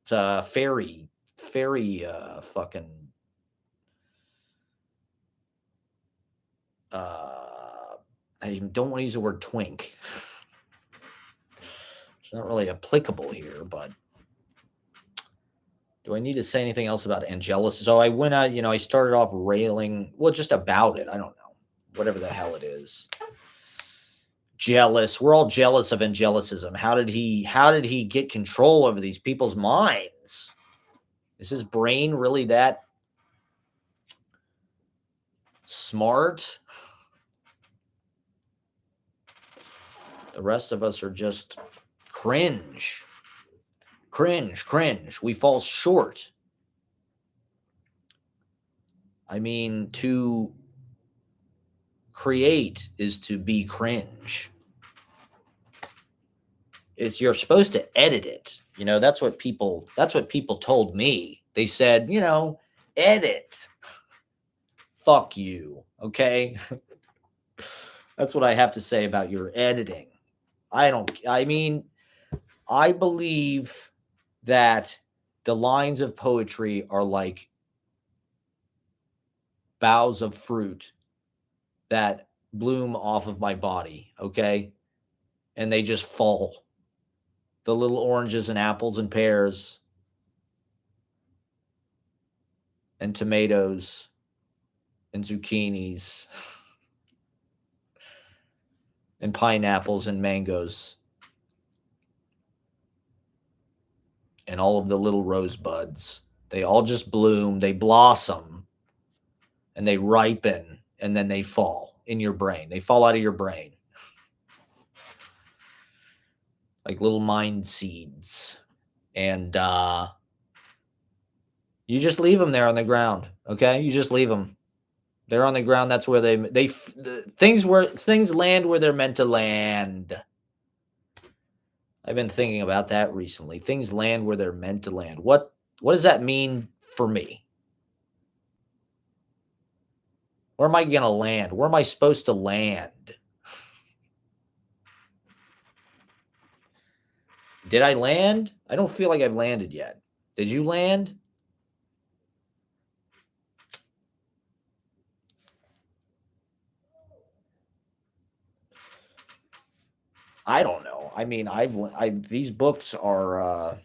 fairy, fucking, I don't want to use the word twink. It's not really applicable here, but do I need to say anything else about Angelus? So I went out, I started off railing, well, just about it. I don't know, whatever the hell it is. Jealous. We're all jealous of angelicism. How did he get control over these people's minds? Is his brain really that smart? The rest of us are just cringe. Cringe, cringe. We fall short. I mean, to create is to be cringe. You're supposed to edit it. That's what people told me. They said, edit. Fuck you. Okay? That's what I have to say about your editing. I believe that the lines of poetry are like boughs of fruit that bloom off of my body, okay? And they just fall. The little oranges and apples and pears and tomatoes and zucchinis and pineapples and mangoes and all of the little rosebuds. They all just bloom, they blossom, and they ripen, and then they fall in your brain. They fall out of your brain like little mind seeds. And you just leave them there on the ground, okay? You just leave them. They're on the ground. That's where things land where they're meant to land. I've been thinking about that recently. Things land where they're meant to land. What does that mean for me? Where am I going to land? Where am I supposed to land? Did I land? I don't feel like I've landed yet. Did you land? I don't know. I mean, these books are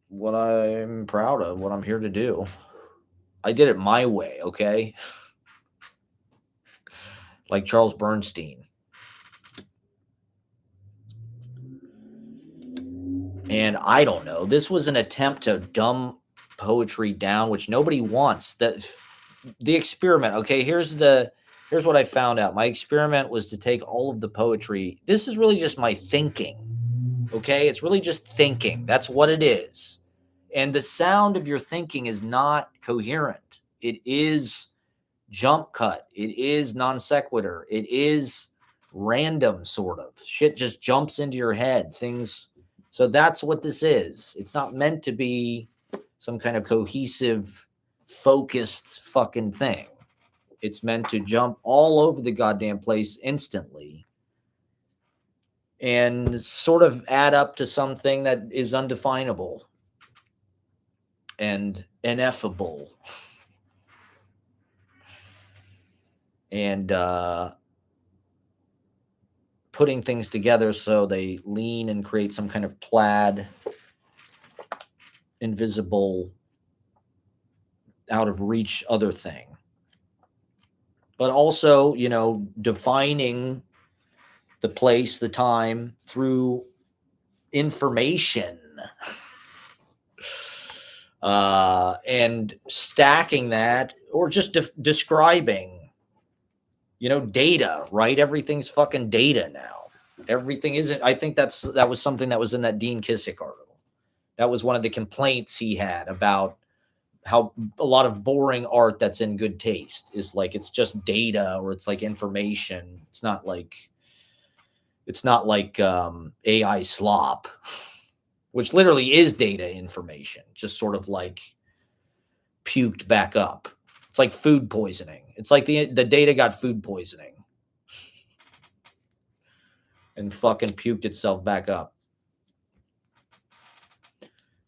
what I'm proud of, what I'm here to do. I did it my way, okay? Like Charles Bernstein. And I don't know. This was an attempt to dumb poetry down, which nobody wants. The experiment, okay? Here's what I found out. My experiment was to take all of the poetry. This is really just my thinking. Okay? It's really just thinking. That's what it is. And the sound of your thinking is not coherent. It is jump cut. It is non sequitur. It is random, sort of. Shit just jumps into your head. So that's what this is. It's not meant to be some kind of cohesive, focused fucking thing. It's meant to jump all over the goddamn place instantly and sort of add up to something that is undefinable and ineffable. And putting things together so they lean and create some kind of plaid, invisible, out of reach other thing. But also, defining the place, the time through information. And stacking that, or just describing, data, right? Everything's fucking data now. Everything isn't. I think that was something that was in that Dean Kissick article. That was one of the complaints he had about how a lot of boring art that's in good taste is like, it's just data, or it's like information. It's not like AI slop, which literally is data information, just sort of like puked back up. It's like food poisoning. It's like the data got food poisoning and fucking puked itself back up.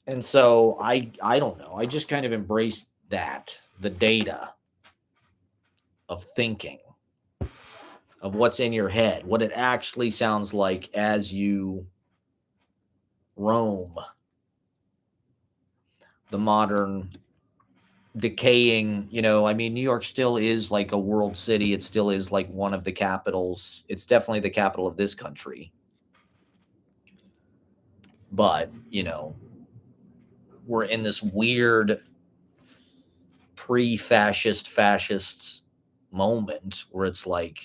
And so I don't know. I just kind of embraced that, the data of thinking, of what's in your head, what it actually sounds like as you roam the modern decaying, New York still is like a world city. It still is like one of the capitals. It's definitely the capital of this country. But, we're in this weird fascist moment where it's like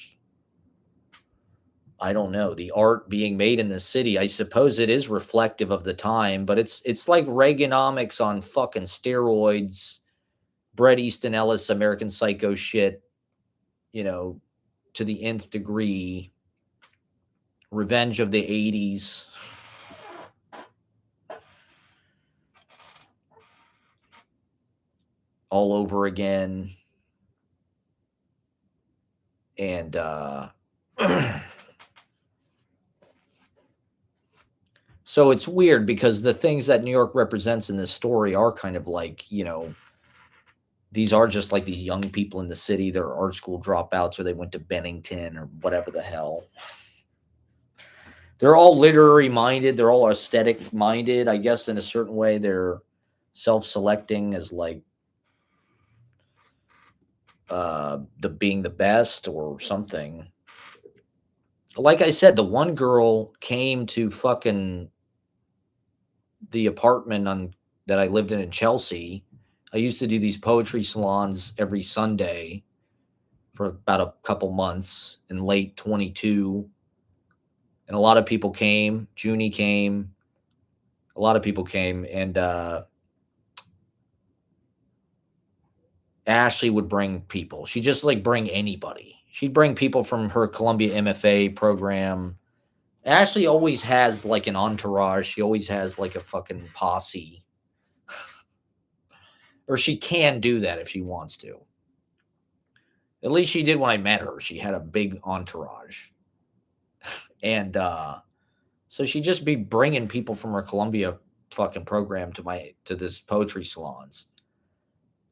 I don't know, the art being made in the city. I suppose it is reflective of the time, but it's like Reaganomics on fucking steroids, Bret Easton Ellis, American Psycho shit, you know, to the nth degree. Revenge of the 80s. All over again. And so it's weird because the things that New York represents in this story are kind of like, these are just like these young people in the city. They're art school dropouts or they went to Bennington or whatever the hell. They're all literary minded. They're all aesthetic minded. I guess in a certain way, they're self-selecting as like the being the best or something. Like I said, the one girl came to fucking the apartment that I lived in Chelsea. I used to do these poetry salons every Sunday for about a couple months in late 22. And a lot of people came. Junie came. A lot of people came. And Ashley would bring people. She'd just like bring anybody. She'd bring people from her Columbia MFA program. Ashley always has like an entourage. She always has like a fucking posse. Or she can do that if she wants to. At least she did when I met her. She had a big entourage. And so she'd just be bringing people from her Columbia fucking program to this poetry salons.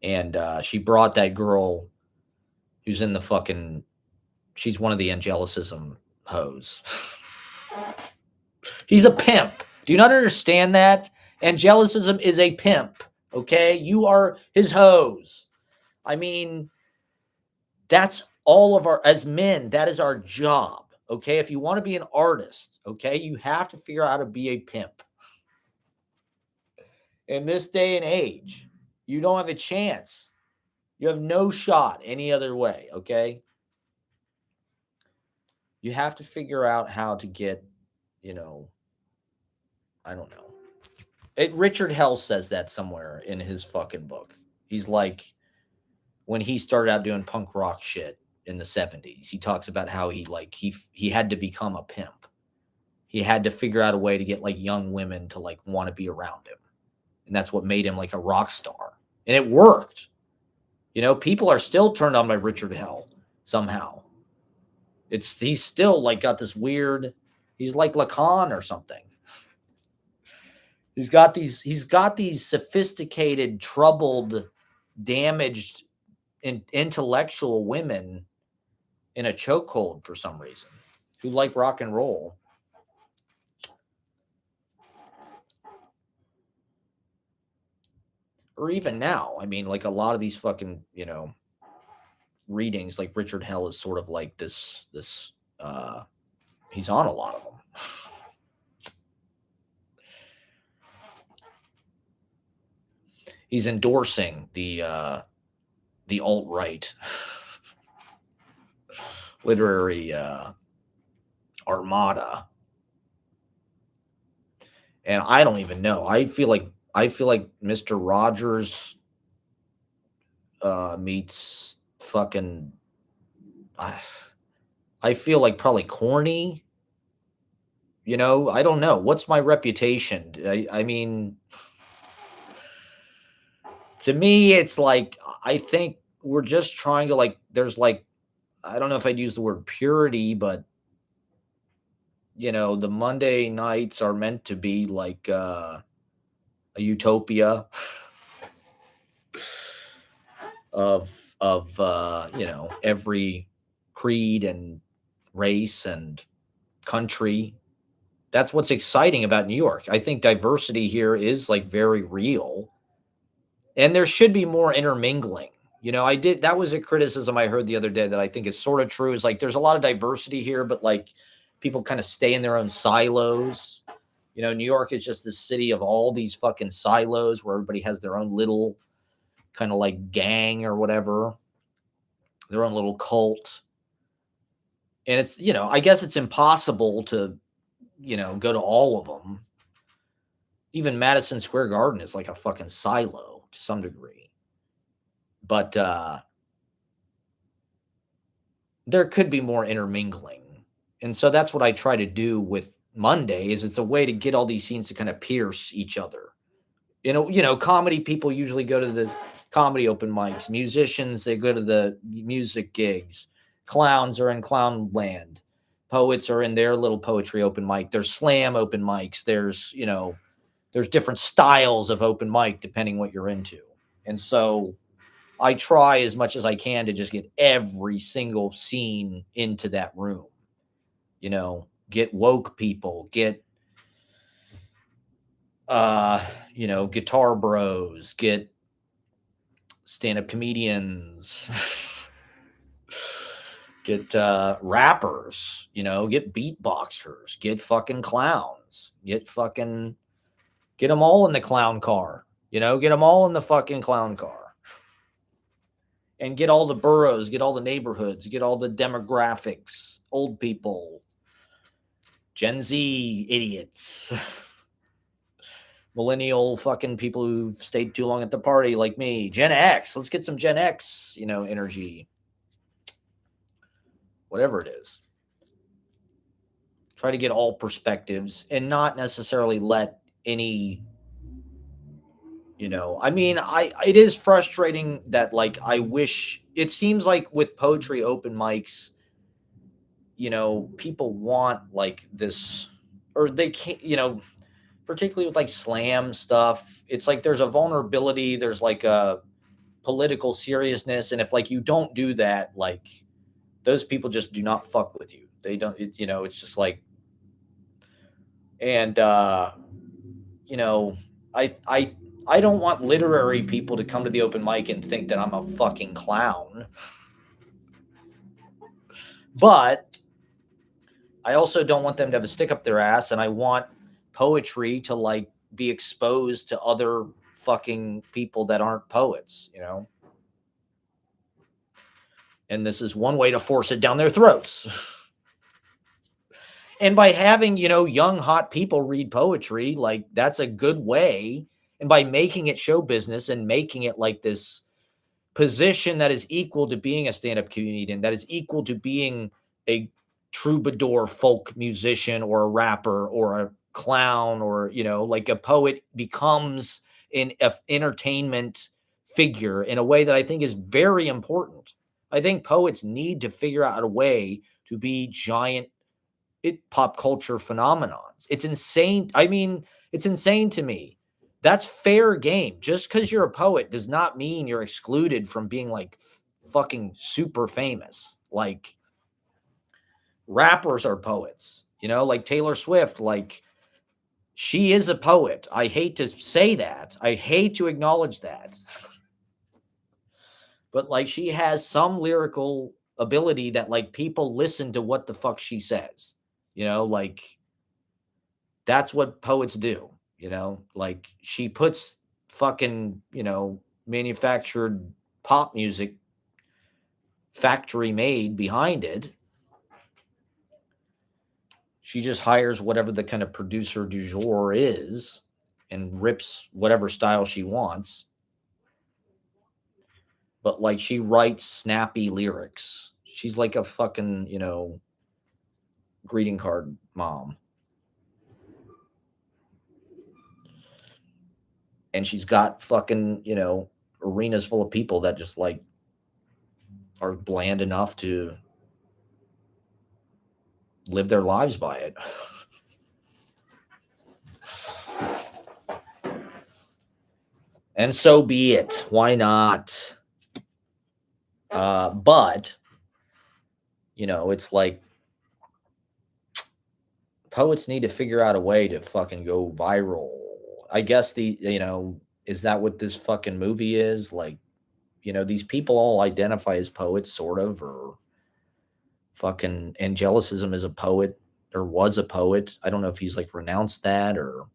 And she brought that girl who's in the fucking, she's one of the Angelicism hoes. He's a pimp. Do you not understand that? Angelicism is a pimp. Okay? You are his hose. I mean, that's all of as men, that is our job. Okay? If you want to be an artist, okay, you have to figure out how to be a pimp. In this day and age, you don't have a chance. You have no shot any other way, okay? You have to figure out how to get, I don't know. Richard Hell says that somewhere in his fucking book. He's like, when he started out doing punk rock shit in the 70s, he talks about how he had to become a pimp. He had to figure out a way to get like young women to like want to be around him. And that's what made him like a rock star. And it worked. People are still turned on by Richard Hell somehow. He's still like got this weird, he's like Lacan or something. He's got these sophisticated, troubled, damaged, intellectual women in a chokehold for some reason who like rock and roll. Or even now, I mean, like a lot of these fucking, readings, like Richard Hell is sort of like this, he's on a lot of them. He's endorsing the alt-right literary armada. And I don't even know. I feel like Mr. Rogers meets fucking I feel like probably corny. I don't know. What's my reputation? I mean, to me, it's like, I think we're just trying to like, there's like, I don't know if I'd use the word purity, but the Monday nights are meant to be like a utopia of every creed and race and country. That's what's exciting about New York. I think diversity here is like very real, and there should be more intermingling. That was a criticism I heard the other day that I think is sort of true, is like there's a lot of diversity here, but like people kind of stay in their own silos. New York is just this city of all these fucking silos where everybody has their own little kind of like gang or whatever, their own little cult. And it's, I guess it's impossible to, go to all of them. Even Madison Square Garden is like a fucking silo to some degree. But there could be more intermingling. And so that's what I try to do with Monday is it's a way to get all these scenes to kind of pierce each other. Comedy people usually go to the comedy open mics. Musicians, they go to the music gigs. Clowns are in clown land. Poets are in their little poetry open mic. There's slam open mics. There's different styles of open mic depending what you're into. And so I try as much as I can to just get every single scene into that room. Get woke people, get guitar bros, get stand-up comedians, get rappers, get beatboxers, get fucking clowns, get them all in the clown car, get them all in the fucking clown car. And get all the boroughs, get all the neighborhoods, get all the demographics, old people, Gen Z idiots, millennial fucking people who've stayed too long at the party like me, Gen X. Let's get some Gen X, energy. Whatever it is. Try to get all perspectives and not necessarily let any it is frustrating that I wish it seems like with poetry open mics, people want this or they can't, particularly with slam stuff. It's like there's a vulnerability, there's a political seriousness. And if you don't do that, those people just do not fuck with you. They don't, it's just and, I don't want literary people to come to the open mic and think that I'm a fucking clown. But I also don't want them to have a stick up their ass, and I want poetry to be exposed to other fucking people that aren't poets, And this is one way to force it down their throats. And by having, young hot people read poetry, that's a good way. And by making it show business and making it this position that is equal to being a stand-up comedian, that is equal to being a troubadour folk musician or a rapper or a clown or, a poet becomes an entertainment figure in a way that I think is very important. I think poets need to figure out a way to be giant pop culture phenomenons. It's insane. I mean, it's insane to me. That's fair game. Just because you're a poet does not mean you're excluded from being fucking super famous. Rappers are poets, Taylor Swift, she is a poet. I hate to say that. I hate to acknowledge that. But she has some lyrical ability that people listen to what the fuck she says. That's what poets do, she puts fucking, manufactured pop music factory made behind it. She just hires whatever the kind of producer du jour is and rips whatever style she wants. But she writes snappy lyrics. She's like a fucking, greeting card mom. And she's got fucking, arenas full of people that just are bland enough to live their lives by it. And so be it. Why not? But, it's poets need to figure out a way to fucking go viral. I guess is that what this fucking movie is? These people all identify as poets, sort of, or fucking Angelicism is a poet or was a poet. I don't know if he's renounced that or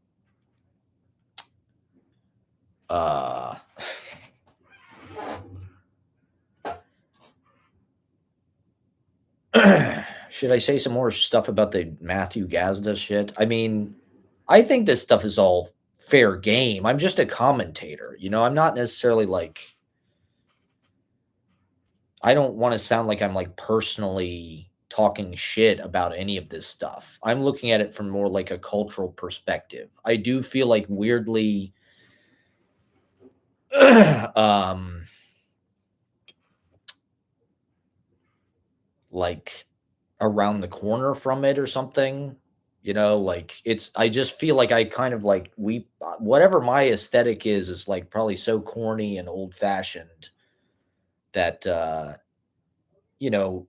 Should I say some more stuff about the Matthew Gazda shit? I mean, I think this stuff is all fair game. I'm just a commentator, I'm not necessarily like I don't want to sound like I'm like personally talking shit about any of this stuff. I'm looking at it from more like a cultural perspective. I do feel like weirdly um like around the corner from it or something. Like I just feel like I kind of like whatever my aesthetic is like probably so corny and old fashioned that you know,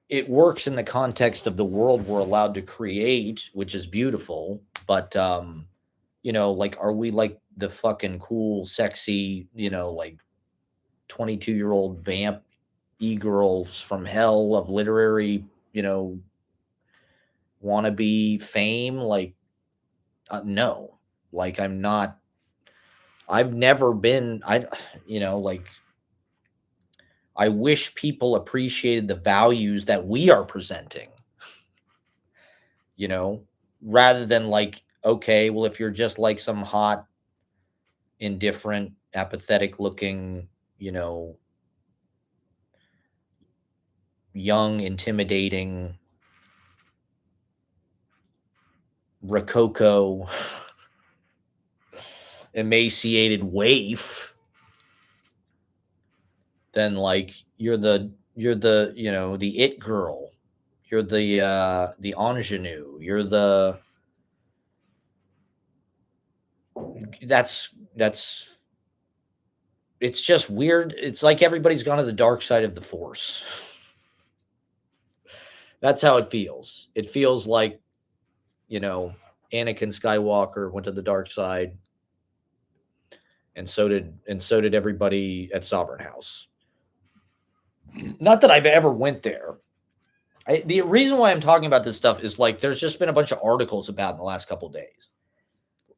it works in the context of the world we're allowed to create, which is beautiful. But like are we like the fucking cool, sexy, like 22-year-old vamp e-girls from hell of literary, wannabe fame? Like, no. Like, I've never been, like, I wish people appreciated the values that we are presenting, you know, rather than like, okay, well, if you're just like some hot, indifferent, apathetic looking, you know, young, intimidating, rococo, emaciated waif, then like you're the the it girl, you're the ingenue, you're the that's it's just weird. It's like everybody's gone to the dark side of the force. That's how it feels. It feels like, you know, Anakin Skywalker went to the dark side, and so did everybody at Sovereign House. Not that I've ever went there. The reason why I'm talking about this stuff is like there's just been a bunch of articles about in the last couple of days.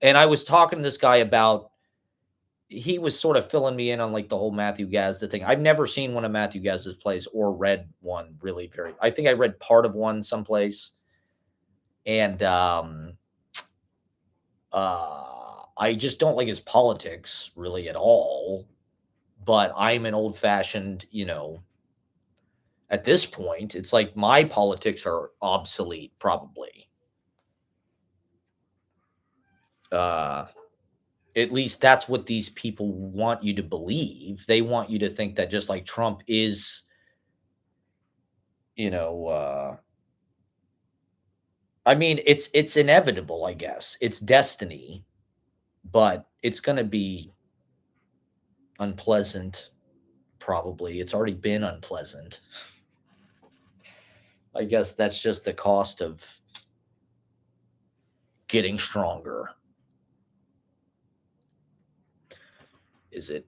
And I was talking to this guy about he was sort of filling me in on like the whole Matthew Gazda thing. I've never seen one of Matthew Gazda's plays or read one really very. I think I read part of one someplace, and I just don't like his politics really at all. But I'm an old fashioned, at this point, it's like my politics are obsolete, probably. Uh, at least that's what these people want you to believe. They want you to think that just like Trump is, you know, I mean, it's inevitable, I guess. It's destiny, but it's going to be unpleasant. Probably, it's already been unpleasant. I guess that's just the cost of getting stronger. Is it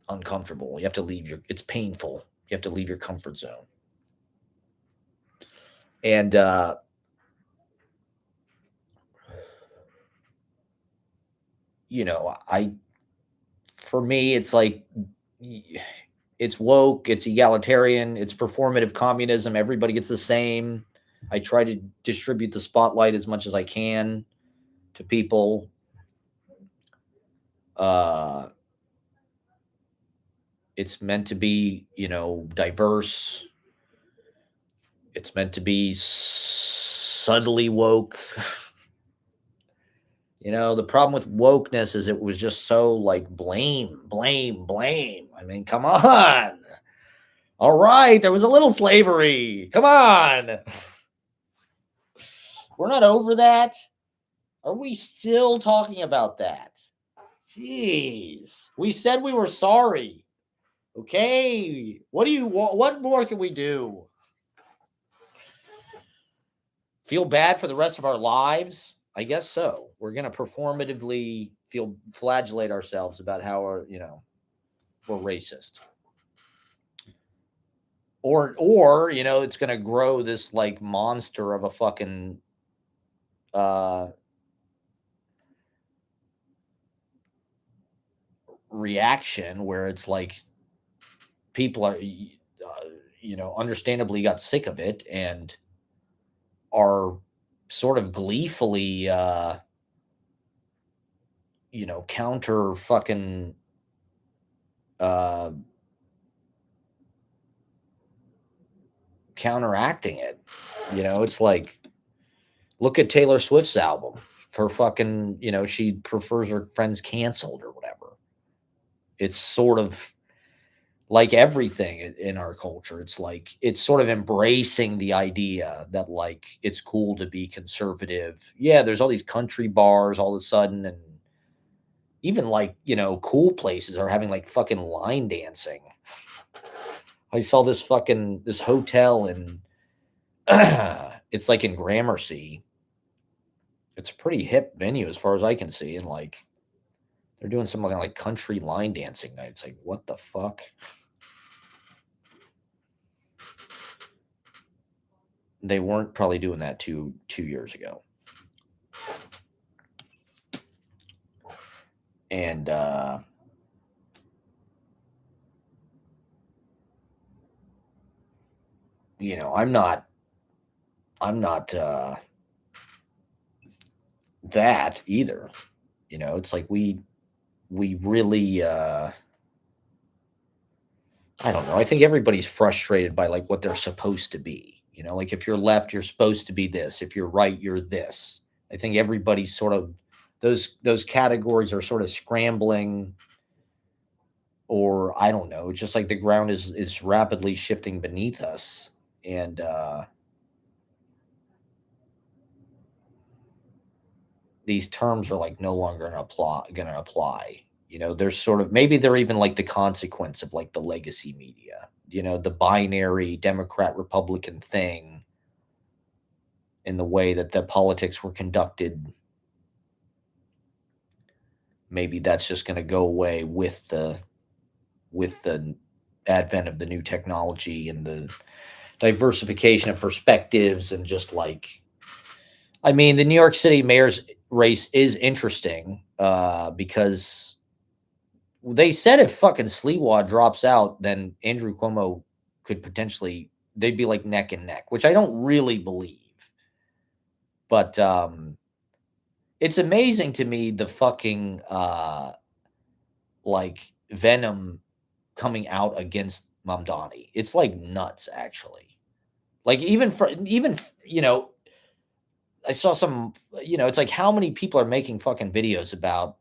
uncomfortable? You have to leave it's painful. You have to leave your comfort zone. And for me, it's like it's woke, it's egalitarian, it's performative communism. Everybody gets the same. I try to distribute the spotlight as much as I can to people. It's meant to be, diverse. It's meant to be subtly woke. The problem with wokeness is it was just so like blame, blame, blame. I mean, come on. All right, there was a little slavery. Come on. We're not over that. Are we still talking about that? Jeez. We said we were sorry. Okay. What do you want? What more can we do? Feel bad for the rest of our lives? I guess so. We're going to performatively flagellate ourselves about how we're racist. Or it's going to grow this like monster of a fucking reaction where it's like people are understandably got sick of it and are sort of gleefully, counter fucking, uh, counteracting it. It's like, look at Taylor Swift's album. For fucking, she prefers her friends canceled or whatever. It's sort of like everything in our culture. It's like it's sort of embracing the idea that like it's cool to be conservative. Yeah, there's all these country bars all of a sudden, and even like cool places are having like fucking line dancing. I saw this hotel in it's like in Gramercy. It's a pretty hip venue as far as I can see, and like they're doing some like country line dancing night. It's like, what the fuck? They weren't probably doing that two years ago. And I'm not that either. It's like we really I don't know. I think everybody's frustrated by like what they're supposed to be. Like if you're left, you're supposed to be this. If you're right, you're this. I think everybody's sort of those categories are sort of scrambling, or I don't know, just like the ground is rapidly shifting beneath us. And these terms are like no longer gonna apply. There's sort of maybe they're even like the consequence of like the legacy media, the binary Democrat Republican thing, in the way that the politics were conducted. Maybe that's just going to go away with the advent of the new technology and the diversification of perspectives. And just like, I mean, the New York City mayor's race is interesting because they said if fucking Sliwa drops out, then Andrew Cuomo could potentially, they'd be like neck and neck, which I don't really believe. But it's amazing to me the fucking like venom coming out against Mamdani. It's like nuts, actually. Like even I saw some, it's like how many people are making fucking videos about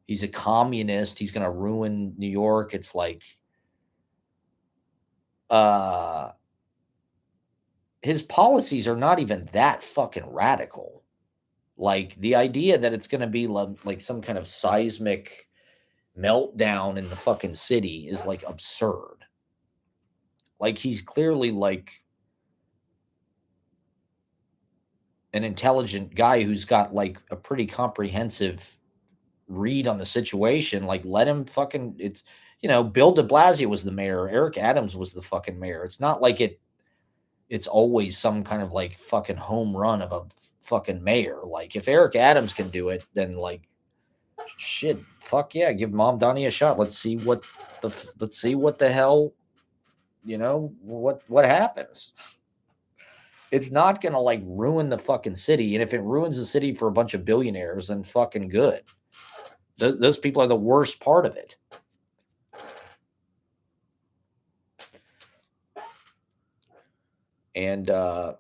he's a communist, he's gonna ruin New York. It's like his policies are not even that fucking radical. Like the idea that it's gonna be like some kind of seismic meltdown in the fucking city is like absurd. Like he's clearly like an intelligent guy who's got like a pretty comprehensive read on the situation. Like let him fucking, it's Bill de Blasio was the mayor, Eric Adams was the fucking mayor. It's not like it's always some kind of like fucking home run of a fucking mayor. Like if Eric Adams can do it, then like shit, fuck yeah, give Mamdani a shot. Let's see what the hell, what happens. It's not gonna like ruin the fucking city, and if it ruins the city for a bunch of billionaires, then fucking good. Those people are the worst part of it. And the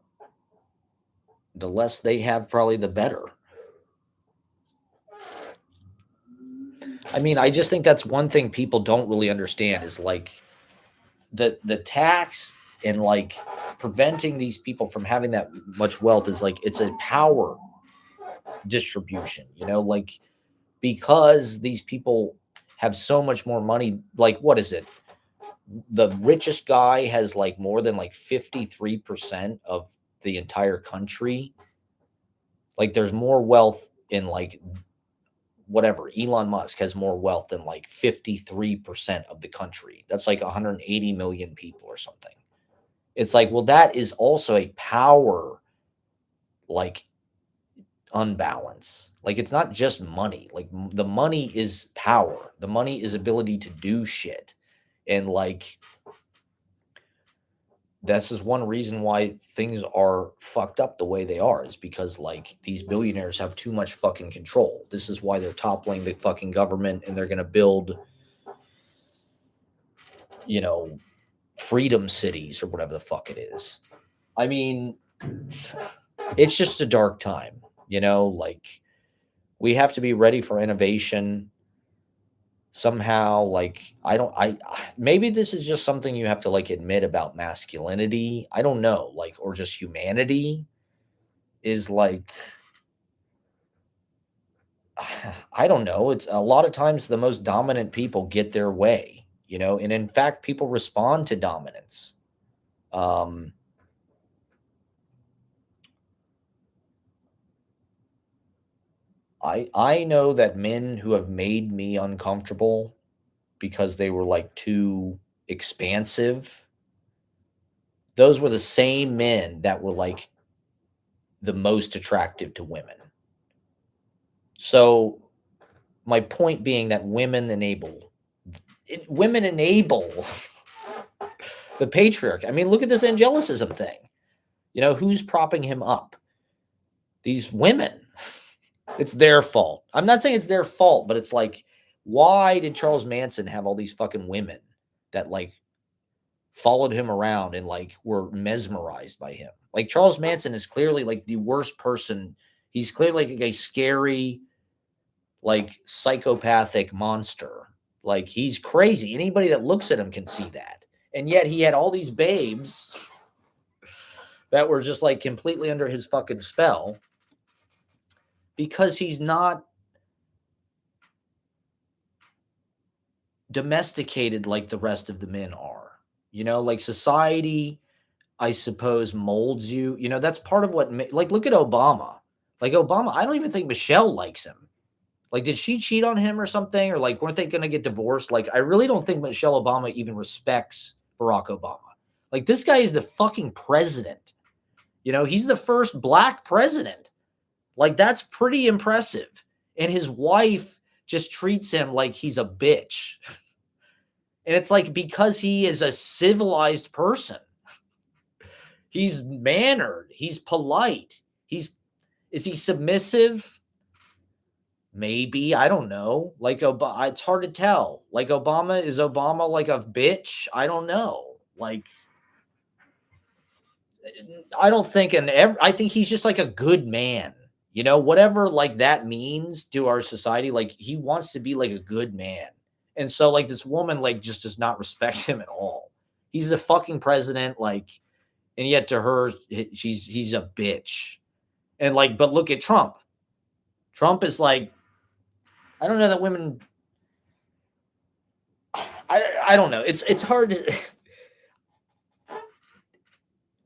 less they have, probably the better. I mean, I just think that's one thing people don't really understand is like the tax and like preventing these people from having that much wealth is like it's a power distribution, like because these people have so much more money. Like what is it? The richest guy has like more than like 53% of the entire country. Like there's more wealth in like whatever. Elon Musk has more wealth than like 53% of the country. That's like 180 million people or something. It's like, well, that is also a power like unbalance. Like it's not just money. Like the money is power. The money is ability to do shit. And like this is one reason why things are fucked up the way they are, is because like these billionaires have too much fucking control. This is why they're toppling the fucking government, and they're going to build, you know, freedom cities or whatever the fuck it is. I mean, it's just a dark time, you know, like we have to be ready for innovation somehow. Like I maybe this is just something you have to like admit about masculinity. I don't know, like, or just humanity is like, I don't know. It's a lot of times the most dominant people get their way, you know, and in fact, people respond to dominance. Um, I know that men who have made me uncomfortable because they were like too expansive, those were the same men that were like the most attractive to women. So my point being that women enable the patriarch. I mean, look at this angelicism thing. You know, who's propping him up? These women. It's their fault. I'm not saying it's their fault, but it's like, why did Charles Manson have all these fucking women that like followed him around and like were mesmerized by him? Like Charles Manson is clearly like the worst person. He's clearly like a scary, like psychopathic monster. Like he's crazy. Anybody that looks at him can see that. And yet he had all these babes that were just like completely under his fucking spell because he's not domesticated like the rest of the men are. You know, like society, I suppose, molds you. You know, that's part of what, like, look at Obama. Like, Obama, I don't even think Michelle likes him. Like, did she cheat on him or something? Or, like, weren't they going to get divorced? Like, I really don't think Michelle Obama even respects Barack Obama. Like, this guy is the fucking president. You know, he's the first black president. Like, that's pretty impressive. And his wife just treats him like he's a bitch. And it's like because he is a civilized person. He's mannered. He's polite. Is he submissive? Maybe. I don't know. Like, it's hard to tell. Like, is Obama like a bitch? I don't know. Like, I don't think, I think he's just like a good man. You know, whatever like that means to our society, like he wants to be like a good man. And so like this woman like just does not respect him at all. He's a fucking president, like, and yet to her, he's a bitch. And like, but look at Trump. Trump is like, I don't know that women. I don't know. It's hard to.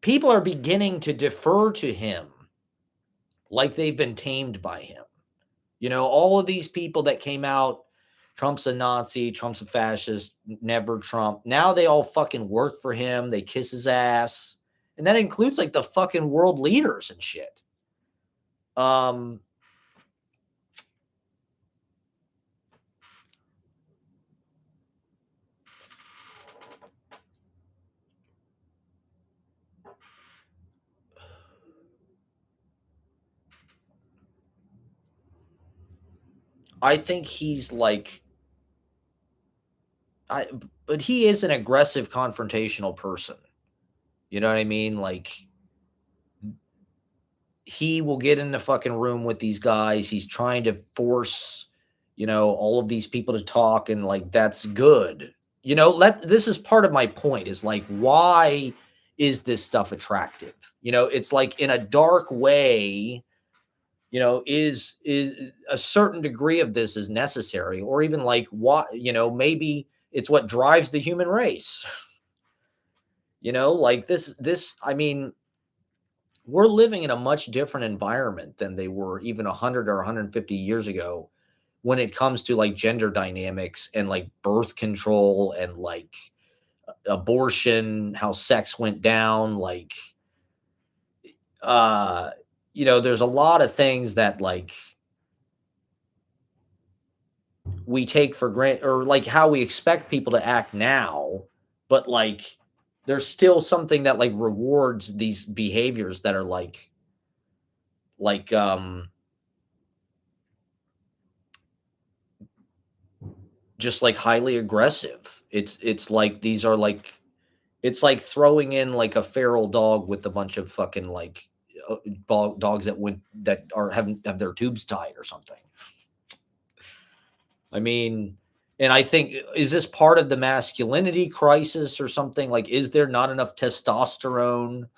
People are beginning to defer to him like they've been tamed by him. You know, all of these people that came out, Trump's a Nazi, Trump's a fascist, never Trump. Now they all fucking work for him. They kiss his ass. And that includes like the fucking world leaders and shit. I think he's like, but he is an aggressive, confrontational person. You know what I mean? Like, he will get in the fucking room with these guys. He's trying to force, you know, all of these people to talk, and like that's good. You know, this is part of my point is like, why is this stuff attractive? You know, it's like in a dark way, you know, is a certain degree of this is necessary, or even like what, you know, maybe it's what drives the human race. You know, like this, I mean, we're living in a much different environment than they were even 100 or 150 years ago when it comes to like gender dynamics and like birth control and like abortion, how sex went down, like uh you know, there's a lot of things that like we take for granted, or like how we expect people to act now, but like there's still something that like rewards these behaviors that are like just like highly aggressive. It's like these are like it's like throwing in like a feral dog with a bunch of fucking like dogs that are have their tubes tied or something. I mean, and I think is this part of the masculinity crisis or something? Like, is there not enough testosterone?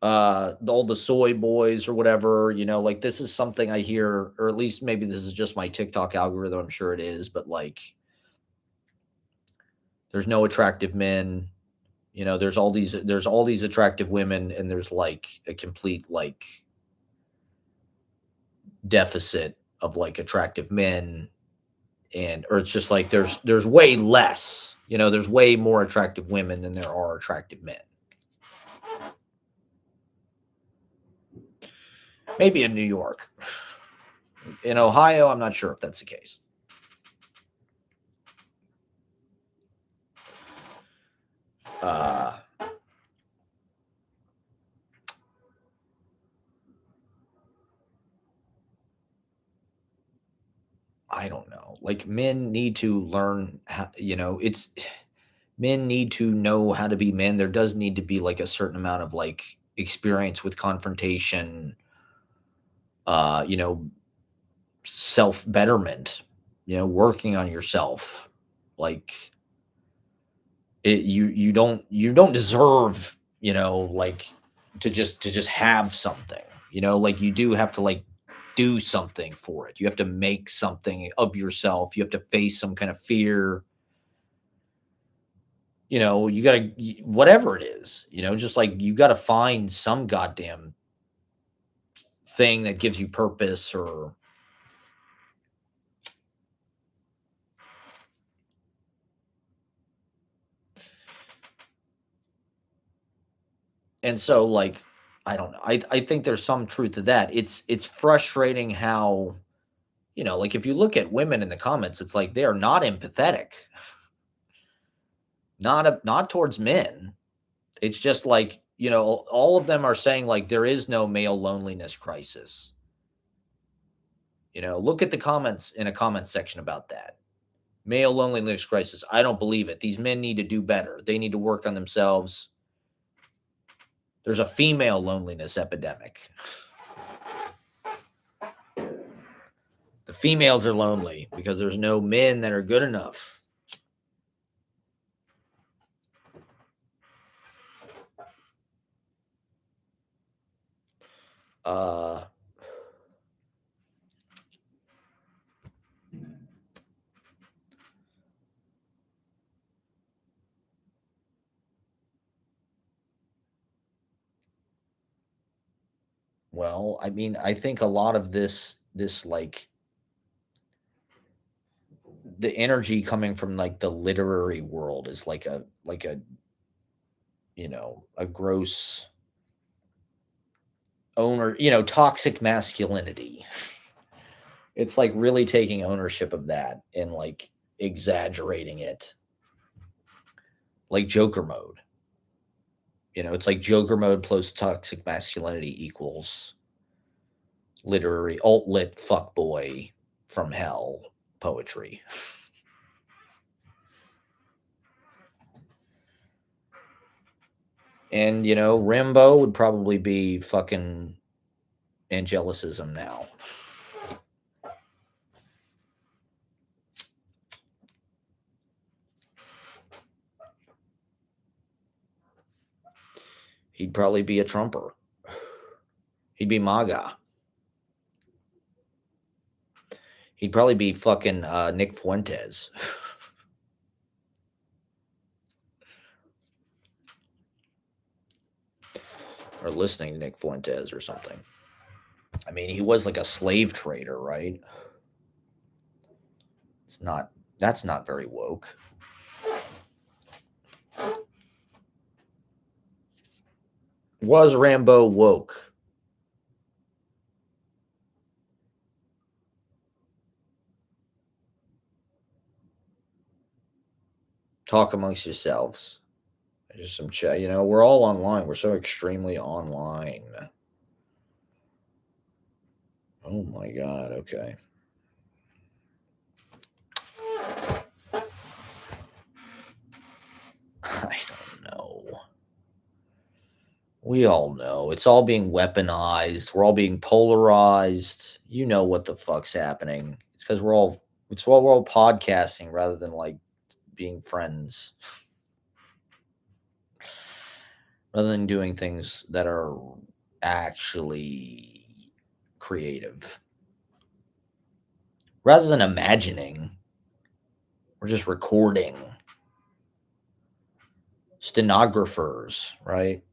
All the soy boys or whatever, like this is something I hear, or at least maybe this is just my TikTok algorithm. I'm sure it is, but like there's no attractive men. There's all these attractive women, and there's like a complete like deficit of like attractive men, and or it's just like there's way less. There's way more attractive women than there are attractive men. Maybe in New York. In Ohio, I'm not sure if that's the case. I don't know. Like men need to learn how, it's men need to know how to be men. There does need to be like a certain amount of like experience with confrontation, uh, you know, self betterment, working on yourself. Like you don't deserve, like to just have something, like you do have to like do something for it. You have to make something of yourself. You have to face some kind of fear. You got to whatever it is, just like you got to find some goddamn thing that gives you purpose or and so like I don't know. I think there's some truth to that. It's frustrating how, like if you look at women in the comments, it's like they are not empathetic. Not towards men. It's just like, all of them are saying like there is no male loneliness crisis. Look at the comments in a comment section about that. Male loneliness crisis. I don't believe it. These men need to do better. They need to work on themselves. There's a female loneliness epidemic. The females are lonely because there's no men that are good enough. Uh, well, I mean, I think a lot of this like the energy coming from like the literary world is like a a gross owner, toxic masculinity. It's like really taking ownership of that and like exaggerating it, like Joker mode. It's like Joker mode plus toxic masculinity equals literary alt lit fuck boy from hell poetry. And Rimbo would probably be fucking angelicism now. He'd probably be a Trumper. He'd be MAGA. He'd probably be fucking Nick Fuentes. Or listening to Nick Fuentes or something. I mean, he was like a slave trader, right? That's not very woke. Was Rambo woke? Talk amongst yourselves. Just some chat. You know, we're all online. We're so extremely online. Oh my God. Okay. I don't know. We all know. It's all being weaponized. We're all being polarized. You know what the fuck's happening. It's because we're all podcasting rather than like being friends. Rather than doing things that are actually creative. Rather than imagining, we're just recording. Stenographers, right?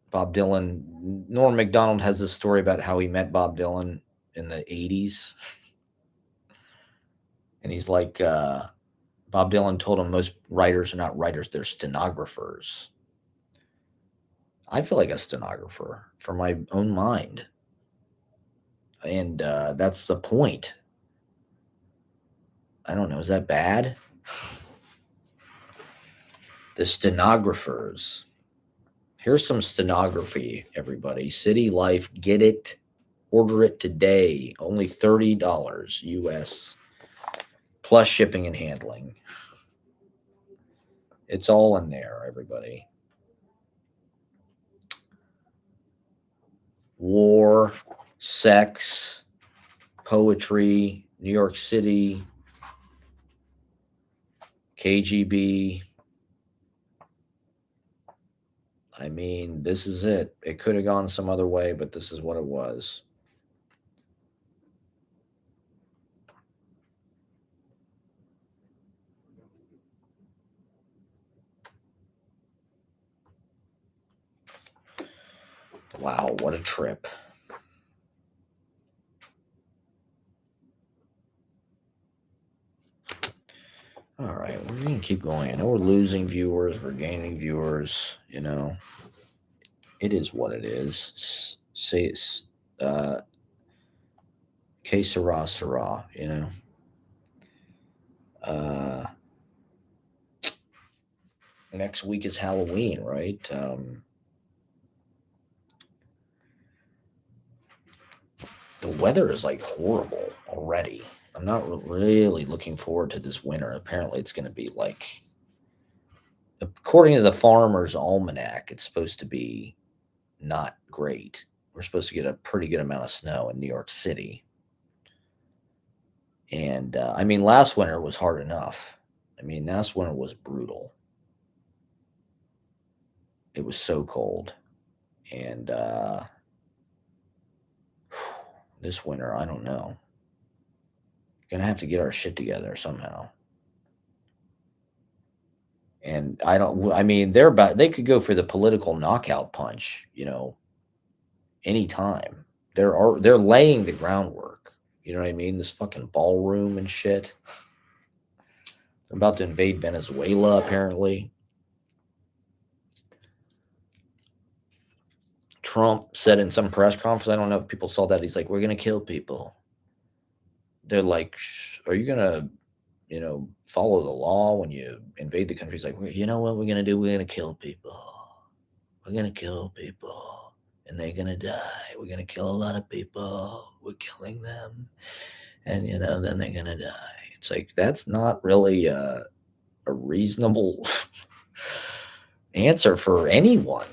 Bob Dylan. Norm Macdonald has this story about how he met Bob Dylan in the 80s. And he's like, Bob Dylan told him most writers are not writers, they're stenographers. I feel like a stenographer for my own mind. And that's the point. I don't know. Is that bad? The stenographers. Here's some stenography, everybody. City Life, get it. Order it today. Only $30 US plus shipping and handling. It's all in there, everybody. War, sex, poetry, New York City, KGB. I mean, this is it. It could have gone some other way, but this is what it was. Wow, what a trip. All right, we're going to keep going. I know we're losing viewers, we're gaining viewers, you know. It is what it is. Say it's que sera, sera, you know. Next week is Halloween, right? The weather is like horrible already. I'm not really looking forward to this winter. Apparently, it's going to be like, according to the Farmer's Almanac, it's supposed to be not great. We're supposed to get a pretty good amount of snow in New York City. And I mean, last winter was hard enough. I mean, last winter was brutal. It was so cold. And this winter, I don't know. Gonna have to get our shit together somehow. And I mean, they could go for the political knockout punch, you know, anytime. They're laying the groundwork. You know what I mean? This fucking ballroom and shit. They're about to invade Venezuela, apparently. Trump said in some press conference, I don't know if people saw that, he's like, we're going to kill people. They're like, are you going to, you know, follow the law when you invade the country? He's like, you know what we're going to do? We're going to kill people. We're going to kill people. And they're going to die. We're going to kill a lot of people. We're killing them. And, you know, then they're going to die. It's like, that's not really a reasonable answer for anyone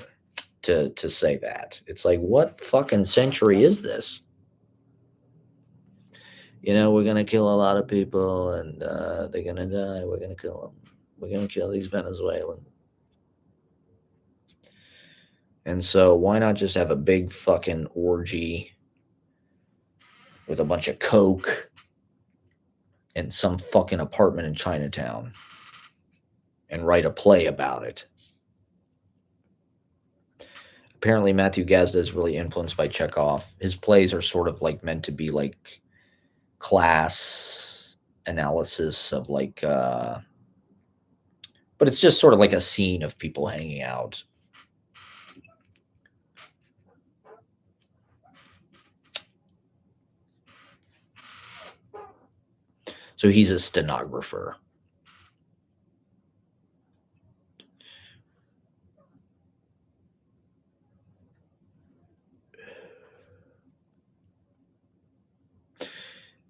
to say that. It's like, what fucking century is this? You know, we're going to kill a lot of people and they're going to die. We're going to kill them. We're going to kill these Venezuelans. And so why not just have a big fucking orgy with a bunch of coke in some fucking apartment in Chinatown and write a play about it? Apparently Matthew Gazda is really influenced by Chekhov. His plays are sort of like meant to be like class analysis of like but it's just sort of like a scene of people hanging out. So he's a stenographer.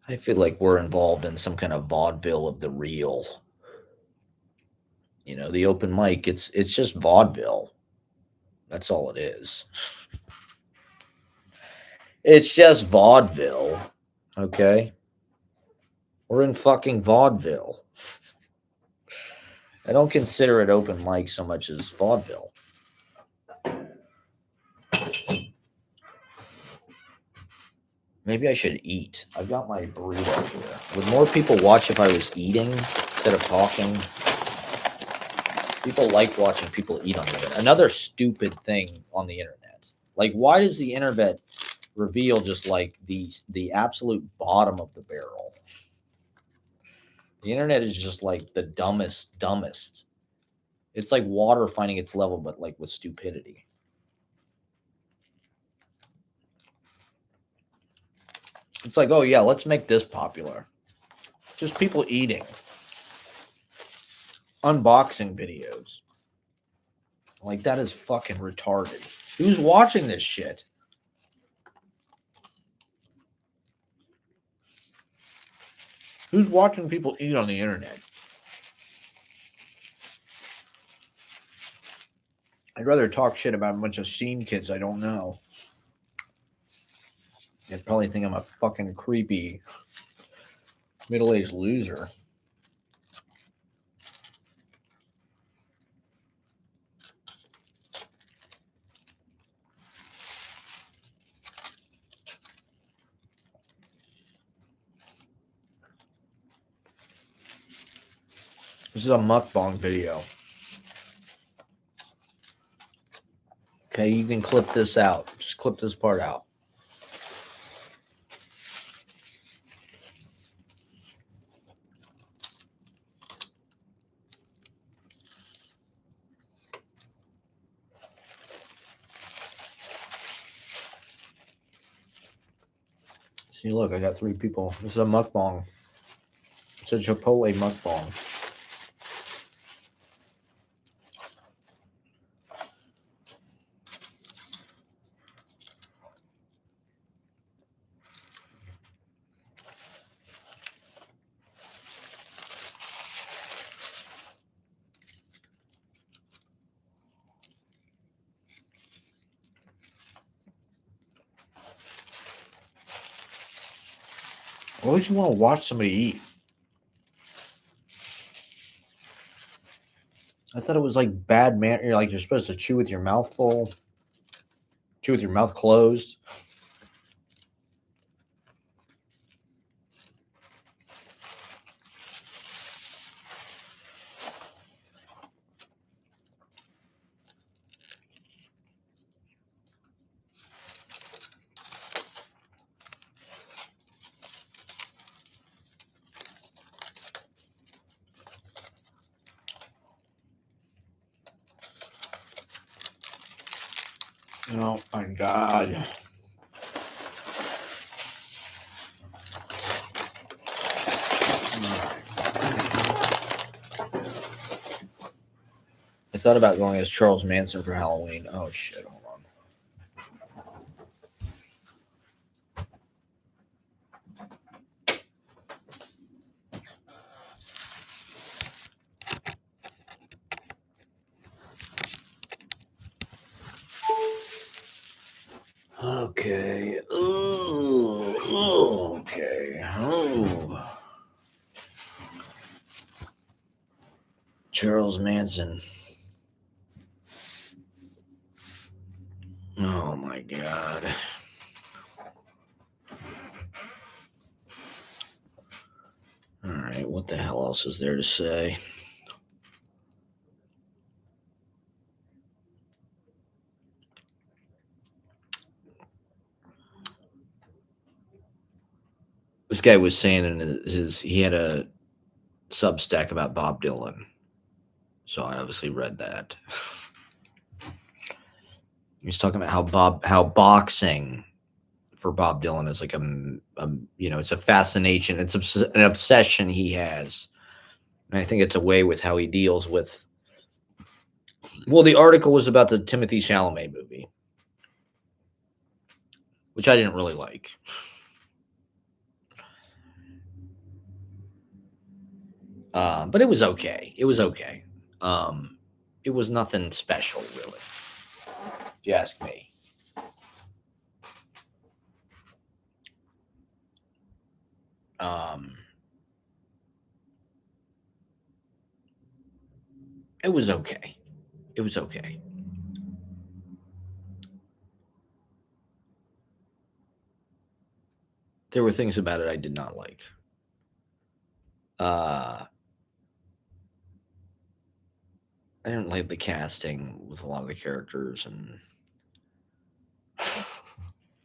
I feel like we're involved in some kind of vaudeville of the real. You know, the open mic, it's just vaudeville. That's all it is. It's just vaudeville. Okay? We're in fucking vaudeville. I don't consider it open mic so much as vaudeville. Maybe I should eat. I've got my burrito here. Would more people watch if I was eating instead of talking? People like watching people eat on the internet. Another stupid thing on the internet. Like, why does the internet reveal just like the absolute bottom of the barrel? The internet is just like the dumbest. It's like water finding its level, but like with stupidity. It's like, oh yeah, let's make this popular. Just people eating. Unboxing videos. Like, that is fucking retarded. Who's watching this shit? Who's watching people eat on the internet? I'd rather talk shit about a bunch of scene kids I don't know. They'd probably think I'm a fucking creepy middle-aged loser. This is a mukbang video. Okay, you can clip this out. Just clip this part out. See, look, I got 3 people. This is a mukbang. It's a Chipotle mukbang. Why would you want to watch somebody eat? I thought it was like bad manner. Like, you're supposed to chew with your mouth full, chew with your mouth closed. Oh my God. I thought about going as Charles Manson for Halloween. Oh shit, hold on. Okay. Ooh, okay. Oh. Charles Manson. Oh my God. All right, what the hell else is there to say? This guy was saying in he had a Substack about Bob Dylan. So I obviously read that. He's talking about how boxing for Bob Dylan is like it's a fascination. It's an obsession he has. And I think it's a way with how he deals with. Well, the article was about the Timothy Chalamet movie, which I didn't really like. But it was okay. It was okay. It was nothing special, really, if you ask me. Um, it was okay. It was okay. There were things about it I did not like. I didn't like the casting with a lot of the characters and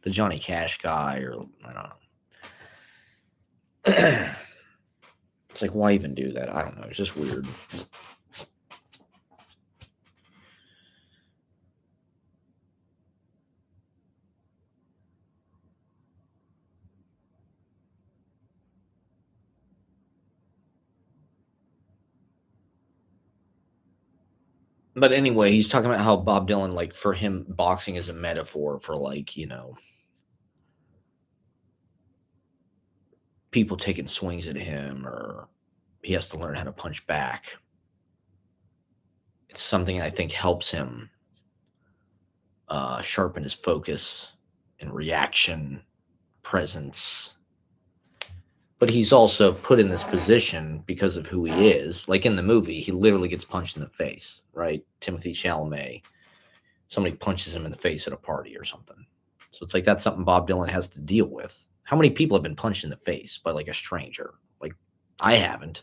the Johnny Cash guy, or I don't know. It's like, why even do that? I don't know. It's just weird. But anyway, he's talking about how Bob Dylan, like, for him, boxing is a metaphor for, like, people taking swings at him, or he has to learn how to punch back. It's something I think helps him sharpen his focus and reaction, presence. But he's also put in this position because of who he is. Like in the movie, he literally gets punched in the face, right? Timothy Chalamet. Somebody punches him in the face at a party or something. So it's like that's something Bob Dylan has to deal with. How many people have been punched in the face by like a stranger? Like I haven't.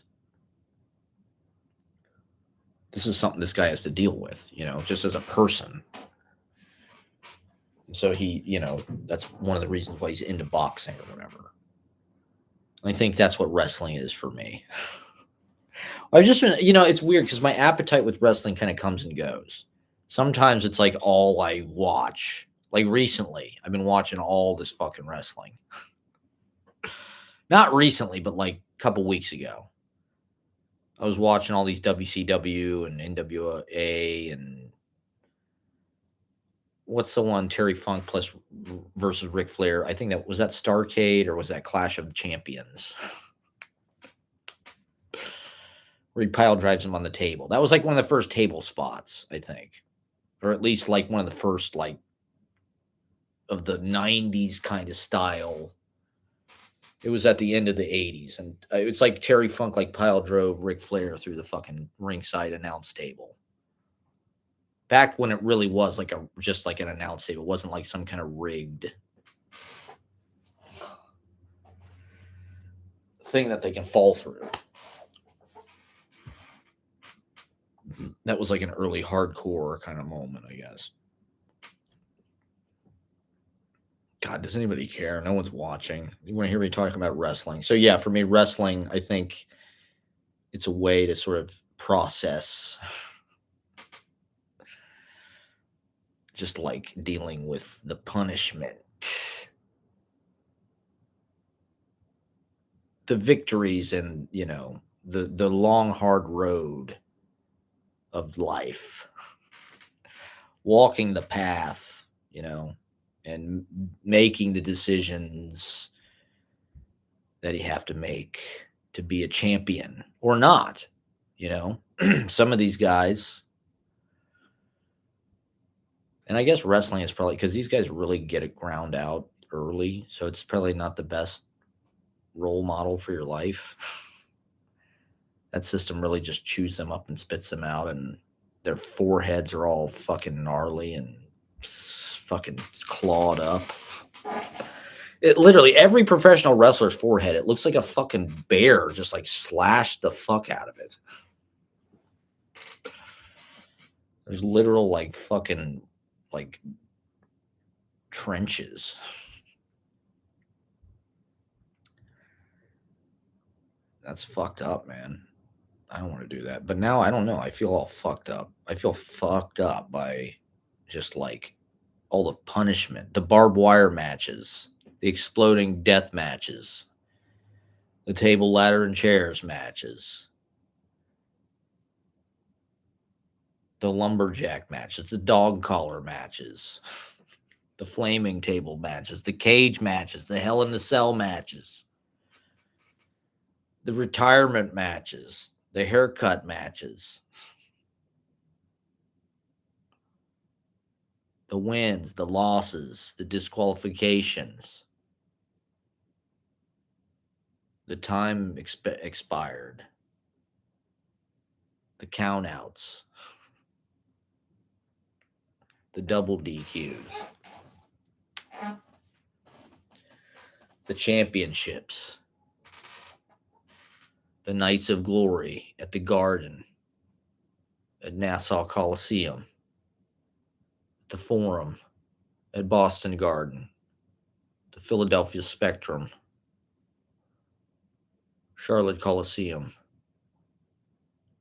This is something this guy has to deal with, just as a person. So that's one of the reasons why he's into boxing or whatever. I think that's what wrestling is for me. I've just been, it's weird because my appetite with wrestling kind of comes and goes. Sometimes it's like all I watch. Like recently, I've been watching all this fucking wrestling. Not recently, but like a couple weeks ago. I was watching all these WCW and NWA and what's the one Terry Funk plus versus Ric Flair? I think that was that Starrcade, or was that Clash of the Champions? Where he pile drives him on the table. That was like one of the first table spots, I think. Or at least like one of the first like of the 90s kind of style. It was at the end of the 80s, and it's like Terry Funk like pile drove Ric Flair through the fucking ringside announce table. Back when it really was like just like an announce table. It wasn't like some kind of rigged thing that they can fall through. That was like an early hardcore kind of moment, I guess. God, does anybody care? No one's watching. You want to hear me talking about wrestling? So yeah, for me, wrestling, I think it's a way to sort of process just like dealing with the punishment, the victories, and the long hard road of life, walking the path, and making the decisions that you have to make to be a champion or not. Some of these guys, and I guess wrestling is probably because these guys really get it ground out early, so it's probably not the best role model for your life. That system really just chews them up and spits them out, and their foreheads are all fucking gnarly and fucking clawed up. It literally, every professional wrestler's forehead, it looks like a fucking bear just like slashed the fuck out of it. There's literal like fucking like trenches. That's fucked up, man. I don't want to do that. But now I don't know. I feel all fucked up. I feel fucked up by just like all the punishment, the barbed wire matches, the exploding death matches, the table, ladder, and chairs matches, the lumberjack matches, the dog collar matches, the flaming table matches, the cage matches, the hell in the cell matches, the retirement matches, the haircut matches, the wins, the losses, the disqualifications, the time expired, the countouts, the double DQs, the championships, the Knights of Glory at the Garden, at Nassau Coliseum, the Forum, at Boston Garden, the Philadelphia Spectrum, Charlotte Coliseum.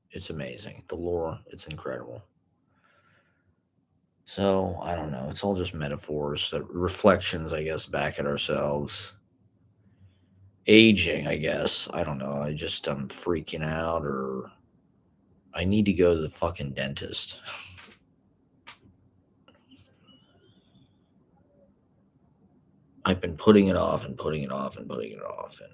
It's amazing. The lore, it's incredible. So, I don't know. It's all just metaphors, reflections, I guess, back at ourselves. Aging, I guess. I don't know. I'm freaking out, or I need to go to the fucking dentist. I've been putting it off and putting it off and putting it off. And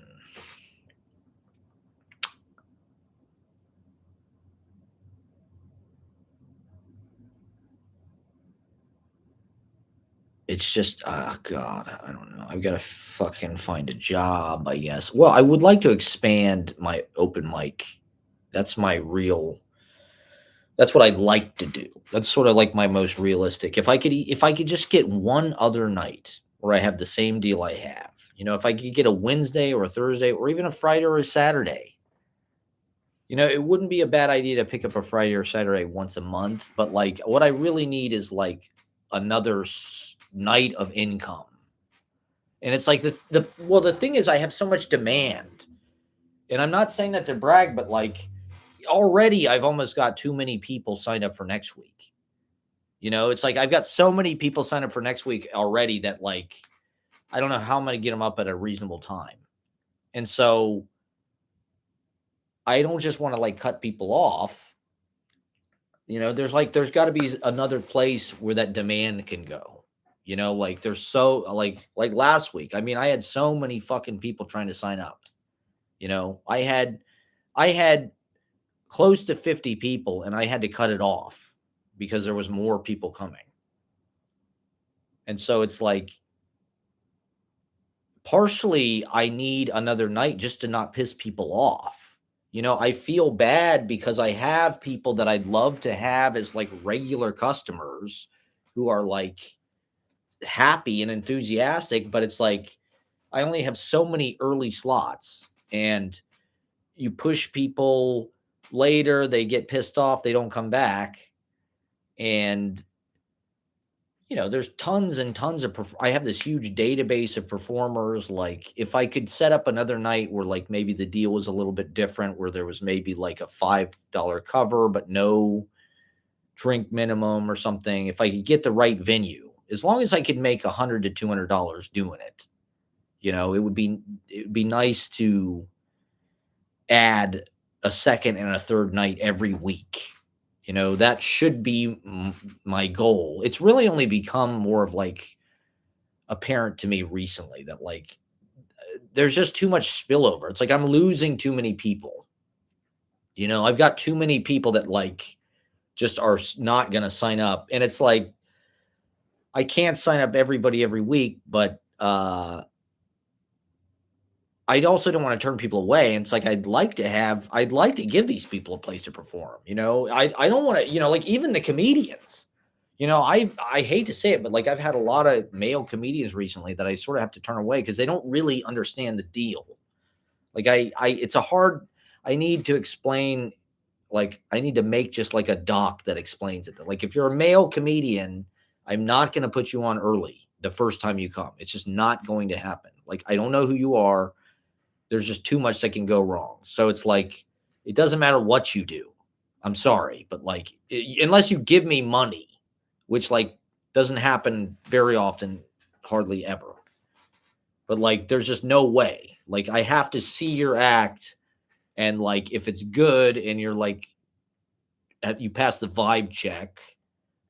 it's just, oh God, I don't know. I've got to fucking find a job, I guess. Well, I would like to expand my open mic. That's my real, that's what I'd like to do. That's sort of like my most realistic. If I could just get one other night where I have the same deal I have, if I could get a Wednesday or a Thursday or even a Friday or a Saturday, it wouldn't be a bad idea to pick up a Friday or Saturday once a month. But like, what I really need is like another night of income. And it's like the thing is, I have so much demand, and I'm not saying that to brag, but like already I've almost got too many people signed up for next week. It's like I've got so many people signed up for next week already that like I don't know how I'm going to get them up at a reasonable time. And so I don't just want to like cut people off. There's got to be another place where that demand can go. Like there's so like last week. I mean, I had so many fucking people trying to sign up. I had close to 50 people, and I had to cut it off because there was more people coming. And so it's like, partially I need another night just to not piss people off. I feel bad because I have people that I'd love to have as like regular customers who are like happy and enthusiastic, but it's like I only have so many early slots, and you push people later, they get pissed off, they don't come back. And there's tons and tons of I have this huge database of performers. Like if I could set up another night where like maybe the deal was a little bit different, where there was maybe like a $5 cover but no drink minimum or something, if I could get the right venue, as long as I could make $100 to $200 doing it, it would be nice to add a second and a third night every week. That should be my goal. It's really only become more of like apparent to me recently that like there's just too much spillover. It's like I'm losing too many people. I've got too many people that like just are not going to sign up. And it's like I can't sign up everybody every week, but I also don't want to turn people away. And it's like I'd like to give these people a place to perform. I don't want to, like even the comedians. I hate to say it, but like I've had a lot of male comedians recently that I sort of have to turn away because they don't really understand the deal. Like I need to explain, like I need to make just like a doc that explains it. Like if you're a male comedian, I'm not going to put you on early the first time you come. It's just not going to happen. Like I don't know who you are. There's just too much that can go wrong. So it's like, it doesn't matter what you do. I'm sorry, but like, unless you give me money, which like doesn't happen very often, hardly ever. But like, there's just no way. Like, I have to see your act, and like, if it's good and you're like, you pass the vibe check,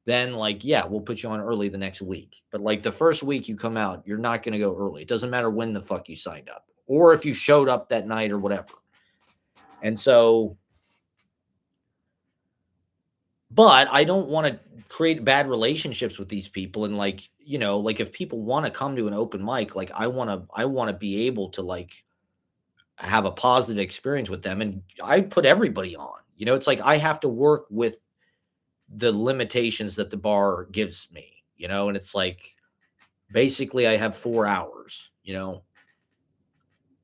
then like, yeah, we'll put you on early the next week. But like the first week you come out, you're not going to go early. It doesn't matter when the fuck you signed up or if you showed up that night or whatever. And so But I don't want to create bad relationships with these people. And like, like if people want to come to an open mic, like I want to be able to like have a positive experience with them. And I put everybody on. It's like I have to work with the limitations that the bar gives me, and it's like basically I have 4 hours,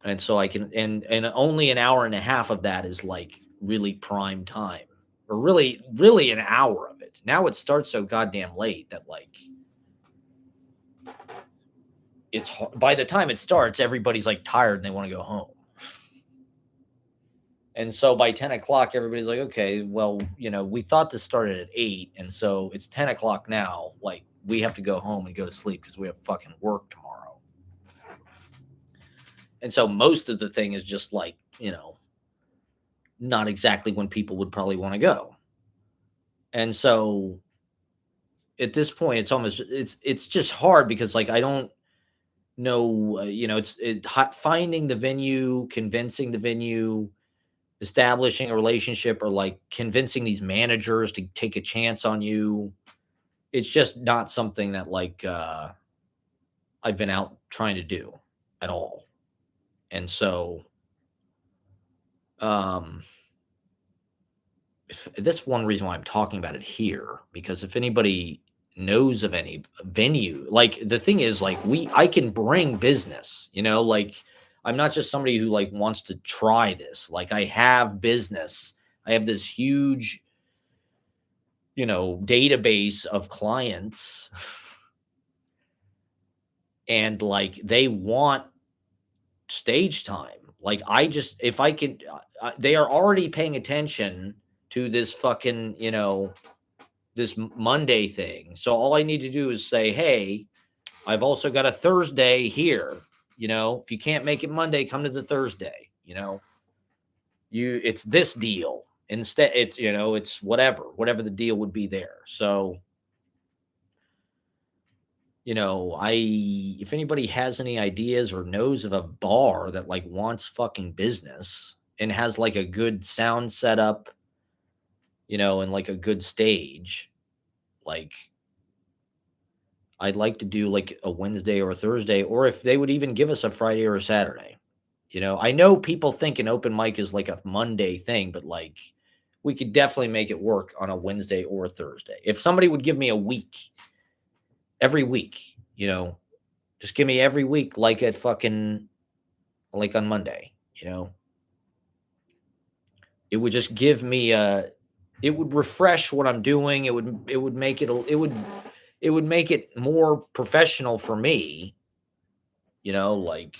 and so I can and only an hour and a half of that is like really prime time, or really an hour of it. Now it starts so goddamn late that like by the time it starts, everybody's like tired and they want to go home. And so by 10 o'clock, everybody's like, okay, well, we thought this started at 8. And so it's 10 o'clock now. Like, we have to go home and go to sleep because we have fucking work tomorrow. And so most of the thing is just like, not exactly when people would probably want to go. And so at this point, it's just hard because like, I don't know, finding the venue, convincing the venue, establishing a relationship, or like convincing these managers to take a chance on you. It's just not something that like I've been out trying to do at all. And so that's one reason why I'm talking about it here, because if anybody knows of any venue, like the thing is like I can bring business, like I'm not just somebody who like wants to try this. Like I have business. I have this huge, database of clients, and like they want stage time. Like if I can, they are already paying attention to this fucking, this Monday thing. So all I need to do is say, hey, I've also got a Thursday here. If you can't make it Monday, come to the Thursday. It's this deal instead. It's whatever the deal would be there. So, if anybody has any ideas or knows of a bar that like wants fucking business and has like a good sound setup, and like a good stage, like I'd like to do like a Wednesday or a Thursday, or if they would even give us a Friday or a Saturday. I know people think an open mic is like a Monday thing, but like we could definitely make it work on a Wednesday or a Thursday. If somebody would give me a week, every week, just give me every week, like at fucking, like on Monday, it would just give me it would refresh what I'm doing. It would make it would make it more professional for me, like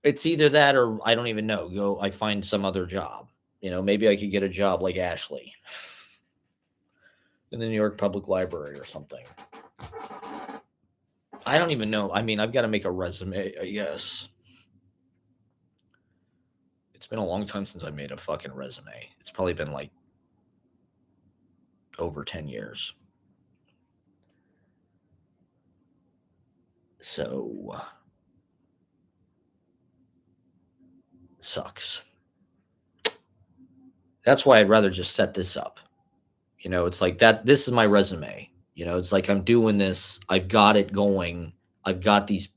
it's either that or I don't even know. I find some other job, maybe I could get a job like Ashley in the New York Public Library or something. I don't even know. I mean, I've got to make a resume, I guess. It's been a long time since I made a fucking resume. It's probably been like over 10 years. So sucks. That's why I'd rather just set this up. It's like that. This is my resume. It's like I'm doing this. I've got it going. I've got these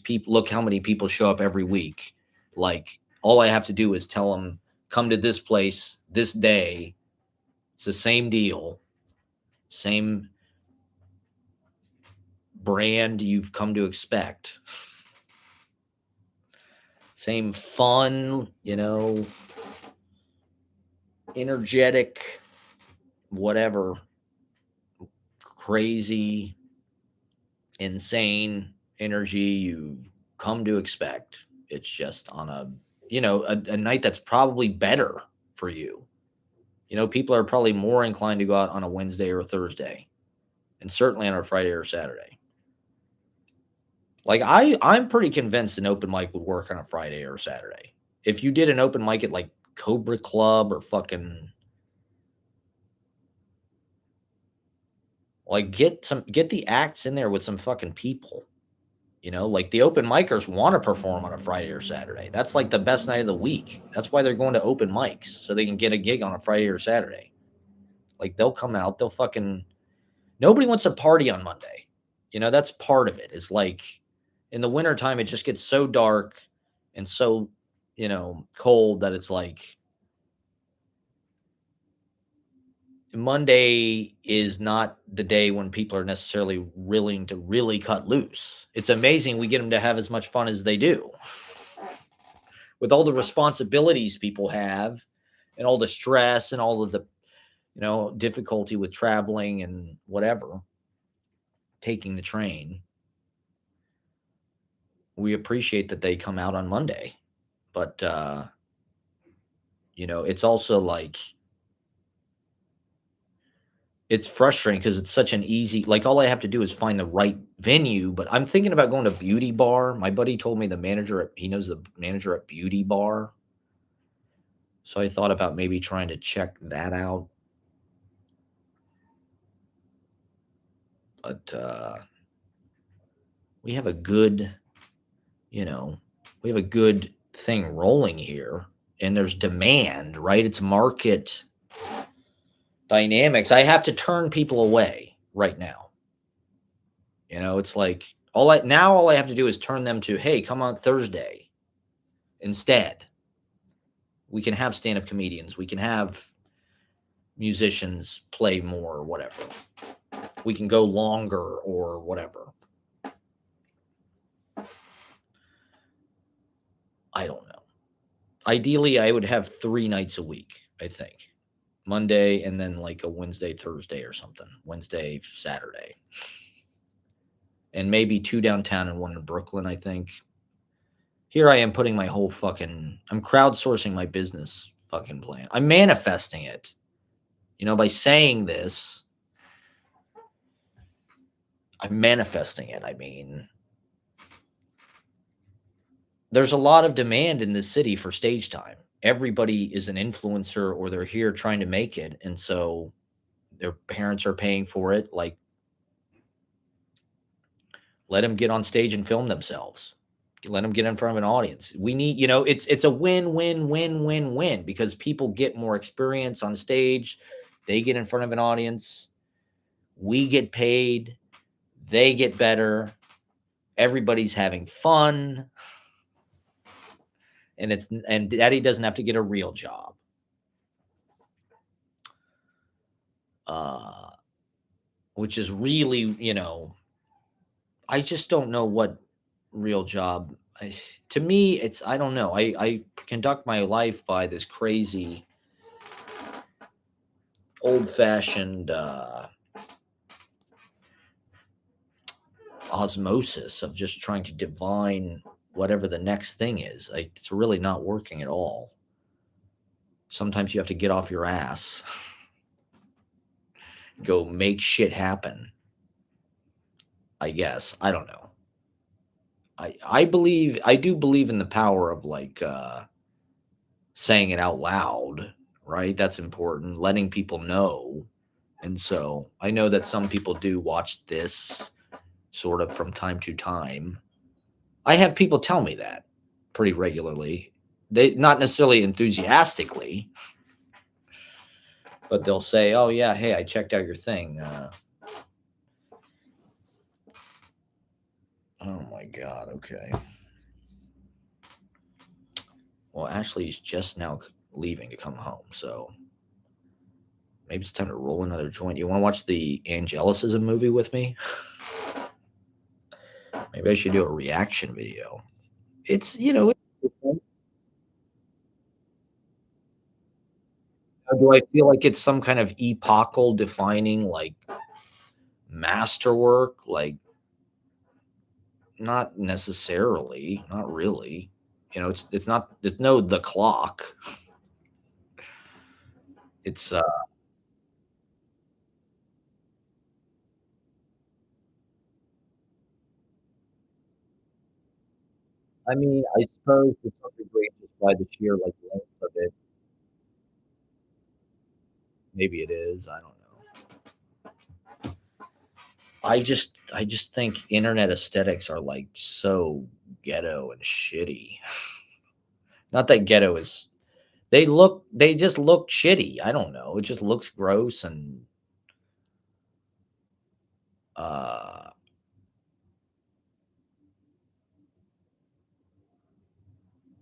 people. Look how many people show up every week. Like all I have to do is tell them, come to this place this day. It's the same deal, same brand you've come to expect, same fun, energetic, whatever, crazy, insane energy you've come to expect. It's just on a night that's probably better for you. People are probably more inclined to go out on a Wednesday or a Thursday, and certainly on a Friday or Saturday. Like I'm pretty convinced an open mic would work on a Friday or Saturday. If you did an open mic at like Cobra Club or fucking like get the acts in there with some fucking people. Like the open micers want to perform on a Friday or Saturday. That's like the best night of the week. That's why they're going to open mics, so they can get a gig on a Friday or Saturday. Like they'll come out, they'll fucking nobody wants to party on Monday. That's part of it. Is like in the wintertime, it just gets so dark and so, cold that it's like Monday is not the day when people are necessarily willing to really cut loose. It's amazing we get them to have as much fun as they do with all the responsibilities people have and all the stress and all of the, difficulty with traveling and whatever, taking the train. We appreciate that they come out on Monday, but, it's also like, it's frustrating because it's such an easy like, all I have to do is find the right venue, but I'm thinking about going to Beauty Bar. My buddy told me he knows the manager at Beauty Bar. So I thought about maybe trying to check that out. But we have a good, we have a good thing rolling here, and there's demand, right? It's market dynamics. I have to turn people away right now. It's like all I have to do is turn them to, hey, come on Thursday instead. We can have stand-up comedians. We can have musicians play more or whatever. We can go longer or whatever. I don't know. Ideally, I would have 3 nights a week, I think. Monday and then like a Wednesday, Thursday or something. Wednesday, Saturday. And maybe 2 downtown and 1 in Brooklyn, I think. Here I am putting my whole I'm crowdsourcing my business fucking plan. I'm manifesting it. By saying this, I'm manifesting it. I mean, there's a lot of demand in this city for stage time. Everybody is an influencer or they're here trying to make it. And so their parents are paying for it. Like, let them get on stage and film themselves. Let them get in front of an audience. We need, it's a win, win, win, win, win because people get more experience on stage. They get in front of an audience. We get paid. They get better. Everybody's having fun. And daddy doesn't have to get a real job. Which is really, I just don't know what real job. To me, I don't know. I conduct my life by this crazy, old-fashioned osmosis of just trying to divine whatever the next thing is. It's really not working at all. Sometimes you have to get off your ass, go make shit happen. I guess. I don't know. I do believe in the power of like saying it out loud, right? That's important. Letting people know. And so I know that some people do watch this sort of from time to time. I have people tell me that pretty regularly. They not necessarily enthusiastically, but they'll say, "Oh yeah, hey, I checked out your thing." Oh my God. Okay. Well, Ashley's just now leaving to come home, so maybe it's time to roll another joint. You want to watch the Angelicism movie with me? Maybe I should do a reaction video. It's, do I feel like it's some kind of epochal defining like masterwork? Like, not necessarily, not really. It's not. There's no The Clock. It's I mean, I suppose to some degree just by the sheer like length of it, maybe it is. I don't know. I just think internet aesthetics are like so ghetto and shitty. Not that ghetto is they just look shitty. I don't know. It just looks gross and uh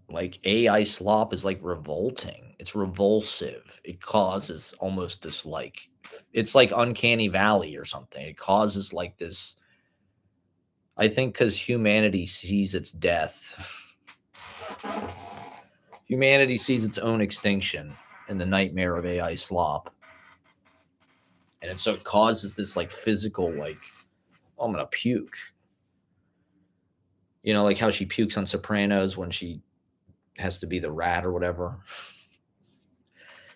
like AI slop is like revolting. It's revulsive. It causes almost this like it's like uncanny valley or something. It causes like this I think cuz humanity sees its death. Humanity sees its own extinction in the nightmare of AI slop. And so it causes this like physical like oh, I'm going to puke. You know like how she pukes on Sopranos when she has to be the rat or whatever.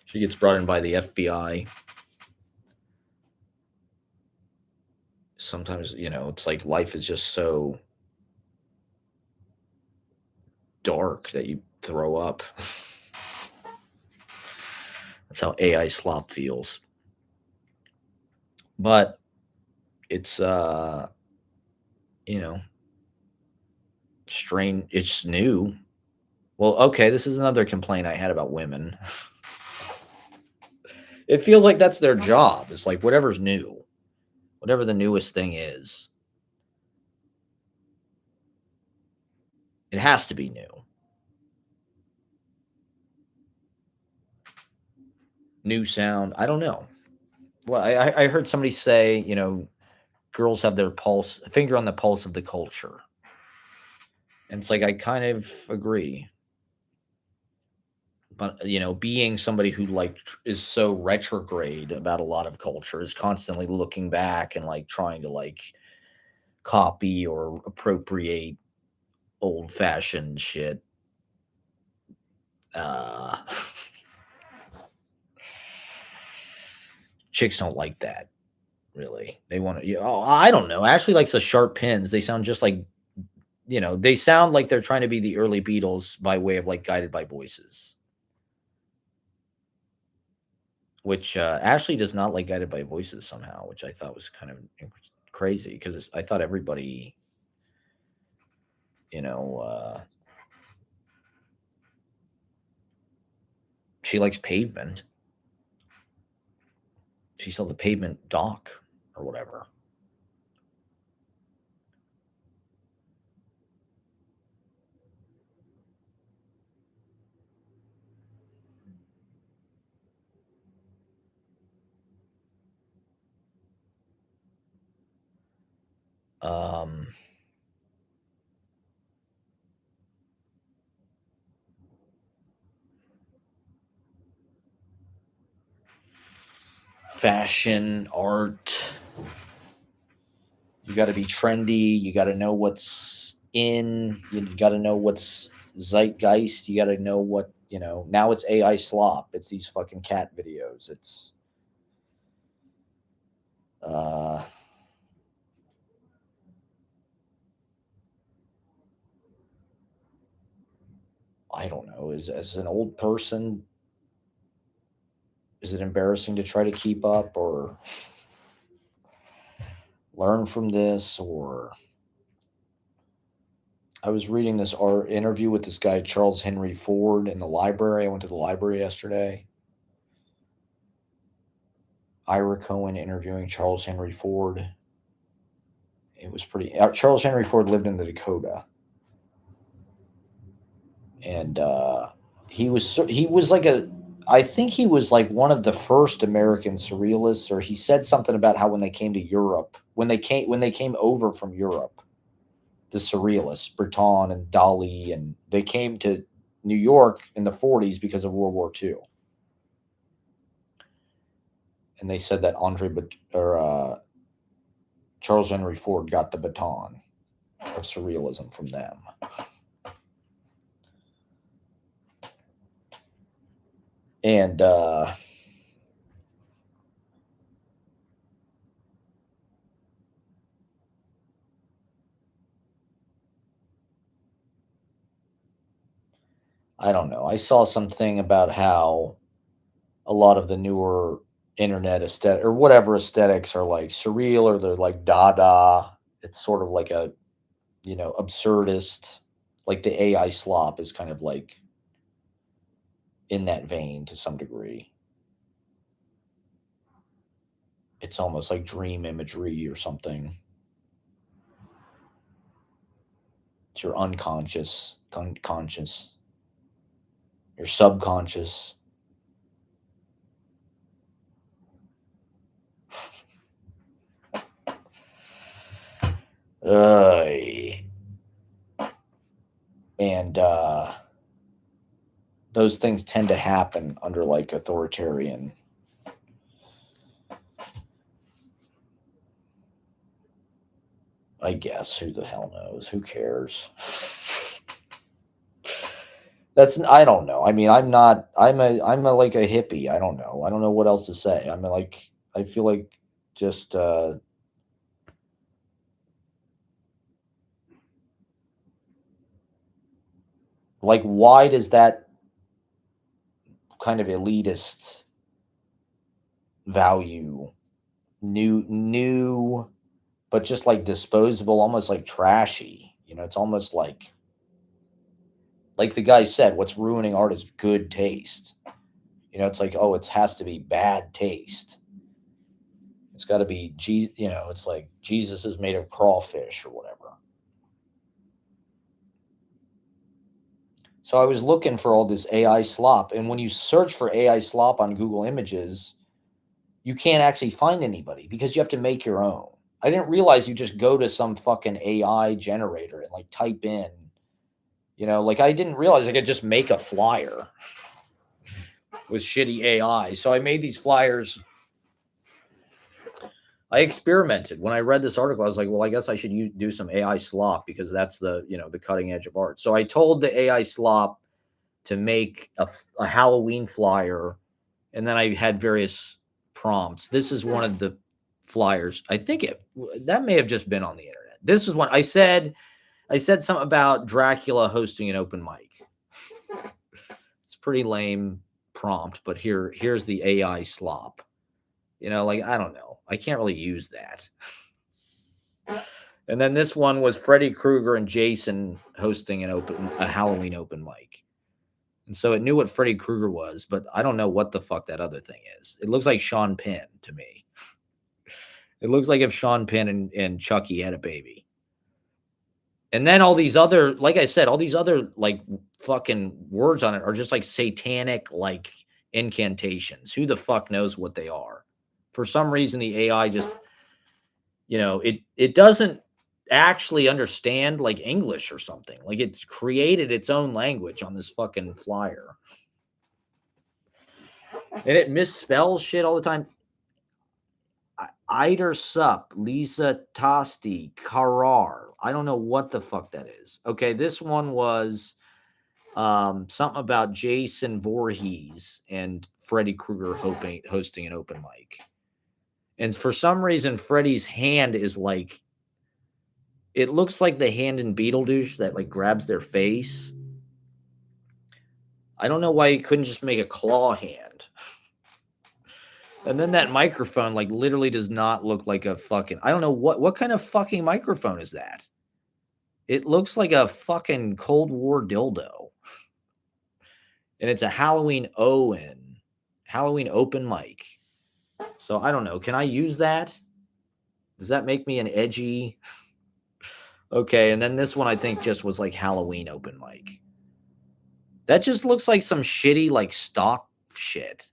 She gets brought in by the FBI. Sometimes, it's like life is just so dark that you throw up. That's how AI slop feels. But it's you know, strange it's new. Well, okay, this is another complaint I had about women. It feels like that's their job. It's like whatever's new, whatever the newest thing is, it has to be new. New sound. I don't know. Well, I heard somebody say, girls have their pulse, finger on the pulse of the culture. And it's like I kind of agree. But being somebody who like is so retrograde about a lot of culture is constantly looking back and like trying to like copy or appropriate old fashioned shit. Uh Chicks don't like that really. They want to. Oh, I don't know. Ashley likes the sharp pins. They sound just like they sound like they're trying to be the early Beatles by way of like guided by voices. Which Ashley does not like guided by voices somehow, which I thought was kind of crazy because I thought everybody, you know, uh, she likes Pavement. She saw the Pavement doc or whatever. Um, Fashion, art. You got to be trendy. You got to know what's in. You got to know what's zeitgeist. You got to know what, now it's AI slop. It's these fucking cat videos. It's, uh, I don't know. As an old person, is it embarrassing to try to keep up or learn from this? Or I was reading this art interview with this guy, Charles Henry Ford, in the library. I went to the library yesterday. Ira Cohen interviewing Charles Henry Ford. It was pretty. Charles Henry Ford lived in the Dakota, and he was like a. I think he was like one of the first American surrealists, or he said something about how when they came to Europe, when they came over from Europe, the surrealists, Breton and Dali, and they came to New York in the 40s because of World War II. And they said that Charles Henry Ford got the baton of surrealism from them. And I don't know. I saw something about how a lot of the newer internet aesthetic or whatever aesthetics are like surreal or they're like dada. It's sort of like a, you know, absurdist. Like the AI slop is kind of like, in that vein to some degree. It's almost like dream imagery or something. It's your unconscious, conscious, your subconscious. And those things tend to happen under like authoritarian. I guess who the hell knows? Who cares? I don't know. I mean, I'm a like a hippie. I don't know. I don't know what else to say. I feel like just like why does that kind of elitist value new but just like disposable, almost like trashy, it's almost like the guy said, what's ruining art is good taste. It's like, oh, it has to be bad taste. It's got to be, it's like Jesus is made of crawfish or whatever. So I was looking for all this AI slop. And when you search for AI slop on Google Images, you can't actually find anybody because you have to make your own. I didn't realize you just go to some fucking AI generator and like type in, like I didn't realize I could just make a flyer with shitty AI. So I made these flyers. I experimented. When I read this article, I was like, well, I guess I should do some AI slop because that's the cutting edge of art. So I told the AI slop to make a Halloween flyer, and then I had various prompts. This is one of the flyers. I think that may have just been on the internet. This is one I said something about Dracula hosting an open mic. It's pretty lame prompt, but here's the AI slop. Like I don't know. I can't really use that. And then this one was Freddy Krueger and Jason hosting a Halloween open mic. And so it knew what Freddy Krueger was, but I don't know what the fuck that other thing is. It looks like Sean Penn to me. It looks like if Sean Penn and Chucky had a baby. And then all these other, like I said, all these other like fucking words on it are just like satanic like incantations. Who the fuck knows what they are? For some reason, the AI just, it doesn't actually understand like English or something. Like it's created its own language on this fucking flyer. And it misspells shit all the time. Eider Sup, Lisa Tosti, Karar. I don't know what the fuck that is. Okay, this one was something about Jason Voorhees and Freddy Krueger hosting an open mic. And for some reason, Freddy's hand is like, it looks like the hand in Beetlejuice that like grabs their face. I don't know why he couldn't just make a claw hand. And then that microphone like literally does not look like a fucking, I don't know what kind of fucking microphone is that? It looks like a fucking Cold War dildo. And it's a Halloween open mic. So I don't know. Can I use that? Does that make me an edgy? Okay, and then this one I think just was like Halloween open mic. That just looks like some shitty like stock shit.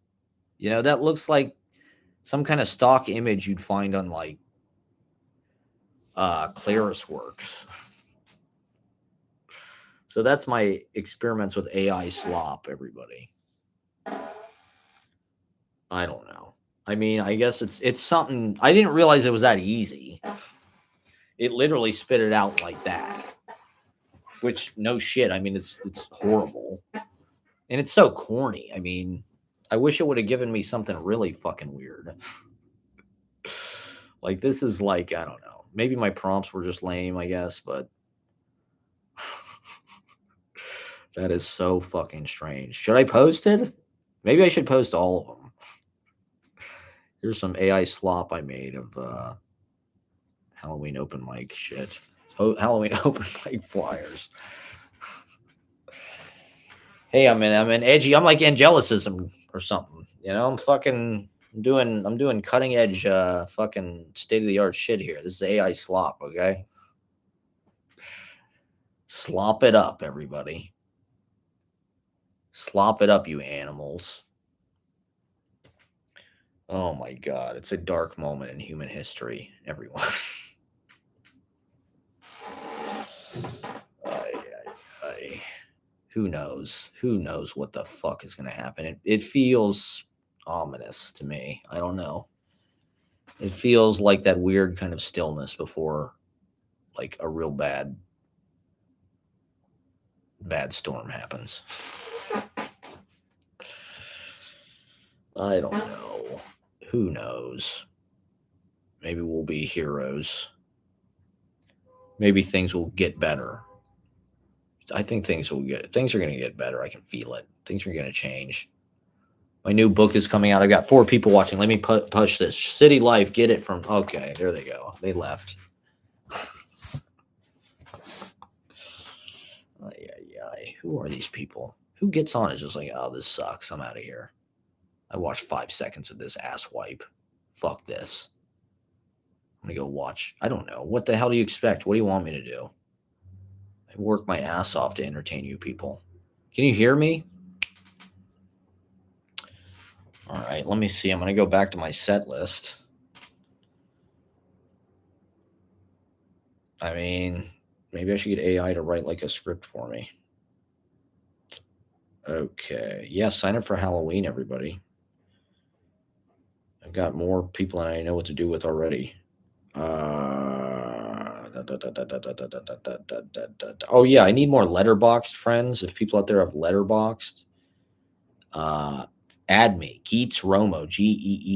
That looks like some kind of stock image you'd find on like Claris Works. So that's my experiments with AI slop, everybody. I don't know. I mean, I guess it's something. I didn't realize it was that easy. It literally spit it out like that. Which, no shit. I mean, it's horrible. And it's so corny. I mean, I wish it would have given me something really fucking weird. Like, this is like, I don't know. Maybe my prompts were just lame, I guess, but that is so fucking strange. Should I post it? Maybe I should post all of them. Here's some AI slop I made of Halloween open mic shit. Halloween open mic flyers. Hey, I'm an edgy. I'm like angelicism or something. I'm doing cutting edge, fucking state of the art shit here. This is AI slop. Okay, slop it up, everybody. Slop it up, you animals. Oh my god, it's a dark moment in human history, everyone. Ay, ay, ay. Who knows? Who knows what the fuck is going to happen? It feels ominous to me. I don't know. It feels like that weird kind of stillness before like a real bad storm happens. I don't know. Who knows? Maybe we'll be heroes. Maybe things will get better. I think things are going to get better. I can feel it. Things are going to change. My new book is coming out. I got 4 people watching. Let me push this. City Life. Get it from. Okay, there they go. They left. Ay, ay, ay. Who are these people? Who gets on is just like, oh, this sucks. I'm out of here. I watched 5 seconds of this ass wipe. Fuck this. I'm going to go watch. I don't know. What the hell do you expect? What do you want me to do? I work my ass off to entertain you people. Can you hear me? All right, let me see. I'm going to go back to my set list. I mean, maybe I should get AI to write like a script for me. Okay. Yeah, sign up for Halloween, everybody. I've got more people than I know what to do with already. Oh yeah, I need more letterboxed friends. If people out there have letterboxed, add me, Geets Romo,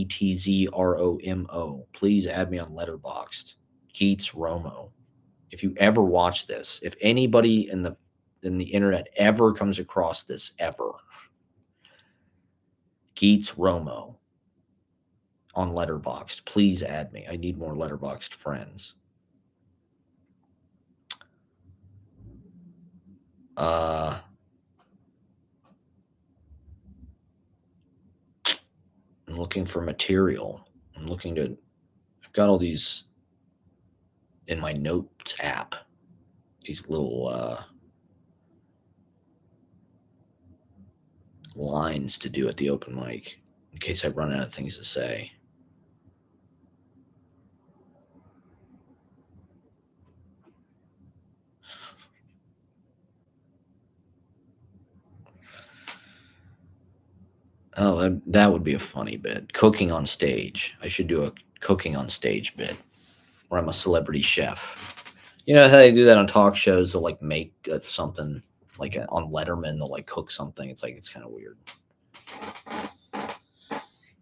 GeeTzRomo. Please add me on letterboxed, Geets Romo. If you ever watch this, if anybody in the internet ever comes across this ever, Geets Romo on letterboxed, please add me. I need more letterboxed friends. I'm looking for material. I've got all these in my notes app, these little lines to do at the open mic in case I run out of things to say. Oh, that would be a funny bit. Cooking on stage. I should do a cooking on stage bit where I'm a celebrity chef. You know how they do that on talk shows? They'll like make something like on Letterman. They'll like cook something. It's like it's kind of weird.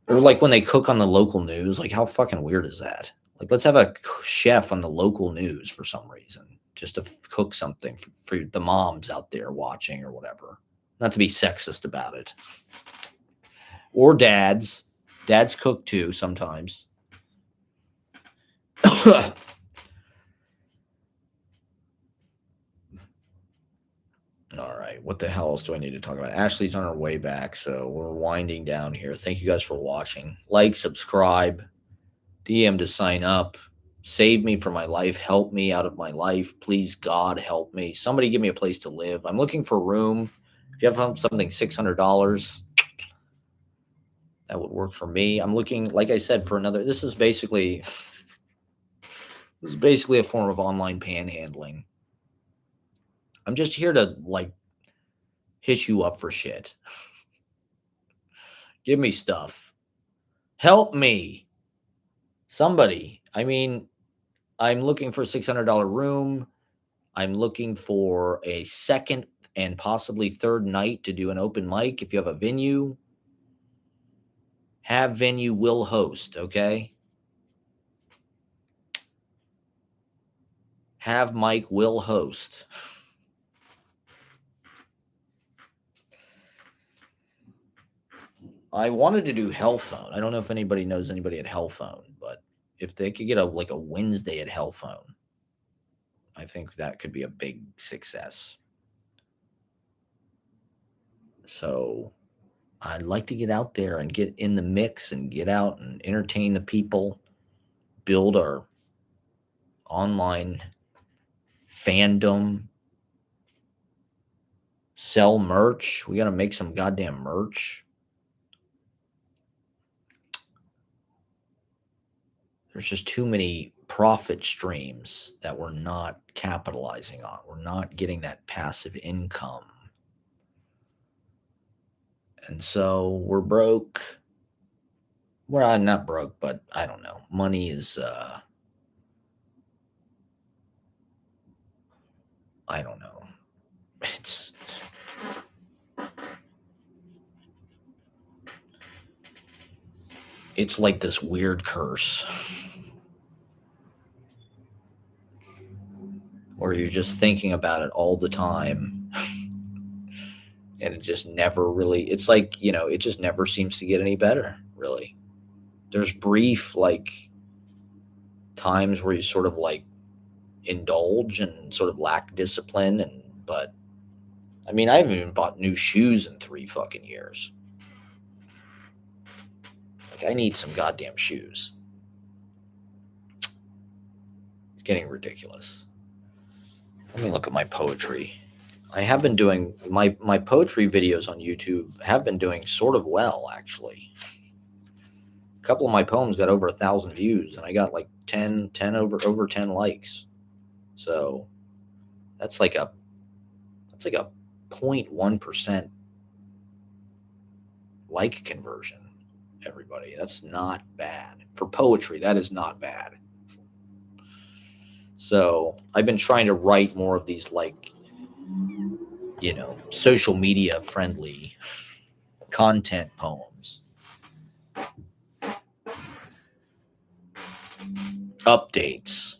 Or like when they cook on the local news. Like how fucking weird is that? Like let's have a chef on the local news for some reason, just to cook something for the moms out there watching or whatever. Not to be sexist about it. Or dads. Dads cook too sometimes. All right. What the hell else do I need to talk about? Ashley's on her way back, so we're winding down here. Thank you guys for watching. Like, subscribe, DM to sign up. Save me from my life. Help me out of my life. Please, God, help me. Somebody give me a place to live. I'm looking for room. If you have something $600, that would work for me. I'm looking, like I said, for another. This is basically a form of online panhandling. I'm just here to like hit you up for shit. Give me stuff. Help me. Somebody. I mean, I'm looking for a $600 room. I'm looking for a second and possibly third night to do an open mic. If you have a venue, have venue, will host, okay? Have Mike, will host. I wanted to do Hellphone. I don't know if anybody knows anybody at Hellphone, but if they could get a Wednesday at Hellphone, I think that could be a big success. So I'd like to get out there and get in the mix and get out and entertain the people, build our online fandom, sell merch. We got to make some goddamn merch. There's just too many profit streams that we're not capitalizing on. We're not getting that passive income. And so we're broke. Well, I'm not broke, but I don't know. Money is, I don't know. It's like this weird curse where you're just thinking about it all the time. And it just never really, it's like, it just never seems to get any better, really. There's brief, like, times where you sort of like indulge and sort of lack discipline. But I mean, I haven't even bought new shoes in 3 fucking years. Like, I need some goddamn shoes. It's getting ridiculous. Let me look at my poetry. I have been doing my poetry videos on YouTube have been doing sort of well, actually. A couple of my poems got over 1,000 views, and I got like 10 over 10 likes. So that's like a 0.1% like conversion. Everybody, that's not bad for poetry. That is not bad. So I've been trying to write more of these, like, social media friendly content poems. Updates,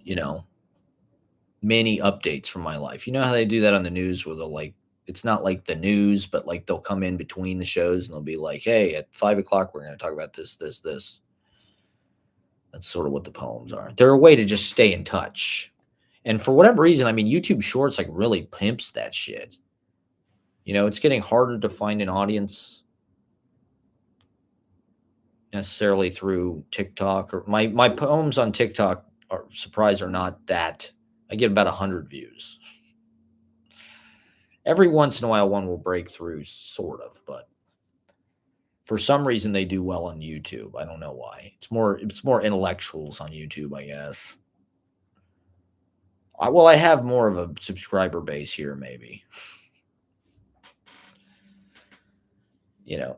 many updates from my life. You know how they do that on the news where they'll, like, it's not like the news, but like they'll come in between the shows and they'll be like, hey, at 5 o'clock, we're going to talk about this, this, this. That's sort of what the poems are. They're a way to just stay in touch. And for whatever reason, I mean, YouTube Shorts like really pimps that shit. It's getting harder to find an audience necessarily through TikTok, or my poems on TikTok are not that. I get about 100 views. Every once in a while, one will break through, sort of, but for some reason they do well on YouTube. I don't know why. It's more intellectuals on YouTube, I guess. I have more of a subscriber base here, maybe.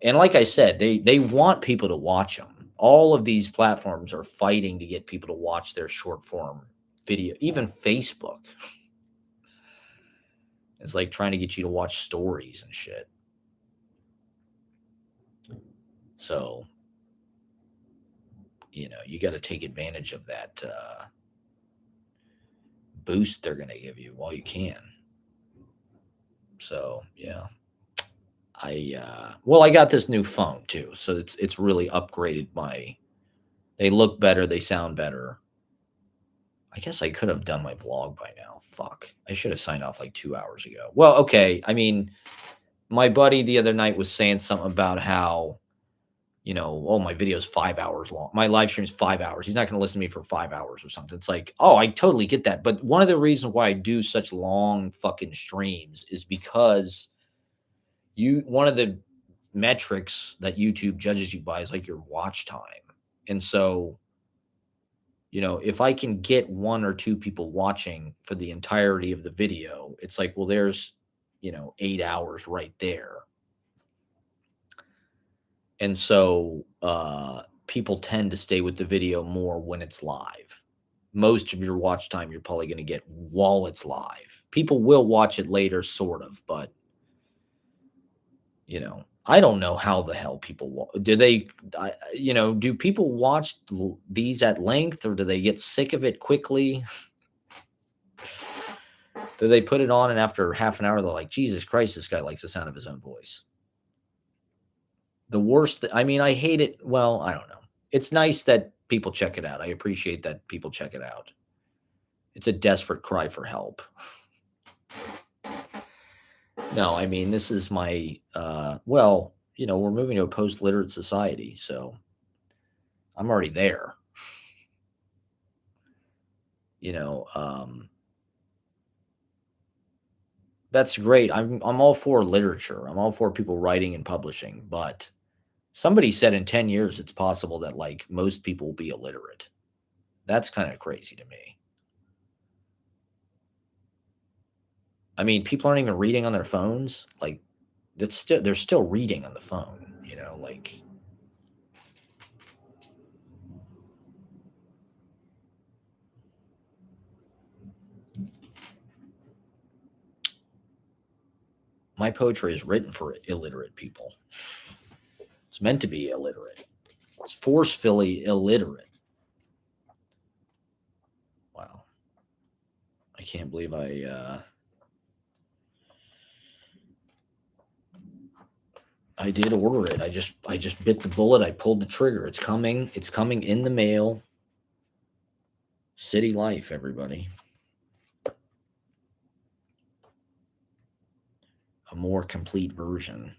And like I said, they want people to watch them. All of these platforms are fighting to get people to watch their short form video. Even Facebook is like trying to get you to watch stories and shit. So, you got to take advantage of that boost they're going to give you while you can. So, yeah. I got this new phone too, so it's really upgraded they look better, they sound better. I guess I could have done my vlog by now. Fuck. I should have signed off like 2 hours ago. Well, okay. I mean, my buddy the other night was saying something about how, oh, my video's 5 hours long. My live stream's 5 hours. He's not going to listen to me for 5 hours or something. It's like, oh, I totally get that. But one of the reasons why I do such long fucking streams is because one of the metrics that YouTube judges you by is like your watch time. And so, if I can get 1 or 2 people watching for the entirety of the video, it's like, well, there's, 8 hours right there. And so people tend to stay with the video more when it's live. Most of your watch time you're probably going to get while it's live. People will watch it later, sort of, but I don't know how the hell people do people watch these at length, or do they get sick of it quickly? Do they put it on and after half an hour they're like, Jesus Christ, this guy likes the sound of his own voice? The worst, I mean, I hate it. Well, I don't know. It's nice that people check it out. I appreciate that people check it out. It's a desperate cry for help. No, I mean, this is my, well, we're moving to a post-literate society, so I'm already there. You know, that's great. I'm all for literature. I'm all for people writing and publishing, but somebody said in 10 years it's possible that like most people will be illiterate. That's kind of crazy to me. I mean, people aren't even reading on their phones. Like they're still reading on the phone, like my poetry is written for illiterate people. It's meant to be illiterate. It's forcefully illiterate. Wow. I can't believe I did order it. I just bit the bullet. I pulled the trigger. It's coming. It's coming in the mail. City life, everybody. A more complete version,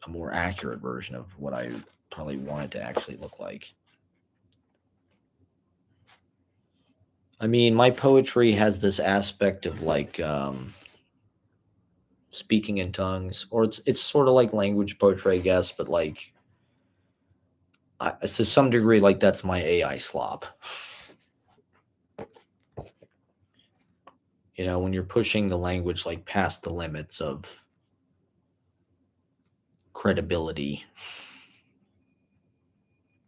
a more accurate version of what I probably want it to actually look like. I mean, my poetry has this aspect of like speaking in tongues, or it's sort of like language poetry, I guess, but like to some degree, like that's my AI slop. When you're pushing the language like past the limits of credibility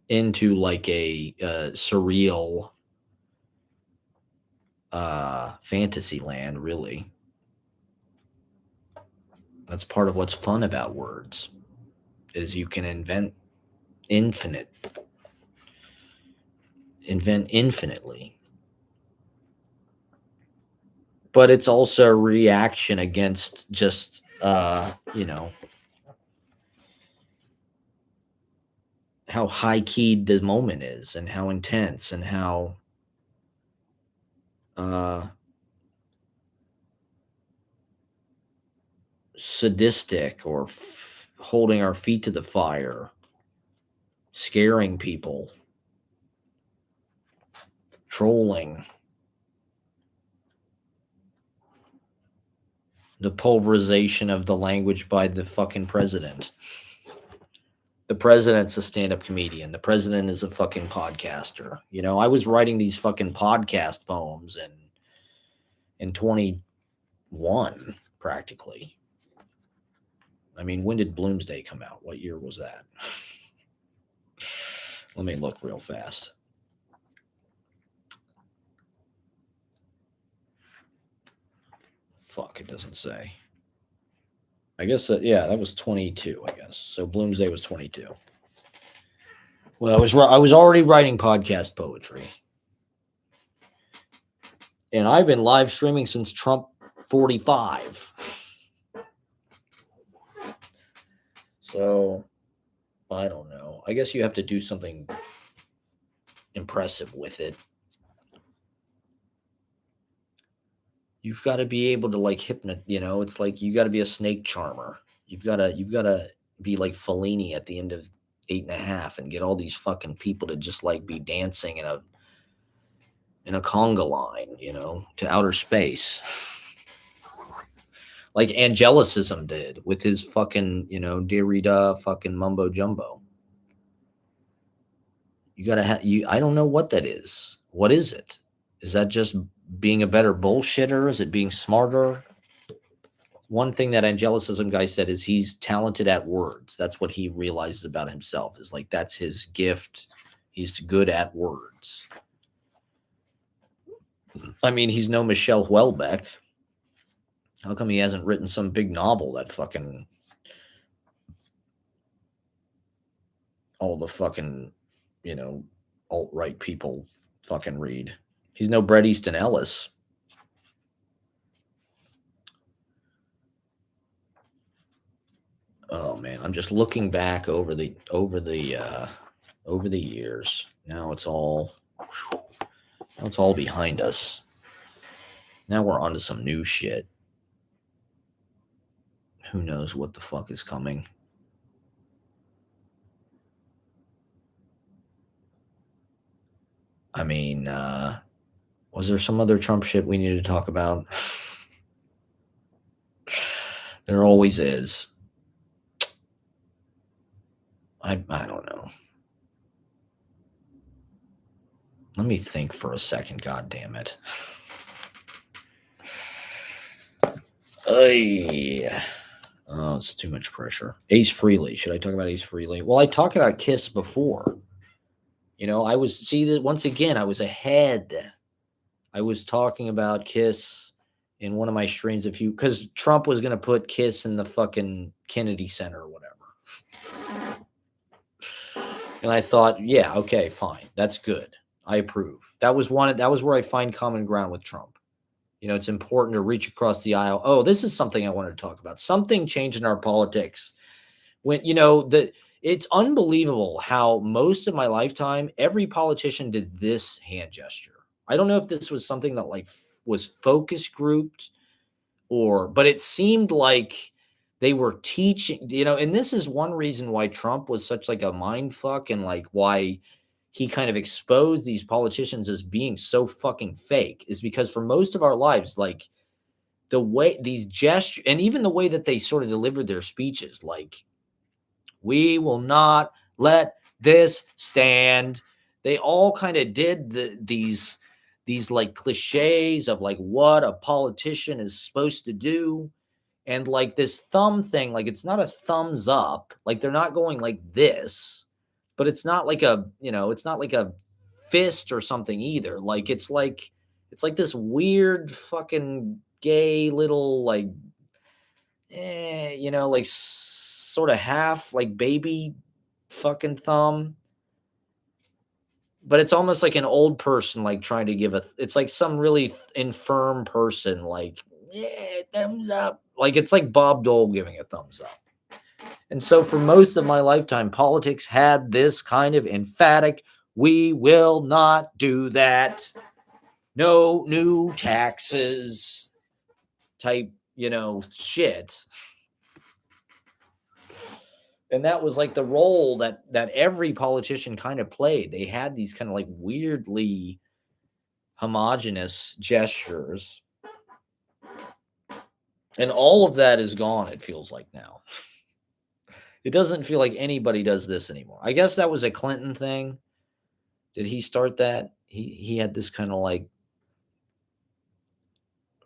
into like a surreal fantasy land, really. That's part of what's fun about words, is you can invent infinitely. But it's also a reaction against just how high keyed the moment is and how intense and how sadistic or holding our feet to the fire, scaring people, trolling, the pulverization of the language by the fucking president. The president's a stand-up comedian. The president is a fucking podcaster. I was writing these fucking podcast poems in 21 practically. I mean, when did Bloomsday come out? What year was that? Let me look real fast. Fuck, it doesn't say. I guess yeah, that was 22, I guess. So Bloomsday was 22. Well, I was already writing podcast poetry. And I've been live streaming since Trump 45. So, I don't know. I guess you have to do something impressive with it. You've got to be able to like hypnotize, it's like you got to be a snake charmer. You've got to be like Fellini at the end of 8.5 and get all these fucking people to just like be dancing in a conga line, to outer space. Like Angelicism did with his fucking, Derrida fucking mumbo jumbo. You gotta have I don't know what that is. What is it? Is that just being a better bullshitter? Is it being smarter? One thing that Angelicism guy said is he's talented at words. That's what he realizes about himself, is like that's his gift. He's good at words. I mean, he's no Michel Houellebecq. How come he hasn't written some big novel that fucking all the fucking, alt-right people fucking read? He's no Bret Easton Ellis. Oh man, I'm just looking back over the years. Now it's all behind us. Now we're on to some new shit. who knows what the fuck is coming. I mean, was there some other Trump shit we needed to talk about? There always is. I don't know. Let me think for a second. God damn it. Oh, it's too much pressure. Ace Frehley. Should I talk about Ace Frehley? Well, I talked about Kiss before. You know, I was, see that once again, I was ahead. I was talking about Kiss in one of my streams because Trump was going to put Kiss in the fucking Kennedy Center or whatever. And I thought, yeah, okay, fine. That's good. I approve. That was where I find common ground with Trump. You know, it's important to reach across the aisle. Oh, this is something I wanted to talk about. Something changed in our politics. When, you know, it's unbelievable how most of my lifetime, every politician did this hand gesture. I don't know if this was something that like was focus grouped but it seemed like they were teaching, you know, and this is one reason why Trump was such like a mind fuck and like why he kind of exposed these politicians as being so fucking fake is because for most of our lives, like the way these gestures and even the way that they sort of delivered their speeches, like, we will not let this stand. They all kind of did these like cliches of like what a politician is supposed to do. And like this thumb thing, like it's not a thumbs up, like they're not going like this, but it's not like it's not like a fist or something either. Like it's like this weird fucking gay little like like sort of half like baby fucking thumb. But it's almost like an old person like trying to give it's like some really infirm person like, yeah, thumbs up. Like it's like Bob Dole giving a thumbs up. And so for most of my lifetime, politics had this kind of emphatic, we will not do that. No new taxes type, shit. And that was like the role that every politician kind of played. They had these kind of like weirdly homogenous gestures. And all of that is gone, it feels like now. It doesn't feel like anybody does this anymore. I guess that was a Clinton thing. Did he start that? He had this kind of like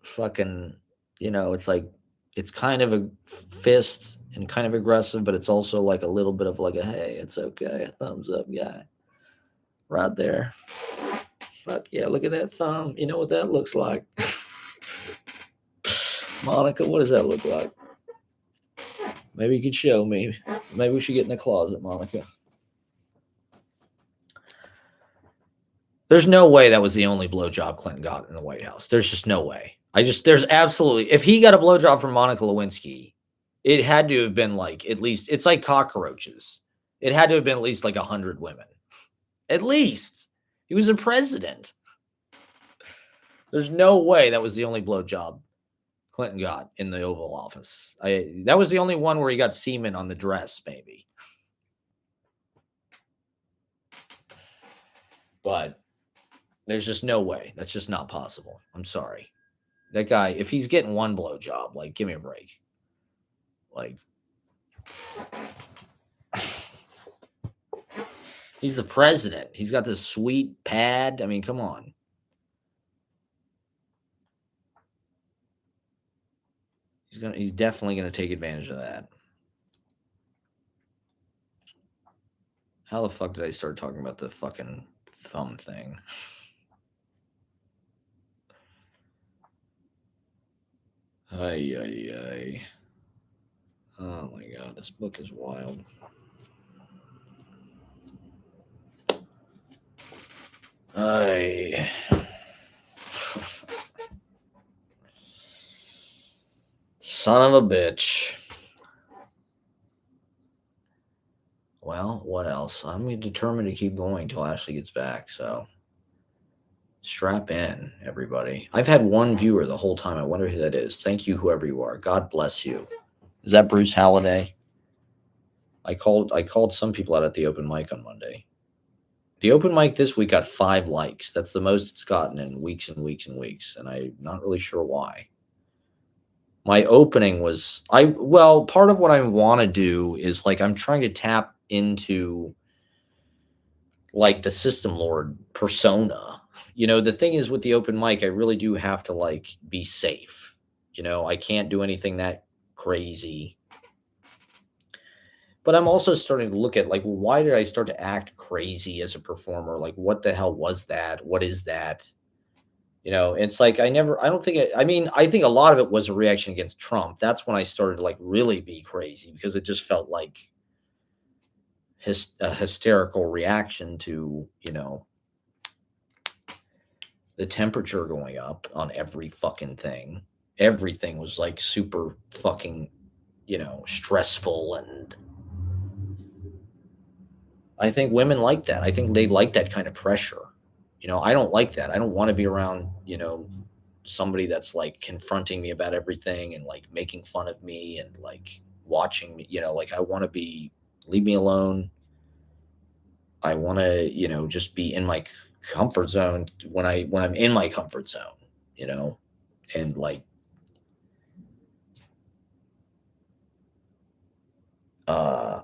fucking, it's like it's kind of a fist and kind of aggressive, but it's also like a little bit of like a hey, it's okay, a thumbs up guy. Right there. Fuck yeah, look at that thumb. You know what that looks like? Monica, what does that look like? Maybe you could show me. Maybe we should get in the closet, Monica. There's no way that was the only blowjob Clinton got in the White House. There's just no way. There's absolutely, if he got a blowjob from Monica Lewinsky, it had to have been like at least, it's like cockroaches. It had to have been at least like 100 women. At least. He was a president. There's no way that was the only blowjob Clinton got in the Oval Office. That was the only one where he got semen on the dress, maybe. But there's just no way. That's just not possible. I'm sorry. That guy, if he's getting one blowjob, like, give me a break. Like, he's the president. He's got this sweet pad. I mean, come on. He's definitely gonna take advantage of that. How the fuck did I start talking about the fucking thumb thing? Ay. Oh my god, this book is wild. Son of a bitch. Well, what else? I'm determined to keep going till Ashley gets back, so strap in, everybody. I've had one viewer the whole time. I wonder who that is. Thank you, whoever you are. God bless you. Is that Bruce Halliday? I called some people out at the open mic on Monday. The open mic this week got 5 likes. That's the most it's gotten in weeks and weeks and weeks, and I'm not really sure why. My opening was part of what I want to do is like I'm trying to tap into like the system lord persona. The thing is with the open mic, I really do have to like be safe. I can't do anything that crazy. But I'm also starting to look at like, well, why did I start to act crazy as a performer? Like, what the hell was that? What is that? It's like I don't think I mean, I think a lot of it was a reaction against Trump. That's when I started to like really be crazy because it just felt like a hysterical reaction to, the temperature going up on every fucking thing. Everything was like super fucking, stressful. And I think women like that. I think they like that kind of pressure. I don't like that. I don't want to be around, somebody that's like confronting me about everything and like making fun of me and like watching me, like I want to leave me alone. I want to, just be in my comfort zone when I'm in my comfort zone, you know, and like uh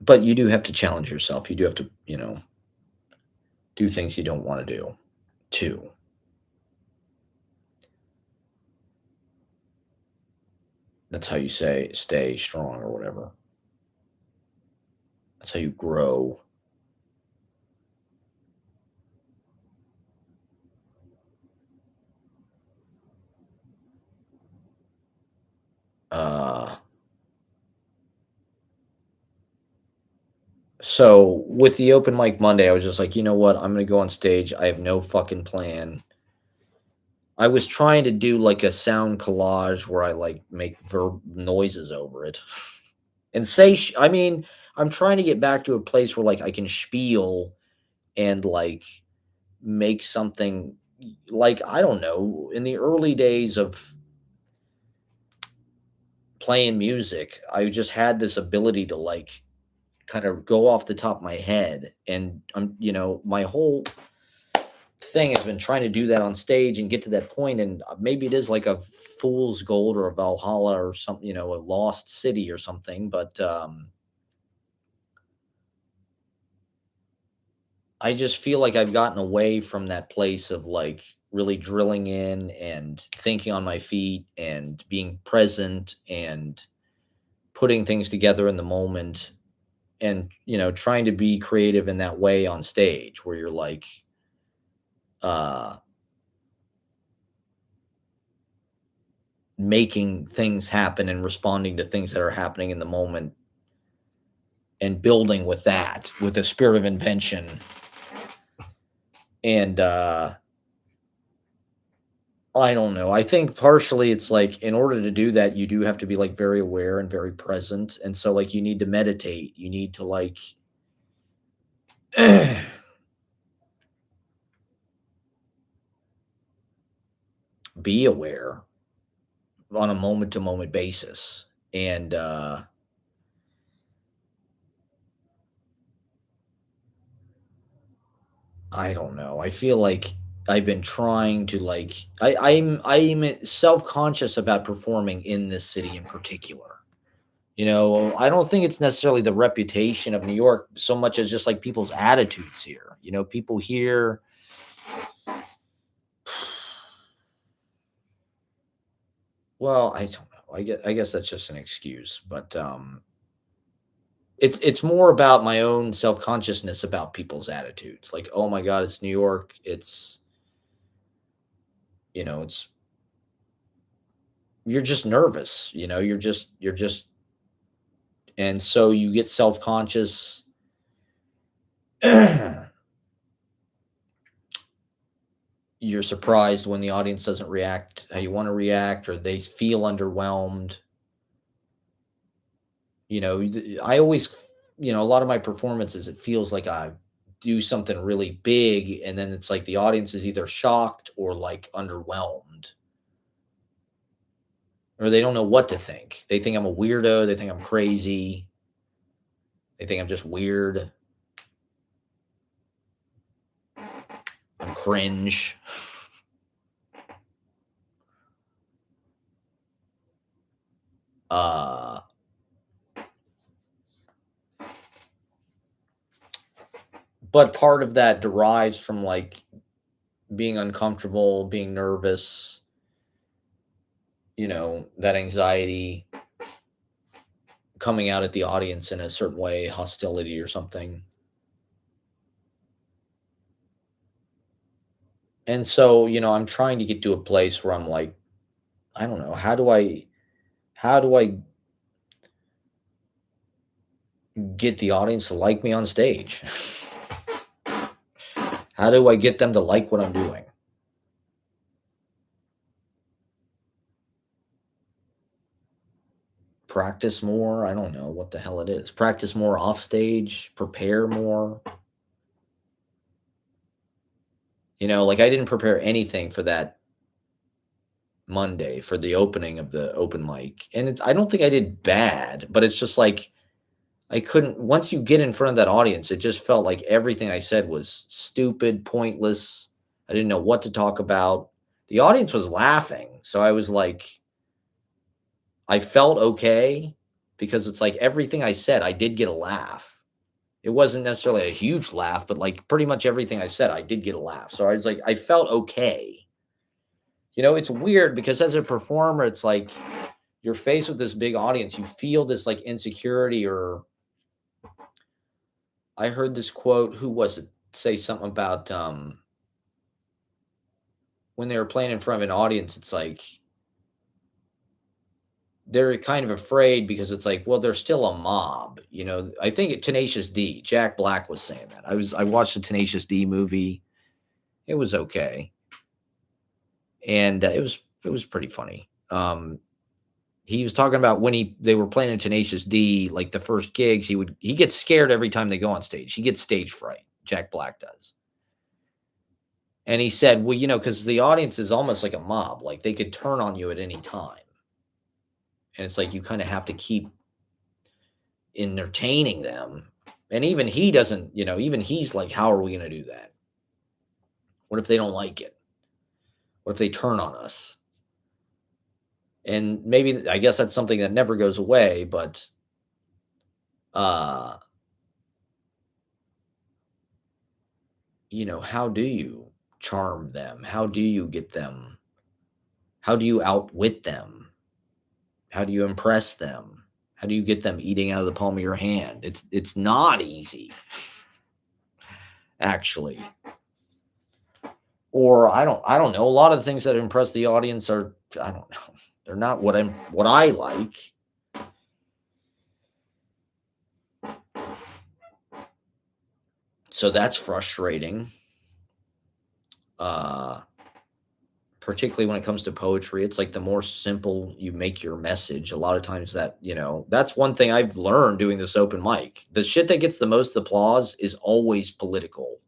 but you do have to challenge yourself. You do have to, do things you don't want to do too. That's how you say stay strong or whatever. That's how you grow. Uh so with the open mic Monday, I was just like, you know what? I'm gonna go on stage. I have no fucking plan. I was trying to do like a sound collage where I like make verb noises over it and say, I mean, I'm trying to get back to a place where like I can spiel and like make something like, I don't know, in the early days of playing music, I just had this ability to like kind of go off the top of my head. And my whole thing has been trying to do that on stage and get to that point. And maybe it is like a fool's gold or a Valhalla or something, a lost city or something. But I just feel like I've gotten away from that place of like really drilling in and thinking on my feet and being present and putting things together in the moment and trying to be creative in that way on stage where you're like uh making things happen and responding to things that are happening in the moment and building with that with a spirit of invention. And I don't know. I think partially it's like in order to do that, you do have to be like very aware and very present. And so like you need to meditate. You need to like be aware on a moment to moment basis. And I don't know. I feel like I've been trying to like I'm self-conscious about performing in this city in particular. I don't think it's necessarily the reputation of New York so much as just like people's attitudes here. People here well, I don't know. I guess that's just an excuse, but it's more about my own self-consciousness about people's attitudes. Like, oh my God, it's New York. It's you're just nervous, you're just and so you get self-conscious. You're surprised when the audience doesn't react how you want to react or they feel underwhelmed. I always, a lot of my performances, it feels like do something really big, and then it's like the audience is either shocked or like underwhelmed, or they don't know what to think. They think I'm a weirdo. They think I'm crazy. They think I'm just weird. I'm cringe. Uh, but part of that derives from like being uncomfortable, being nervous, that anxiety coming out at the audience in a certain way, hostility or something. And so, I'm trying to get to a place where I'm like, I don't know, how do I get the audience to like me on stage? How do I get them to like what I'm doing? Practice more? I don't know what the hell it is. Practice more off stage, prepare more. Like I didn't prepare anything for that Monday for the opening of the open mic. And I don't think I did bad, but it's just like I couldn't once you get in front of that audience, it just felt like everything I said was stupid, pointless. I didn't know what to talk about. The audience was laughing. So I was like, I felt okay because it's like everything I said, I did get a laugh. It wasn't necessarily a huge laugh, but like pretty much everything I said, I did get a laugh. So I was like, I felt okay. It's weird because as a performer, it's like you're faced with this big audience. You feel this like insecurity, or I heard this quote, who was it? Say something about when they were playing in front of an audience, it's like they're kind of afraid because it's like, well, they're still a mob. I think Tenacious D, Jack Black was saying that. I watched the Tenacious D movie. It was okay. And it was pretty funny. He was talking about when they were playing in Tenacious D, like the first gigs, he gets scared every time they go on stage. He gets stage fright. Jack Black does. And he said, well, because the audience is almost like a mob, like they could turn on you at any time. And it's like you kind of have to keep entertaining them. And even he doesn't, even he's like, how are we going to do that? What if they don't like it? What if they turn on us? And maybe, I guess that's something that never goes away, but uh how do you charm them? How do you get them? How do you outwit them? How do you impress them? How do you get them eating out of the palm of your hand? It's not easy, actually. Or I don't know. A lot of the things that impress the audience are, I don't know. They're not what I like. So that's frustrating. Particularly when it comes to poetry, it's like the more simple you make your message, a lot of times that's one thing I've learned doing this open mic. The shit that gets the most applause is always political.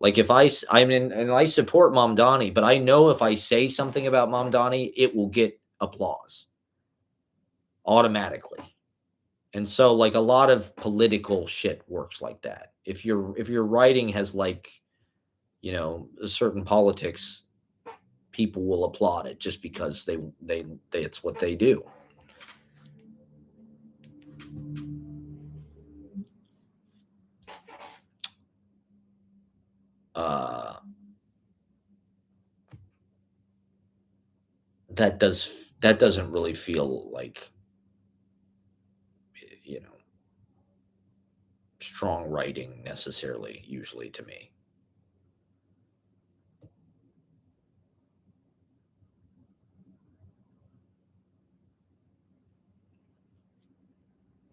Like if I'm in and I support Mom Donnie, but I know if I say something about Mom Donnie, it will get applause automatically. And so like a lot of political shit works like that. If your writing has like, a certain politics, people will applaud it just because they it's what they do. Uh that doesn't really feel like you know strong writing necessarily usually to me.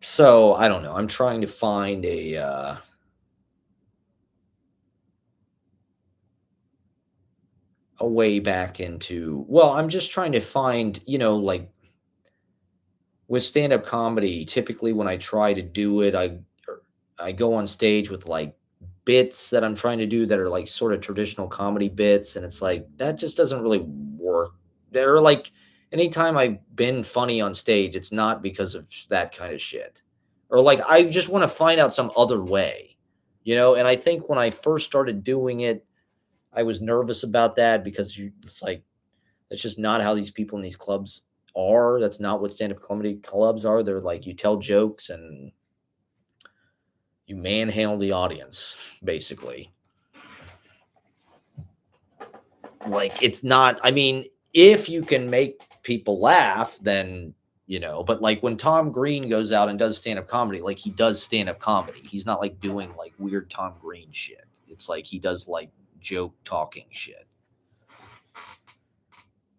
So I don't know. I'm trying to find a way back into, well, I'm just trying to find, like with stand-up comedy, typically when I try to do it, I go on stage with like bits that I'm trying to do that are like sort of traditional comedy bits, and it's like that just doesn't really work. They're like anytime I've been funny on stage, it's not because of that kind of shit. Or like I just want to find out some other way, and I think when I first started doing it, I was nervous about that because it's like that's just not how these people in these clubs are. That's not what stand-up comedy clubs are. They're like you tell jokes and you manhandle the audience, basically. Like it's not, I mean, if you can make people laugh, then but like when Tom Green goes out and does stand-up comedy, like he does stand-up comedy. He's not like doing like weird Tom Green shit. It's like he does like joke talking shit.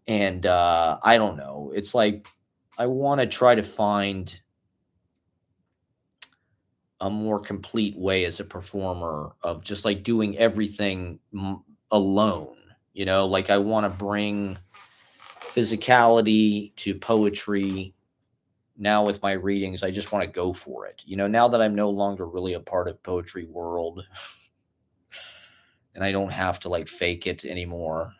And I don't know. It's like I want to try to find a more complete way as a performer of just like doing everything alone. Like I want to bring physicality to poetry. Now with my readings, I just want to go for it. Now that I'm no longer really a part of poetry world and I don't have to like fake it anymore,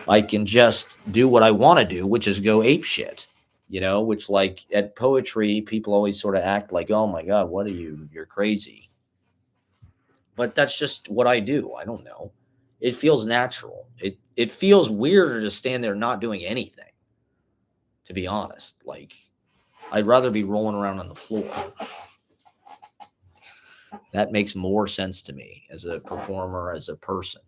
I can just do what I want to do, which is go ape shit. Which like at poetry, people always sort of act like, oh my God, what are you? You're crazy. But that's just what I do. I don't know. It feels natural. It feels weirder to stand there not doing anything, to be honest. Like I'd rather be rolling around on the floor. That makes more sense to me as a performer, as a person.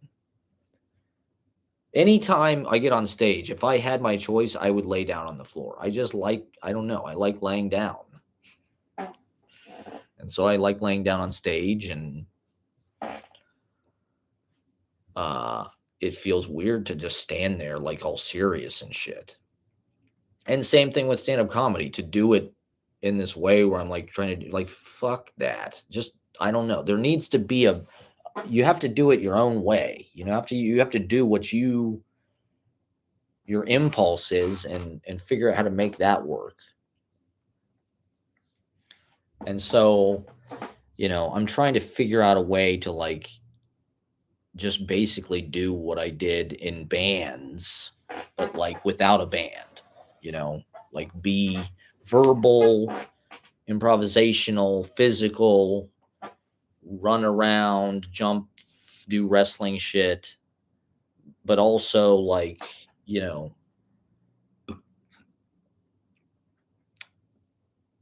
Anytime I get on stage, if I had my choice, I would lay down on the floor. I don't know, I like laying down. And so I like laying down on stage, and it feels weird to just stand there like all serious and shit. And same thing with stand-up comedy, to do it in this way where I'm like trying to do like, fuck that. Just, I don't know. There needs to be you have to do it your own way. You have to do what your impulse is and figure out how to make that work. And so, I'm trying to figure out a way to like just basically do what I did in bands, but like without a band, like be verbal, improvisational, physical, run around, jump, do wrestling shit, but also like,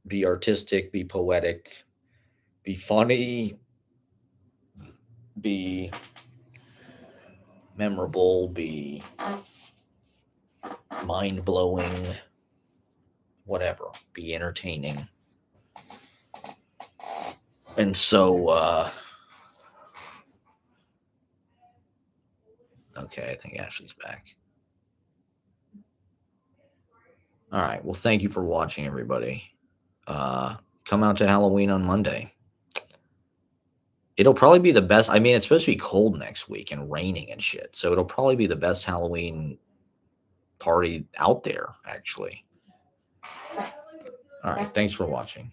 be artistic, be poetic, be funny, be memorable, be mind-blowing, whatever, be entertaining. And so, okay, I think Ashley's back. All right. Well, thank you for watching, everybody. Come out to Halloween on Monday. It'll probably be the best. I mean, it's supposed to be cold next week and raining and shit. So it'll probably be the best Halloween party out there, actually. All right. Thanks for watching.